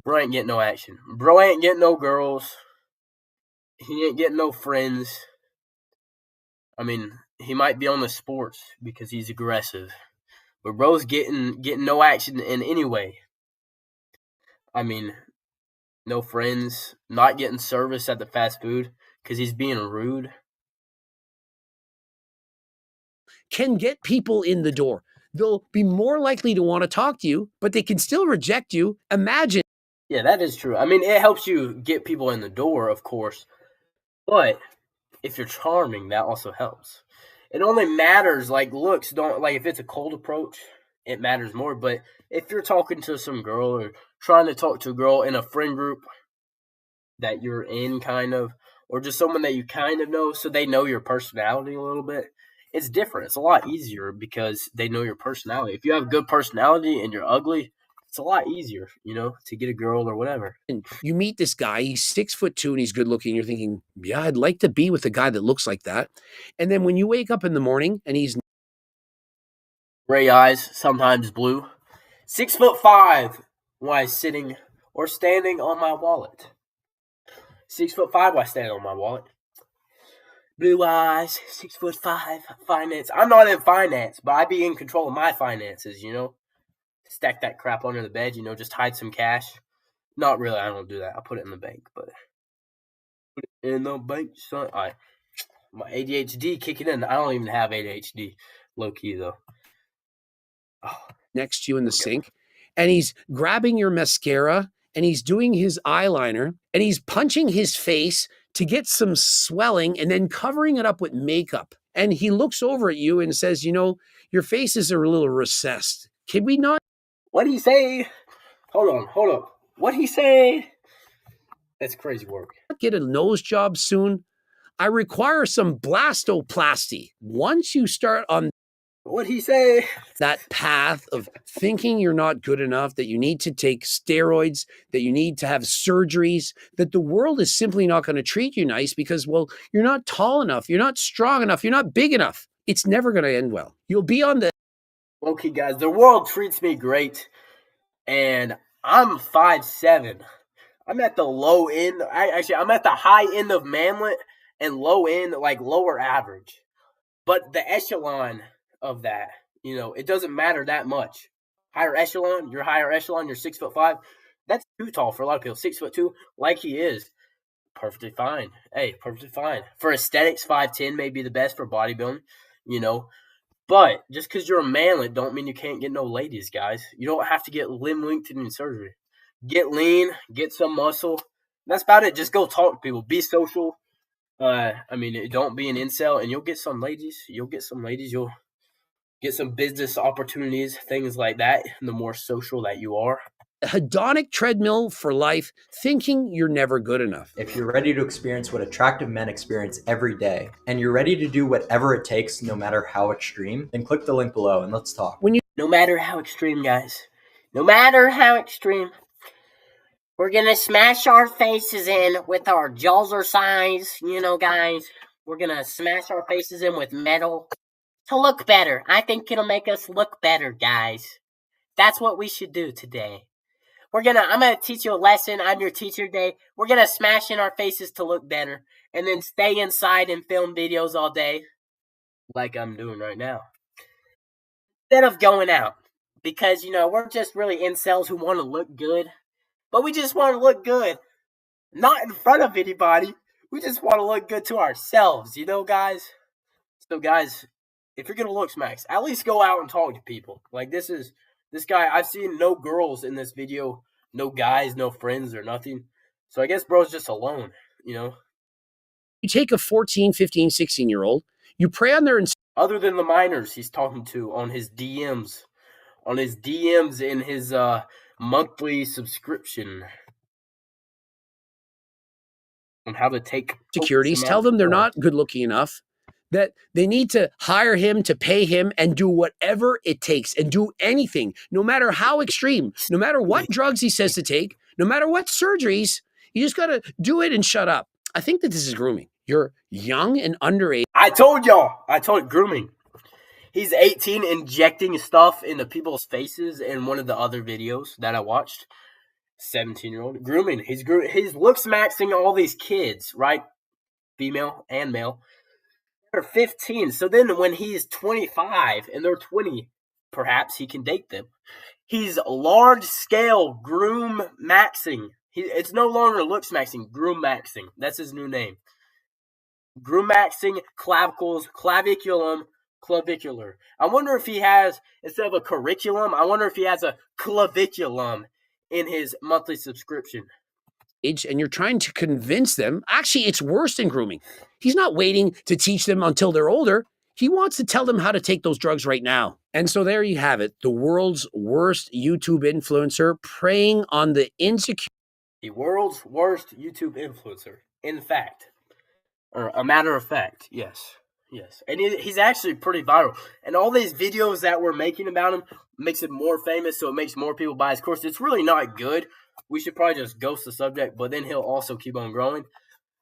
Bro ain't getting no action. Bro ain't getting no girls. He ain't getting no friends. I mean, he might be on the sports because he's aggressive. But bro's getting no action in any way. I mean, no friends, not getting service at the fast food because he's being rude. Can get people in the door. They'll be more likely to want to talk to you, but they can still reject you. Imagine. Yeah, that is true. I mean, it helps you get people in the door, of course. But if you're charming, that also helps. It only matters, like, looks don't, like, if it's a cold approach, it matters more. But if you're talking to some girl or trying to talk to a girl in a friend group that you're in, kind of, or just someone that you kind of know, so they know your personality a little bit, it's different. It's a lot easier because they know your personality. If you have good personality and you're ugly, it's a lot easier, to get a girl or whatever. And you meet this guy, he's 6'2" and he's good looking. You're thinking, yeah, I'd like to be with a guy that looks like that. And then when you wake up in the morning and he's gray eyes, sometimes blue, 6'5" while sitting or standing on my wallet. 6'5" while standing on my wallet. Blue eyes, 6'5", finance. I'm not in finance, but I be in control of my finances, Stack that crap under the bed, just hide some cash. Not really, I don't do that. I put it in the bank, but put it in the bank, son. My ADHD kicking in. I don't even have ADHD, low key though. Next to you in the sink, and he's grabbing your mascara, and he's doing his eyeliner, and he's punching his face to get some swelling, and then covering it up with makeup. And he looks over at you and says, your faces are a little recessed. Can we not? What'd he say? Hold on. What'd he say? That's crazy work. Get a nose job soon? I require some blastoplasty. Once you start on what'd he say? That path of thinking you're not good enough, that you need to take steroids, that you need to have surgeries, that the world is simply not going to treat you nice because, well, you're not tall enough, you're not strong enough, you're not big enough. It's never going to end well. You'll be on the... Okay, guys, the world treats me great, and I'm 5'7". I'm at the low end. I'm at the high end of manlet and low end, like lower average. But the echelon of that, it doesn't matter that much. Higher echelon, you're 6'5". That's too tall for a lot of people. 6'2", like he is, perfectly fine. Hey, perfectly fine. For aesthetics, 5'10" may be the best for bodybuilding, But just because you're a manlet don't mean you can't get no ladies, guys. You don't have to get limb lengthening surgery. Get lean, get some muscle. That's about it. Just go talk to people. Be social. Don't be an incel, and you'll get some ladies. You'll get some business opportunities, things like that, the more social that you are. Hedonic treadmill for life, thinking you're never good enough. If you're ready to experience what attractive men experience every day, and you're ready to do whatever it takes, no matter how extreme, then click the link below and let's talk. No matter how extreme, guys. No matter how extreme. We're going to smash our faces in with our jaws size, guys. We're going to smash our faces in with metal to look better. I think it'll make us look better, guys. That's what we should do today. I'm going to teach you a lesson. I'm your teacher today. We're going to smash in our faces to look better and then stay inside and film videos all day like I'm doing right now. Instead of going out, because, we're just really incels who want to look good. But we just want to look good. Not in front of anybody. We just want to look good to ourselves, guys? So, guys, if you're going to look smacks, at least go out and talk to people. Like, this guy, I've seen no girls in this video. No guys, no friends or nothing. So, I guess bro's just alone, You take a 14, 15, 16-year-old, you prey on their... Other than the minors he's talking to on his DMs. On his DMs in his monthly subscription on how to take securities, tell them they're not good looking enough, that they need to hire him, to pay him, and do whatever it takes, and do anything, no matter how extreme, no matter what drugs he says to take, no matter what surgeries, you just got to do it and shut up. I think that this is grooming. You're young and underage. I told grooming. He's 18 injecting stuff into people's faces in one of the other videos that I watched. 17-year-old. Grooming. He's looks maxing all these kids, right? Female and male. They're 15. So then when he's 25 and they're 20, perhaps he can date them. He's large-scale groom maxing. It's no longer looks maxing, groom maxing. That's his new name. Groom maxing, clavicles, claviculum, clavicular. I wonder if he has, instead of a curriculum, I wonder if he has a claviculum in his monthly subscription. And you're trying to convince them. Actually, it's worse than grooming. He's not waiting to teach them until they're older. He wants to tell them how to take those drugs right now. And so there you have it. The world's worst YouTube influencer preying on the insecure. The world's worst YouTube influencer. In fact, Or a matter of fact, yes. Yes. And he's actually pretty viral. And all these videos that we're making about him makes him more famous, so it makes more people buy his course. It's really not good. We should probably just ghost the subject, but then he'll also keep on growing.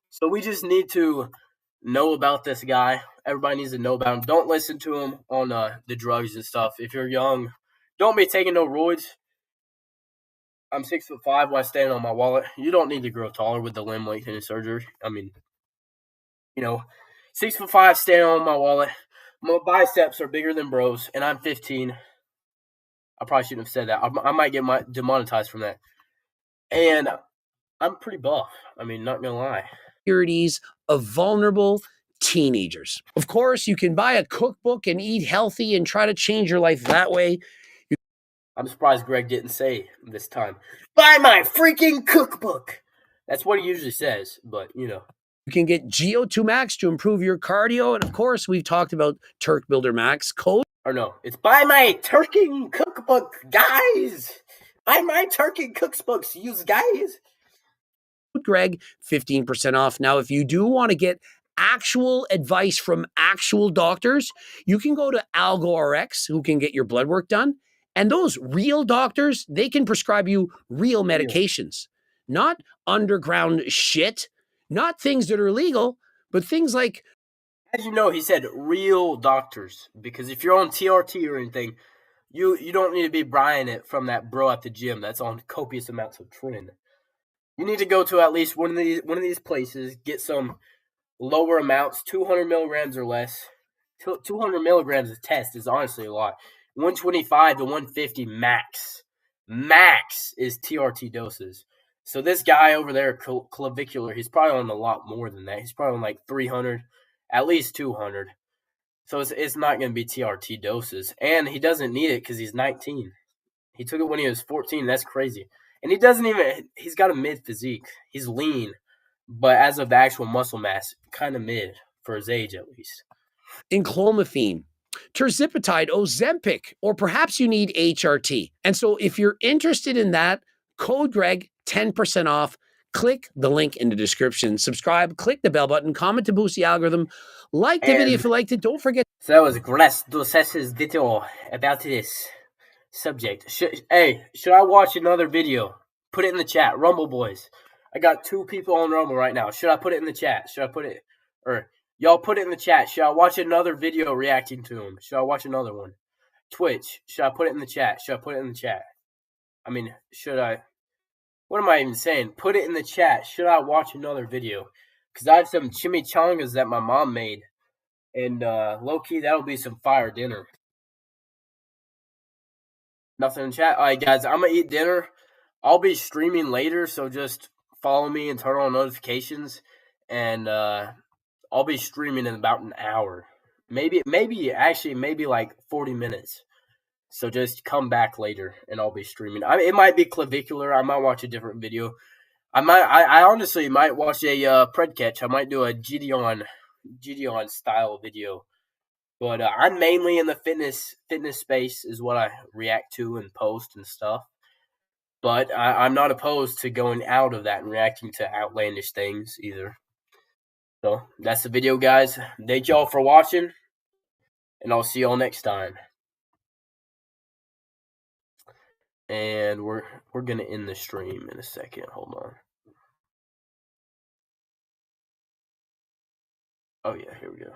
So we just need to know about this guy. Everybody needs to know about him. Don't listen to him on the drugs and stuff. If you're young, don't be taking no roids. I'm 6'5" while standing on my wallet. You don't need to grow taller with the limb lengthening surgery. I mean, 6'5" standing on my wallet. My biceps are bigger than bros, and I'm 15. I probably shouldn't have said that. I might get demonetized from that. And I'm pretty buff. I mean, not gonna lie. Insecurities of vulnerable teenagers. Of course, you can buy a cookbook and eat healthy and try to change your life that way. I'm surprised Greg didn't say this time, buy my freaking cookbook. That's what he usually says, but You can get GO2 Max to improve your cardio. And of course, we've talked about Turk Builder Max. Or no, it's buy my turkey cookbook, guys. Buy my turkey cookbooks, you guys. Greg, 15% off. Now, if you do want to get actual advice from actual doctors, you can go to AlgoRx, who can get your blood work done. And those real doctors, they can prescribe you real medications, not underground shit, not things that are illegal, but things like. As you know, he said real doctors, because if you're on TRT or anything, you don't need to be buying it from that bro at the gym that's on copious amounts of trin. You need to go to at least one of these places, get some lower amounts, 200 milligrams or less. 200 milligrams of test is honestly a lot. 125 to 150 max. Max is TRT doses. So this guy over there, clavicular, he's probably on a lot more than that. He's probably on like 300, at least 200. So it's not going to be TRT doses. And he doesn't need it because he's 19. He took it when he was 14. That's crazy. And he's got a mid physique. He's lean. But as of the actual muscle mass, kind of mid for his age at least. Enclomiphene, terzipatide, Ozempic, or perhaps you need HRT. And so if you're interested in that, code Greg, 10% off. Click the link in the description. Subscribe, click the bell button, comment to boost the algorithm. Like the video if you liked it. Don't forget. So that was Gres Doses's video about this subject. Should I watch another video? Put it in the chat. Rumble boys. I got 2 people on Rumble right now. Should I put it in the chat? Y'all put it in the chat. Should I watch another video reacting to him? Should I watch another one? Twitch. Should I put it in the chat? I mean, should I? What am I even saying? Put it in the chat. Should I watch another video? Because I have some chimichangas that my mom made. And low-key, that'll be some fire dinner. Nothing in chat? All right, guys, I'm going to eat dinner. I'll be streaming later, so just follow me and turn on notifications. And I'll be streaming in about an hour. Maybe like 40 minutes. So just come back later, and I'll be streaming. It might be clavicular. I might watch a different video. I honestly might watch a pred catch. I might do a Gideon style video. But I'm mainly in the fitness space is what I react to and post and stuff. But I'm not opposed to going out of that and reacting to outlandish things either. So that's the video, guys. Thank y'all for watching, and I'll see y'all next time. And we're gonna end the stream in a second. Hold on. Oh yeah, here we go.